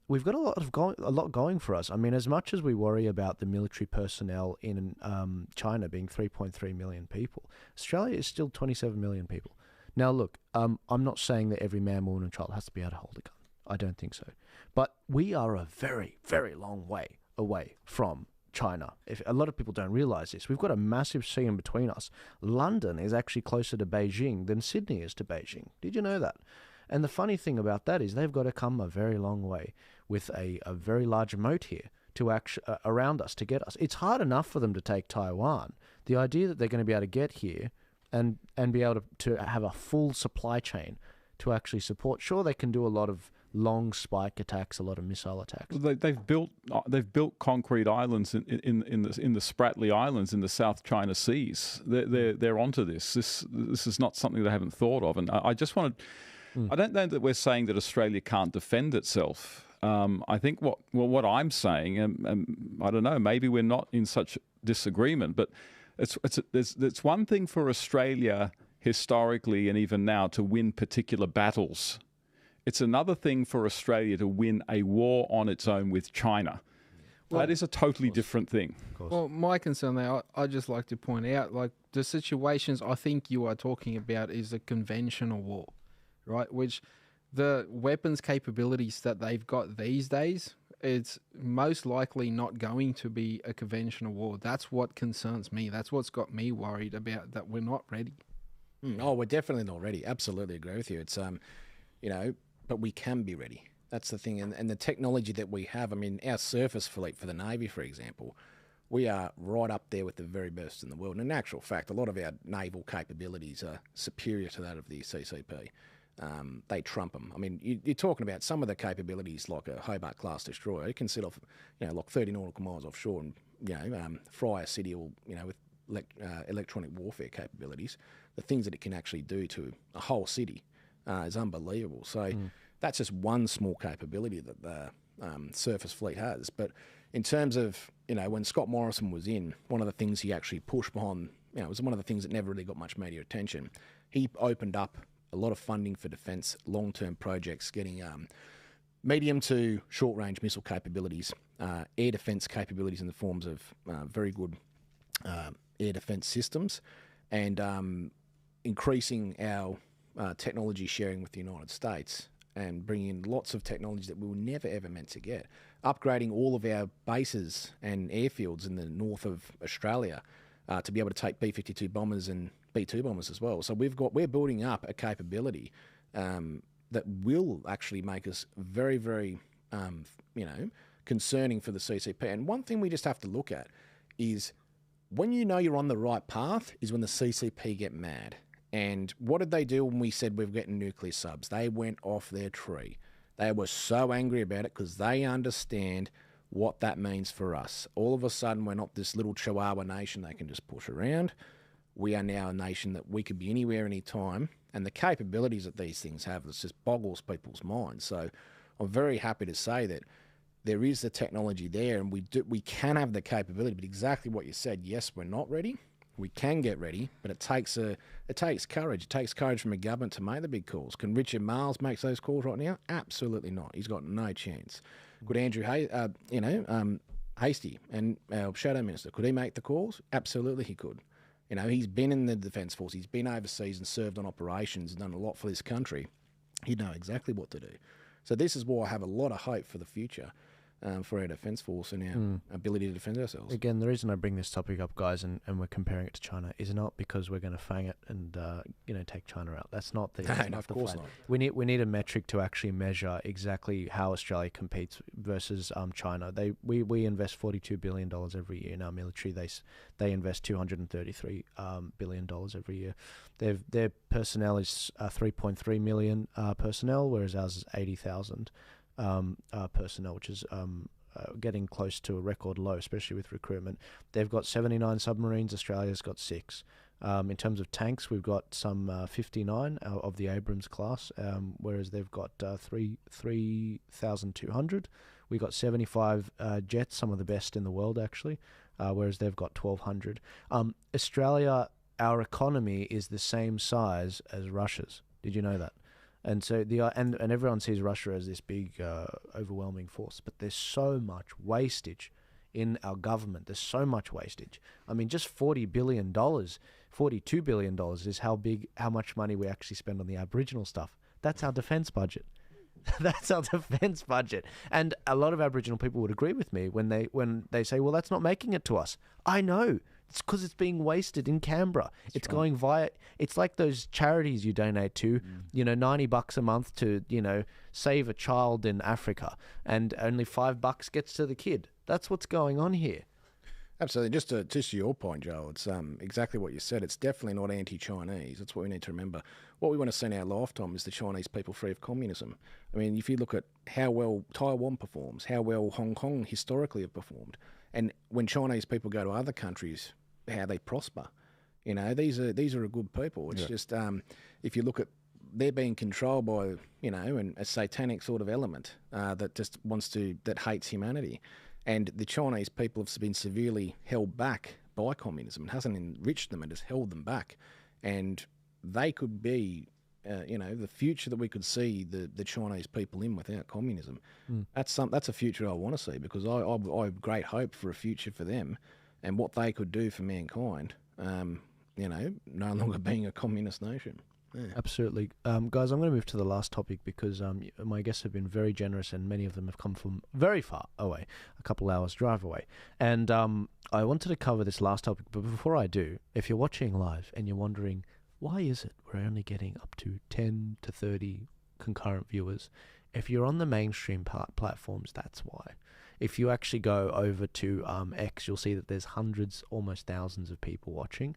Speaker 1: we've got a lot going for us. I mean, as much as we worry about the military personnel in China being 3.3 million people, Australia is still 27 million people. Now, look, I'm not saying that every man, woman, and child has to be able to hold a gun. I don't think so. But we are a very, very long way away from China. If a lot of people don't realise this, we've got a massive sea in between us. London is actually closer to Beijing than Sydney is to Beijing. Did you know that? And the funny thing about that is they've got to come a very long way with a very large moat here to around us to get us. It's hard enough for them to take Taiwan. The idea that they're going to be able to get here and be able to have a full supply chain to actually support. Sure, they can do a lot of long spike attacks, a lot of missile attacks.
Speaker 12: They've built concrete islands in the Spratly Islands in the South China Seas. They're onto this. This is not something they haven't thought of. And I just wanted. I don't know that we're saying that Australia can't defend itself. I think what I'm saying, and I don't know, maybe we're not in such disagreement, but it's one thing for Australia historically and even now to win particular battles. It's another thing for Australia to win a war on its own with China. Well, that is a totally different thing.
Speaker 11: Well, my concern there, I'd just like to point out, like the situations I think you are talking about is a conventional war, right? Which the weapons capabilities that they've got these days, it's most likely not going to be a conventional war. That's what concerns me. That's what's got me worried about that we're not ready.
Speaker 9: Oh, we're definitely not ready. Absolutely agree with you. It's, but we can be ready. That's the thing. And the technology that we have, I mean, our surface fleet for the Navy, for example, we are right up there with the very best in the world. And in actual fact, a lot of our naval capabilities are superior to that of the CCP. They trump them. I mean, you're talking about some of the capabilities like a Hobart-class destroyer. It can sit off, like 30 nautical miles offshore and, fry a city all, with electronic warfare capabilities. The things that it can actually do to a whole city is unbelievable. So that's just one small capability that the surface fleet has. But in terms of, when Scott Morrison was in, one of the things he actually pushed on, it was one of the things that never really got much media attention. He opened up a lot of funding for defence, long-term projects, getting medium to short-range missile capabilities, air defence capabilities in the forms of very good air defence systems, and increasing our technology sharing with the United States and bringing in lots of technology that we were never ever meant to get. Upgrading all of our bases and airfields in the north of Australia to be able to take B-52 bombers and B-2 bombers as well. So we're building up a capability that will actually make us very, very, concerning for the CCP. And one thing we just have to look at is when you're on the right path is when the CCP get mad. And what did they do when we said we're getting nuclear subs? They went off their tree. They were so angry about it because they understand what that means for us. All of a sudden, we're not this little Chihuahua nation they can just push around. We are now a nation that we could be anywhere, anytime. And the capabilities that these things have, it just boggles people's minds. So I'm very happy to say that there is the technology there and we can have the capability. But exactly what you said, yes, we're not ready. We can get ready, but it takes courage. It takes courage from a government to make the big calls. Can Richard Marles make those calls right now? Absolutely not. He's got no chance. Could Andrew Hastie and our Shadow Minister, could he make the calls? Absolutely he could. He's been in the Defence Force. He's been overseas and served on operations and done a lot for this country. He'd know exactly what to do. So this is why I have a lot of hope for the future. for our defence force and our ability to defend ourselves.
Speaker 1: Again, the reason I bring this topic up, guys, and we're comparing it to China, is not because we're going to fang it and take China out. That's not the.
Speaker 9: No, of course not.
Speaker 1: We need a metric to actually measure exactly how Australia competes versus China. We invest $42 billion every year in our military. They invest $233 billion every year. Their personnel is 3.3 million personnel, whereas ours is 80,000 personnel, which is getting close to a record low, especially with recruitment. They've got 79 submarines. Australia's got 6. In terms of tanks, we've got some 59 of the Abrams class, whereas they've got 3,200. We've got 75 jets, some of the best in the world, actually, whereas they've got 1,200. Australia, our economy is the same size as Russia's. Did you know that? And so and everyone sees Russia as this big, overwhelming force, but there's so much wastage in our government. There's so much wastage. I mean, just $42 billion is how much money we actually spend on the Aboriginal stuff. That's our defence budget. That's our defence budget. And a lot of Aboriginal people would agree with me when they say, well, that's not making it to us. I know. It's because it's being wasted in Canberra. It's right. Going via. It's like those charities you donate to, $90 a month to, save a child in Africa, and only $5 gets to the kid. That's what's going on here.
Speaker 9: Absolutely. Just to your point, Joel, it's exactly what you said. It's definitely not anti-Chinese. That's what we need to remember. What we want to see in our lifetime is the Chinese people free of communism. I mean, if you look at how well Taiwan performs, how well Hong Kong historically have performed, and when Chinese people go to other countries, how they prosper. These are a good people. It's just if you look at, they're being controlled by a satanic sort of element that just that hates humanity, and the Chinese people have been severely held back by communism. It hasn't enriched them; it has held them back, and they could be the future that we could see the Chinese people in without communism. That's a future I want to see, because I have great hope for a future for them and what they could do for mankind, no longer being a communist nation. Yeah.
Speaker 1: Absolutely. Guys, I'm going to move to the last topic because my guests have been very generous and many of them have come from very far away, a couple hours drive away. And I wanted to cover this last topic, but before I do, if you're watching live and you're wondering, why is it we're only getting up to 10 to 30 concurrent viewers? If you're on the mainstream platforms, that's why. If you actually go over to X, you'll see that there's hundreds, almost thousands of people watching.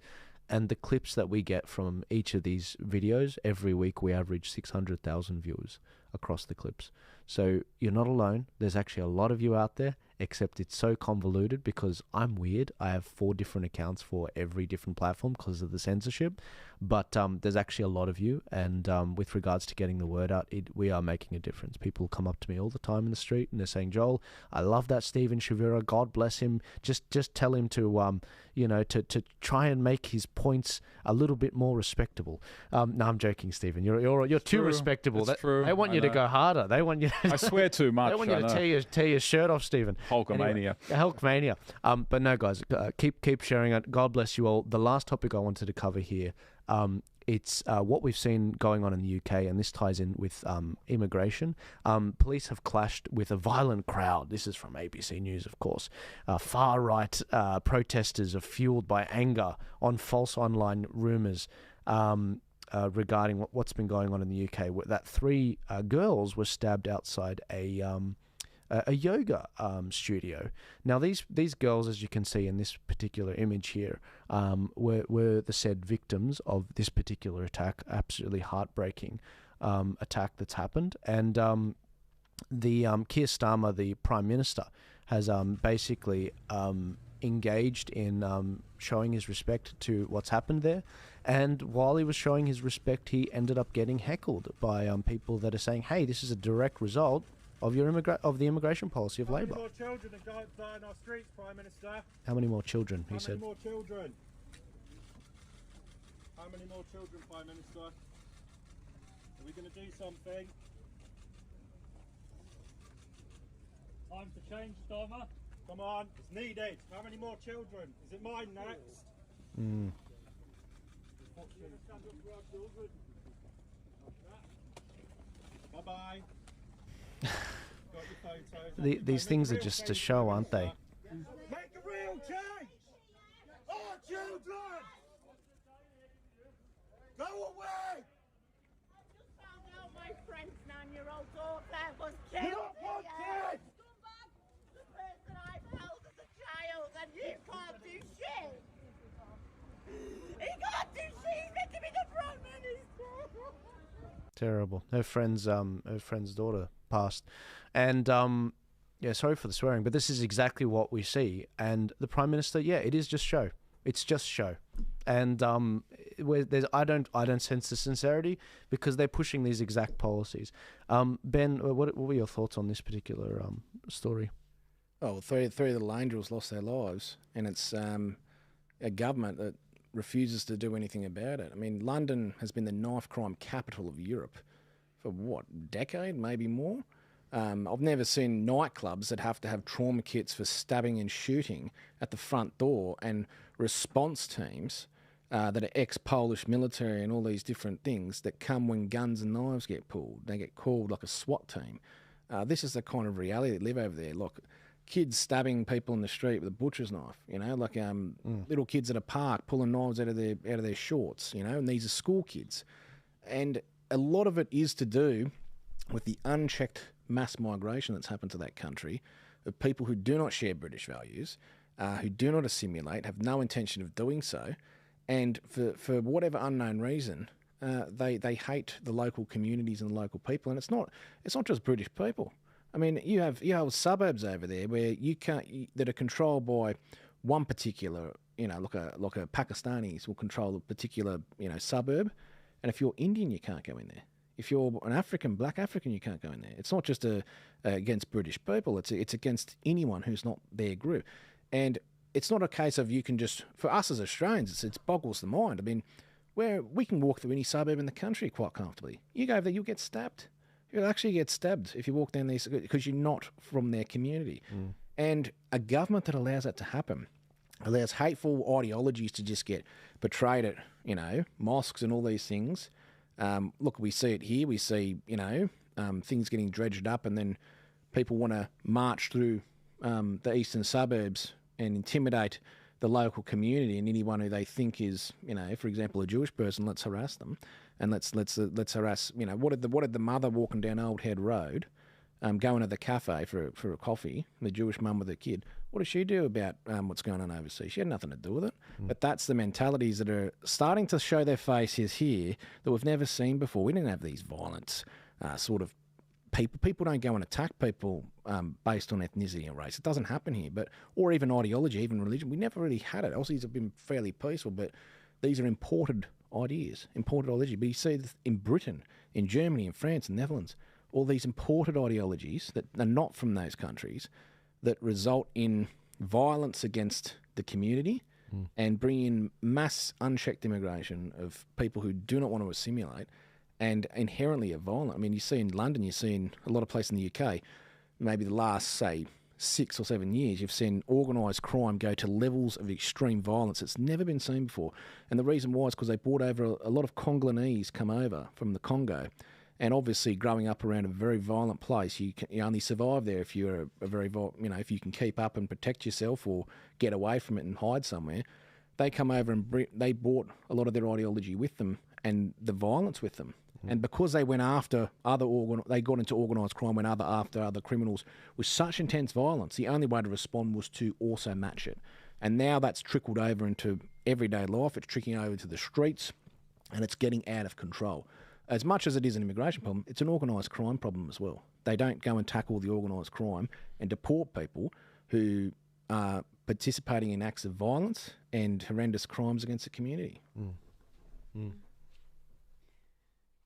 Speaker 1: And the clips that we get from each of these videos, every week we average 600,000 viewers across the clips. So you're not alone. There's actually a lot of you out there, except it's so convoluted because I'm weird. I have 4 different accounts for every different platform because of the censorship. But there's actually a lot of you. And with regards to getting the word out, we are making a difference. People come up to me all the time in the street and they're saying, Joel, I love that Stephen Shavira. God bless him. Just tell him to, to try and make his points a little bit more respectable. No, I'm joking, Stephen. You're too respectable.
Speaker 12: That's true.
Speaker 1: They want you to go harder. They want you.
Speaker 12: I swear too much.
Speaker 1: They want you to tear your shirt off, Stephen.
Speaker 12: Hulkamania.
Speaker 1: Hulkmania. But no, guys, keep sharing it. God bless you all. The last topic I wanted to cover here, it's what we've seen going on in the UK, and this ties in with immigration. Police have clashed with a violent crowd. This is from ABC News, of course. Far-right protesters are fueled by anger on false online rumours regarding what's been going on in the UK. That 3 girls were stabbed outside a yoga studio. Now, these girls, as you can see in this particular image here, were the said victims of this particular attack. Absolutely heartbreaking attack that's happened. And the Keir Starmer, the Prime Minister, has basically engaged in showing his respect to what's happened there. And while he was showing his respect, he ended up getting heckled by people that are saying, hey, this is a direct result of the immigration policy of Labor.
Speaker 15: How many more children are going in our streets, Prime Minister?
Speaker 1: How many more children, he said.
Speaker 15: How many more children? How many more children, Prime Minister? Are we going to do something? Time for change, Starmer. Come on, it's needed. How many more children? Is it mine next? Bye-bye. Got your
Speaker 1: these things are just to show, aren't they?
Speaker 15: Make a real change! Our children! Go away!
Speaker 16: My friend's 9-year-old daughter was killed.
Speaker 15: You're not wanted!
Speaker 16: The person I've held as a child, and you can't do shit. He can't do shit. He's meant to be the Prime Minister.
Speaker 1: Terrible. Her friend's daughter passed, and yeah, sorry for the swearing, but this is exactly what we see. And the Prime Minister, yeah, it is just show. It's just show. And I don't sense the sincerity because they're pushing these exact policies. Ben, what were your thoughts on this particular story?
Speaker 9: Oh, three of the little angels lost their lives, and it's a government that refuses to do anything about it. I mean, London has been the knife crime capital of Europe for what, decade, maybe more? I've never seen nightclubs that have to have trauma kits for stabbing and shooting at the front door, and response teams that are ex-Polish military and all these different things that come when guns and knives get pulled. They get called like a SWAT team. This is the kind of reality that live over there. Look, kids stabbing people in the street with a butcher's knife, you know, like little kids at a park pulling knives out of their shorts, you know, and these are school kids. And a lot of it is to do with the unchecked mass migration that's happened to that country of people who do not share British values, who do not assimilate, have no intention of doing so, and for whatever unknown reason, they hate the local communities and the local people. And it's not just British people. I mean, you have suburbs over there where that are controlled by one particular, you know, like a Pakistanis will control a particular, you know, suburb, and if you're Indian, you can't go in there. If you're an African, black African, you can't go in there. It's not just against British people. It's against anyone who's not their group. And it's not a case of you can just, for us as Australians, it boggles the mind. I mean, where we can walk through any suburb in the country quite comfortably. You go over there, you'll get stabbed. You'll actually get stabbed if you walk down these because you're not from their community. And a government that allows that to happen, allows hateful ideologies to just get portrayed at, you know, mosques and all these things. Look, we see it here. We see, you know, things getting dredged up, and then people want to march through the eastern suburbs and intimidate the local community, and anyone who they think is, you know, for example, a Jewish person, let's harass them, and let's harass. You know, what did the mother walking down Old Head Road, going to the cafe for a coffee, the Jewish mum with her kid? What does she do about what's going on overseas? She had nothing to do with it. But that's the mentalities that are starting to show their faces here that we've never seen before. We didn't have these violent sort of people. People don't go and attack people based on ethnicity and race. It doesn't happen here. Or even ideology, even religion. We never really had it. Aussies have been fairly peaceful, but these are imported ideas, imported ideology. But you see this in Britain, in Germany, in France, and Netherlands, all these imported ideologies that are not from those countries that result in violence against the community and bring in mass unchecked immigration of people who do not want to assimilate and inherently are violent. I mean, you see in London, you see in a lot of places in the UK, maybe the last, say, 6 or 7 years, you've seen organised crime go to levels of extreme violence that's never been seen before. And the reason why is because they brought over a lot of Congolese come over from the Congo. And obviously, growing up around a very violent place, you only survive there if you're if you can keep up and protect yourself or get away from it and hide somewhere. They come over and they brought a lot of their ideology with them and the violence with them. And because they went after they got into organised crime, went after other criminals with such intense violence, the only way to respond was to also match it. And now that's trickled over into everyday life. It's trickling over to the streets, and it's getting out of control. As much as it is an immigration problem, it's an organised crime problem as well. They don't go and tackle the organised crime and deport people who are participating in acts of violence and horrendous crimes against the community.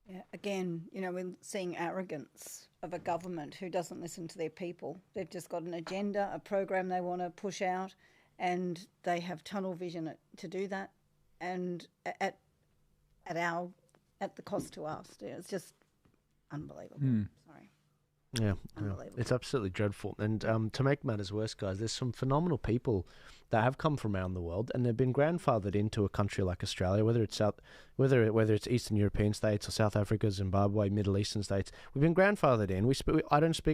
Speaker 10: Yeah, again, you know, we're seeing arrogance of a government who doesn't listen to their people. They've just got an agenda, a program they want to push out, and they have tunnel vision to do that, and at the cost to us. It's just unbelievable. Sorry.
Speaker 1: Yeah, it's absolutely dreadful. And to make matters worse, guys, there's some phenomenal people They have come from around the world, and they've been grandfathered into a country like Australia, whether it's Eastern European states or South Africa, Zimbabwe, Middle Eastern states. We've been grandfathered in.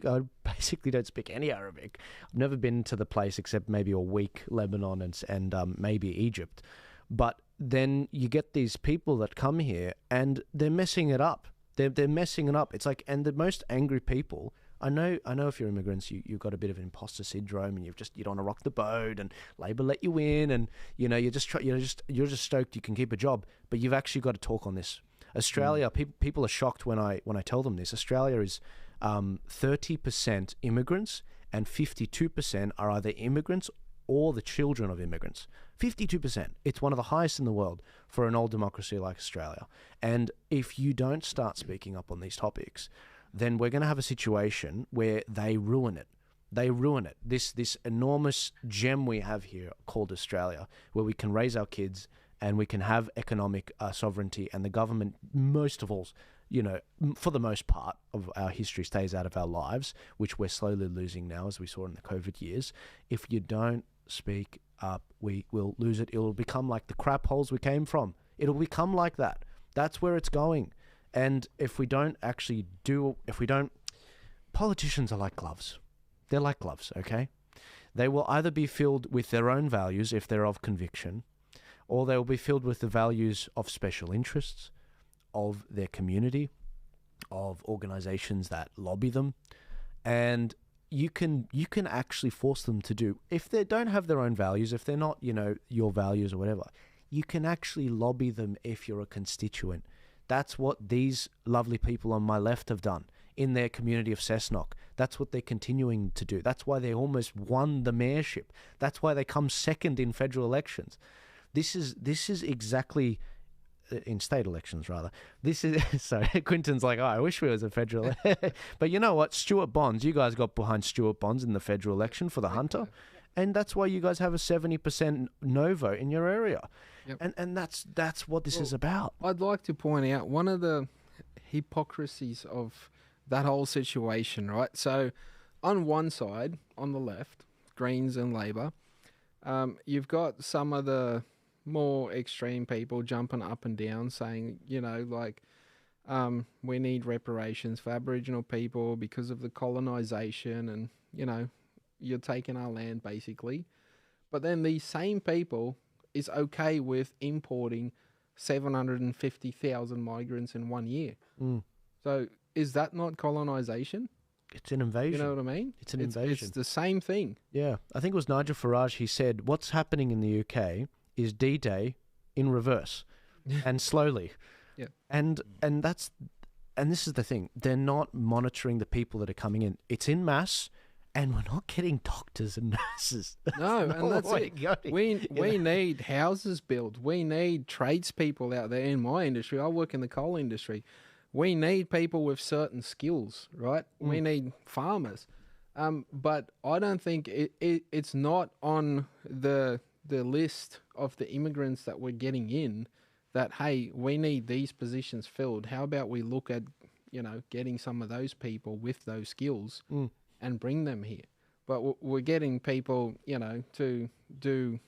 Speaker 1: I basically don't speak any Arabic. I've never been to the place except maybe a week, Lebanon and maybe Egypt. But then you get these people that come here and they're messing it up. They're messing it up. It's like, and the most angry people. I know if you're immigrants, you've got a bit of imposter syndrome, and you don't want to rock the boat, and Labor let you in, and you're just stoked you can keep a job, but you've actually got to talk on this. Australia, people are shocked when I tell them this. Australia is 30% immigrants, and 52% are either immigrants or the children of immigrants. 52%. It's one of the highest in the world for an old democracy like Australia. And if you don't start speaking up on these topics, then we're going to have a situation where they ruin it. They ruin it. This enormous gem we have here called Australia, where we can raise our kids and we can have economic sovereignty, and the government, most of all, for the most part of our history, stays out of our lives, which we're slowly losing now, as we saw in the COVID years. If you don't speak up, we will lose it. It will become like the crap holes we came from. It'll become like that. That's where it's going. And if we don't actually politicians are like gloves. They're like gloves, okay? They will either be filled with their own values if they're of conviction, or they will be filled with the values of special interests, of their community, of organizations that lobby them. And you can actually force them to do, if they don't have their own values, if they're not, your values or whatever, you can actually lobby them if you're a constituent. That's what these lovely people on my left have done in their community of Cessnock. That's what they're continuing to do. That's why they almost won the mayorship. That's why they come second in federal elections. This is exactly, in state elections rather. This is, sorry, Quinton's like, I wish we was a federal. But you know what? Stuart Bonds, you guys got behind Stuart Bonds in the federal election for the Hunter. And that's why you guys have a 70% no vote in your area. Yep. And that's what this is about.
Speaker 11: I'd like to point out one of the hypocrisies of that whole situation, right? So on one side, on the left, Greens and Labor, you've got some of the more extreme people jumping up and down saying, we need reparations for Aboriginal people because of the colonisation and, you're taking our land basically. But then these same people is okay with importing 750,000 migrants in 1 year. So is that not colonisation?
Speaker 1: It's an invasion.
Speaker 11: You know what I mean?
Speaker 1: It's an invasion.
Speaker 11: It's the same thing.
Speaker 1: Yeah. I think it was Nigel Farage, he said, what's happening in the UK is D-Day in reverse and slowly.
Speaker 11: Yeah.
Speaker 1: And this is the thing. They're not monitoring the people that are coming in. It's in mass. And we're not getting doctors and nurses.
Speaker 11: No, and that's it. We need houses built. We need tradespeople out there in my industry. I work in the coal industry. We need people with certain skills, right? We need farmers. But I don't think it's not on the list of the immigrants that we're getting in that, hey, we need these positions filled. How about we look at, getting some of those people with those skills and bring them here. But we're getting people, to do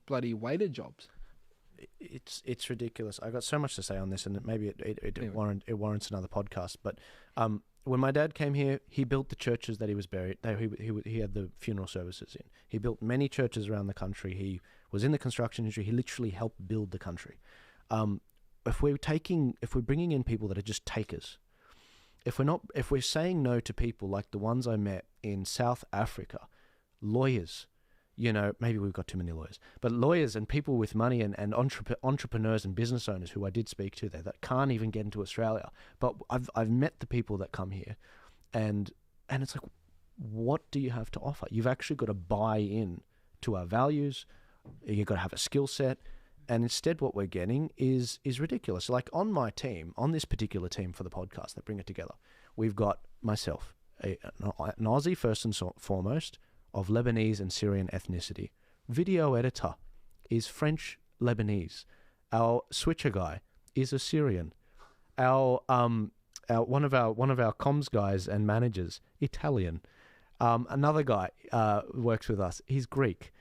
Speaker 11: bloody waiter jobs.
Speaker 1: It's ridiculous. I got so much to say on this, and maybe it warrants another podcast. But when my dad came here, he built the churches that he was buried. He had the funeral services in. He built many churches around the country. He was in the construction industry. He literally helped build the country. If we're bringing in people that are just takers, if we're saying no to people like the ones I met in South Africa, lawyers, maybe we've got too many lawyers, but lawyers and people with money and entrepreneurs and business owners who I did speak to there that can't even get into Australia. But I've met the people that come here, and it's like, what do you have to offer? You've actually got to buy in to our values. You've got to have a skill set. And instead what we're getting is ridiculous. Like on my team, on this particular team for the podcast that bring it together, we've got myself, an Aussie first and foremost, of Lebanese and Syrian ethnicity. Video editor is French Lebanese. Our switcher guy is a Syrian. Our one of our comms guys and managers, Italian. Another guy works with us. He's Greek.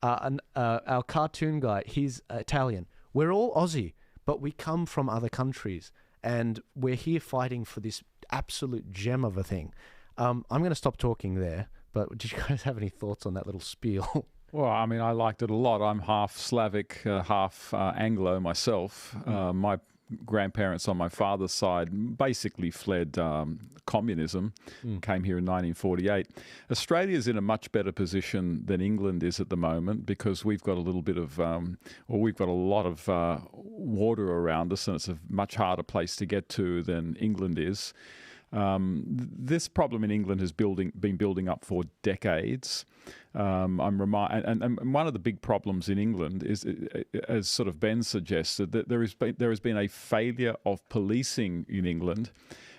Speaker 1: Our cartoon guy, he's Italian. We're all Aussie, but we come from other countries, and we're here fighting for this absolute gem of a thing. I'm going to stop talking there, but did you guys have any thoughts on that little spiel?
Speaker 12: Well, I mean, I liked it a lot. I'm half Slavic, half Anglo myself. My grandparents on my father's side basically fled communism, came here in 1948. Australia's in a much better position than England is at the moment because we've got a little bit of, we've got a lot of water around us, and it's a much harder place to get to than England is. This problem in England has been building up for decades. And one of the big problems in England is, as sort of Ben suggested, that there has been a failure of policing in England.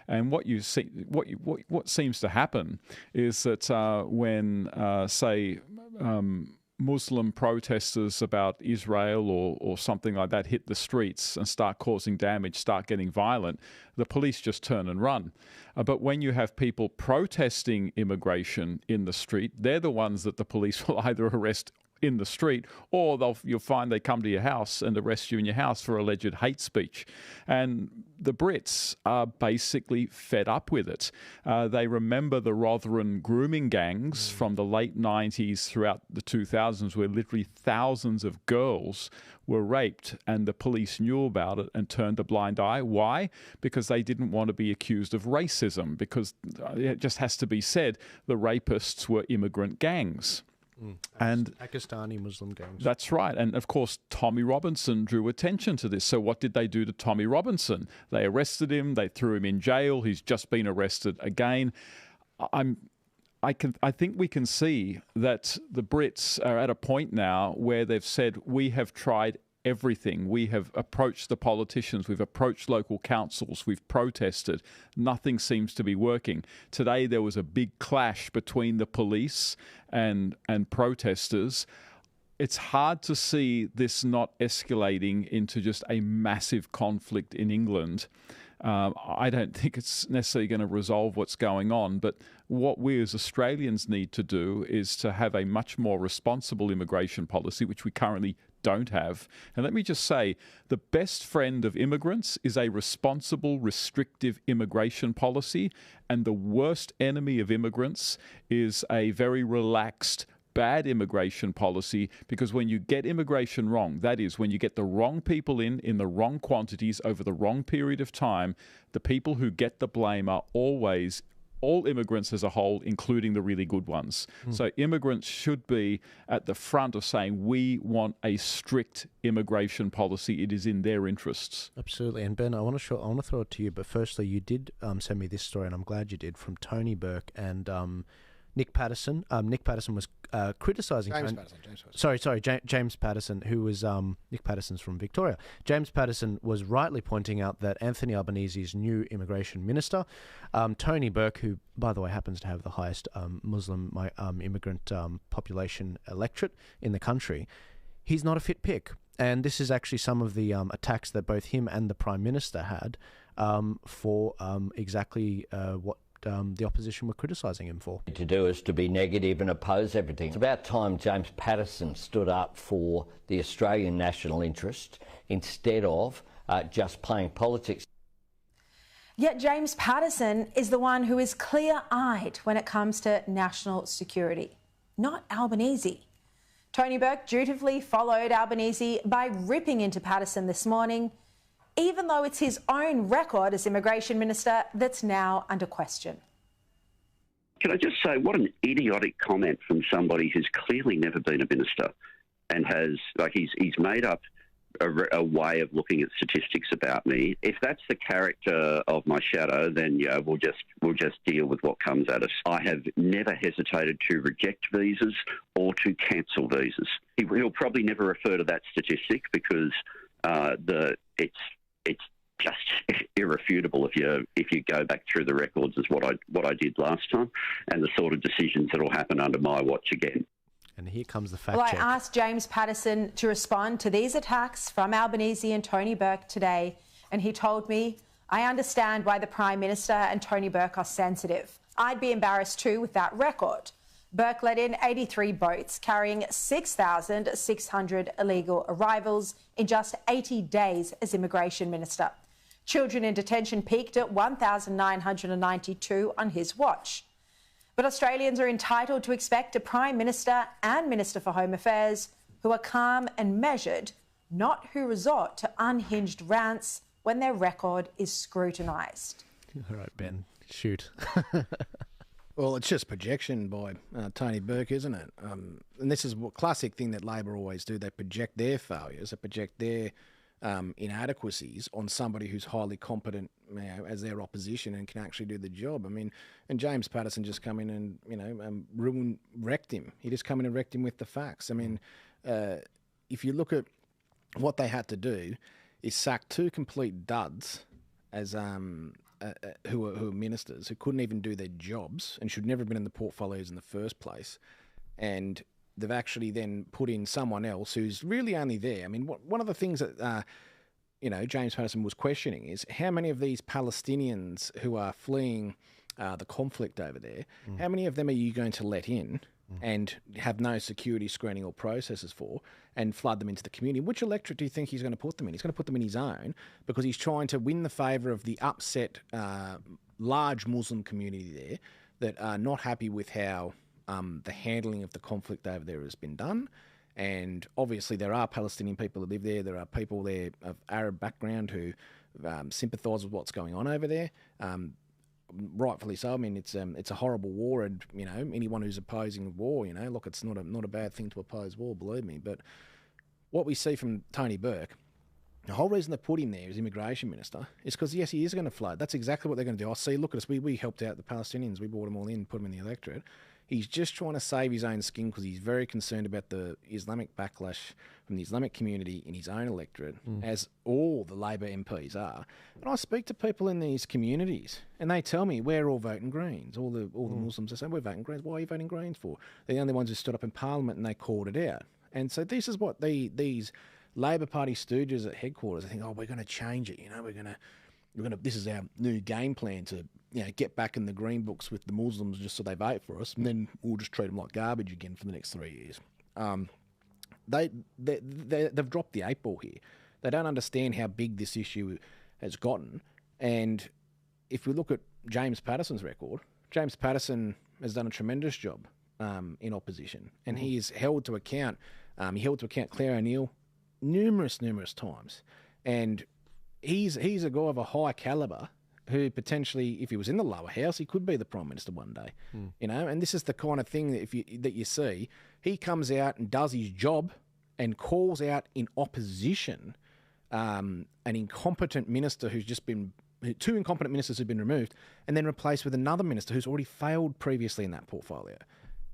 Speaker 12: And what you see, what seems to happen is that when, say, Muslim protesters about Israel or something like that hit the streets and start causing damage, start getting violent, the police just turn and run. But when you have people protesting immigration in the street, they're the ones that the police will either arrest in the street, or you'll find they come to your house and arrest you in your house for alleged hate speech. And the Brits are basically fed up with it. They remember the Rotherham grooming gangs from the late 90s throughout the 2000s, where literally thousands of girls were raped, and the police knew about it and turned a blind eye. Why? Because they didn't want to be accused of racism, because it just has to be said, the rapists were immigrant gangs. And
Speaker 1: Pakistani Muslim gangs.
Speaker 12: That's right. And of course, Tommy Robinson drew attention to this. So what did they do to Tommy Robinson? They arrested him. They threw him in jail. He's just been arrested again. I think we can see that the Brits are at a point now where they've said, we have tried everything. We have approached the politicians, we've approached local councils, we've protested. Nothing seems to be working. Today there was a big clash between the police and protesters. It's hard to see this not escalating into just a massive conflict in England. I don't think it's necessarily going to resolve what's going on, but what we as Australians need to do is to have a much more responsible immigration policy, which we currently don't have. And let me just say, the best friend of immigrants is a responsible, restrictive immigration policy, and the worst enemy of immigrants is a very relaxed, bad immigration policy, because when you get immigration wrong, that is, when you get the wrong people in the wrong quantities over the wrong period of time, the people who get the blame are always all immigrants as a whole, including the really good ones. So immigrants should be at the front of saying, we want a strict immigration policy. It is in their interests.
Speaker 1: Absolutely. And Ben, I want to throw it to you, but firstly, you did send me this story, and I'm glad you did, from Tony Burke and Nick Patterson. Nick Patterson was criticising... James Patterson, who was... Nick Patterson's from Victoria. James Patterson was rightly pointing out that Anthony Albanese's new immigration minister, Tony Burke, who, by the way, happens to have the highest Muslim immigrant population electorate in the country, he's not a fit pick. And this is actually some of the attacks that both him and the Prime Minister had for exactly what the opposition were criticising him for.
Speaker 7: To do is to be negative and oppose everything. It's about time James Patterson stood up for the Australian national interest instead of just playing politics.
Speaker 17: Yet James Patterson is the one who is clear-eyed when it comes to national security, not Albanese. Tony Burke dutifully followed Albanese by ripping into Patterson this morning, even though it's his own record as Immigration Minister that's now under question.
Speaker 18: Can I just say, what an idiotic comment from somebody who's clearly never been a minister and has, he's made up a way of looking at statistics about me. If that's the character of my shadow, then yeah, we'll just deal with what comes at us. I have never hesitated to reject visas or to cancel visas. He'll probably never refer to that statistic because it's just irrefutable if you go back through the records as what I did last time, and the sort of decisions that will happen under my watch again.
Speaker 1: And here comes the fact
Speaker 17: check.
Speaker 1: Well,
Speaker 17: I asked James Patterson to respond to these attacks from Albanese and Tony Burke today, and he told me, I understand why the Prime Minister and Tony Burke are sensitive. I'd be embarrassed too with that record. Burke let in 83 boats carrying 6,600 illegal arrivals in just 80 days as Immigration Minister. Children in detention peaked at 1,992 on his watch. But Australians are entitled to expect a Prime Minister and Minister for Home Affairs who are calm and measured, not who resort to unhinged rants when their record is scrutinised.
Speaker 1: All right, Ben, shoot.
Speaker 9: Well, it's just projection by Tony Burke, isn't it? And this is a classic thing that Labor always do. They project their failures, they project their inadequacies on somebody who's highly competent, as their opposition and can actually do the job. I mean, and James Patterson just come in and wrecked him. He just come in and wrecked him with the facts. I mean, if you look at what they had to do, is sack two complete duds as who are ministers who couldn't even do their jobs and should never have been in the portfolios in the first place, and they've actually then put in someone else who's really only there. I mean, one of the things that James Patterson was questioning is how many of these Palestinians who are fleeing the conflict over there, how many of them are you going to let in and have no security screening or processes for and flood them into the community? Which electorate do you think he's going to put them in? He's going to put them in his own because he's trying to win the favour of the upset large Muslim community there that are not happy with how the handling of the conflict over there has been done. And obviously there are Palestinian people who live there. There are people there of Arab background who sympathise with what's going on over there. Rightfully so. I mean, it's a horrible war, and anyone who's opposing war, look, it's not a bad thing to oppose war, believe me. But what we see from Tony Burke, the whole reason they put him there as Immigration Minister is because yes, he is going to flood. That's exactly what they're going to do. See, look at us. We helped out the Palestinians. We brought them all in, put them in the electorate. He's just trying to save his own skin because he's very concerned about the Islamic backlash from the Islamic community in his own electorate, as all the Labor MPs are. And I speak to people in these communities, and they tell me we're all voting Greens. All the Muslims are saying we're voting Greens. Why are you voting Greens for? They're the only ones who stood up in Parliament and they called it out. And so this is what these Labor Party stooges at headquarters, I think, we're going to change it. We're going to. This is our new game plan to get back in the green books with the Muslims just so they vote for us, and then we'll just treat them like garbage again for the next 3 years. They've dropped the 8 ball here. They don't understand how big this issue has gotten. And if we look at James Patterson's record, James Patterson has done a tremendous job in opposition, and he is held to account. He held to account Claire O'Neill numerous times, and he's a guy of a high calibre who potentially, if he was in the lower house, he could be the Prime Minister one day. And this is the kind of thing that you see. He comes out and does his job and calls out in opposition an incompetent minister who's just been, 2 incompetent ministers who've been removed, and then replaced with another minister who's already failed previously in that portfolio.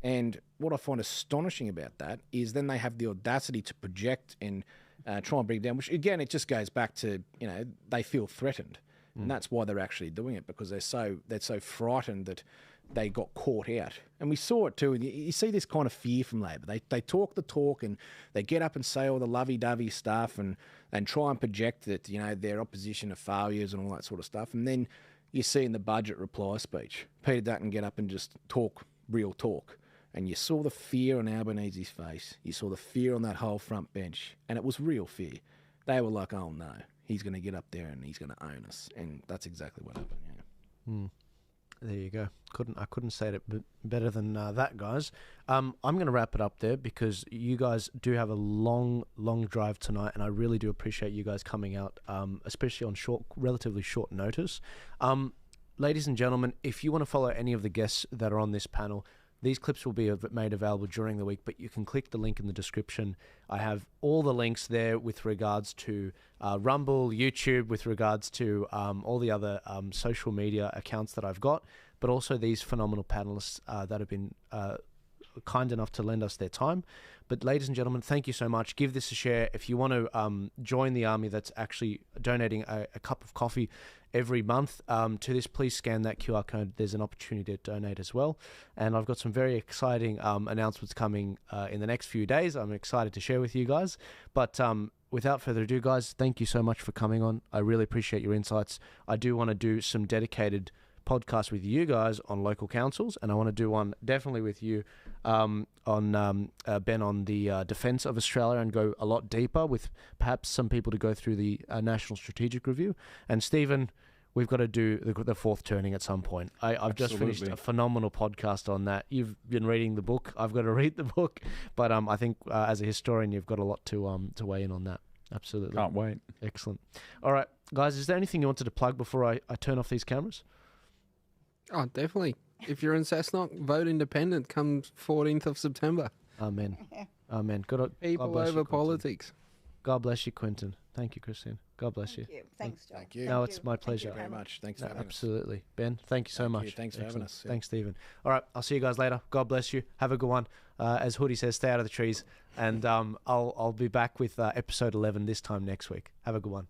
Speaker 9: And what I find astonishing about that is then they have the audacity to project and try and bring down, which again, it just goes back to, they feel threatened. And that's why they're actually doing it, because they're so frightened that they got caught out. And we saw it too. You see this kind of fear from Labor. They talk the talk and they get up and say all the lovey-dovey stuff and try and project that, their opposition are failures and all that sort of stuff. And then you see in the budget reply speech, Peter Dutton get up and just talk real talk. And you saw the fear on Albanese's face. You saw the fear on that whole front bench. And it was real fear. They were like, oh no, he's going to get up there and he's going to own us. And that's exactly what happened,
Speaker 1: There you go. I couldn't say it better than that, guys. I'm going to wrap it up there because you guys do have a long drive tonight, and I really do appreciate you guys coming out, especially on relatively short notice. Ladies and gentlemen, if you want to follow any of the guests that are on this panel, these clips will be made available during the week, but you can click the link in the description. I have all the links there with regards to Rumble, YouTube, with regards to all the other social media accounts that I've got, but also these phenomenal panelists that have been kind enough to lend us their time. But ladies and gentlemen, thank you so much. Give this a share. If you want to join the army that's actually donating a cup of coffee every month to this, please scan that QR code. There's an opportunity to donate as well. And I've got some very exciting announcements coming in the next few days. I'm excited to share with you guys. But without further ado, guys, thank you so much for coming on. I really appreciate your insights. I do want to do some dedicated podcast with you guys on local councils, and I want to do one definitely with you on Ben on the defence of Australia, and go a lot deeper with perhaps some people to go through the National Strategic Review. And Stephen, we've got to do the fourth turning at some point. I've just finished a phenomenal podcast on that. You've been reading the book. I've got to read the book, but I think as a historian, you've got a lot to weigh in on that. Absolutely.
Speaker 12: Can't wait.
Speaker 1: Excellent. All right, guys, is there anything you wanted to plug before I turn off these cameras?
Speaker 11: Oh, definitely. If you're in Cessnock, vote independent come 14th of September.
Speaker 1: Amen. Amen.
Speaker 11: People over politics.
Speaker 1: God bless you, Quentin. Thank you, Christine. God bless you.
Speaker 10: Thanks, Joel.
Speaker 9: Thank you.
Speaker 1: No, it's my pleasure.
Speaker 9: Thank you very much. Thanks for having us.
Speaker 1: Absolutely. Ben, thank you so much.
Speaker 9: Thanks for having us. Yeah.
Speaker 1: Thanks, Stephen. All right, I'll see you guys later. God bless you. Have a good one. As Hoodie says, stay out of the trees. And I'll be back with episode 11 this time next week. Have a good one.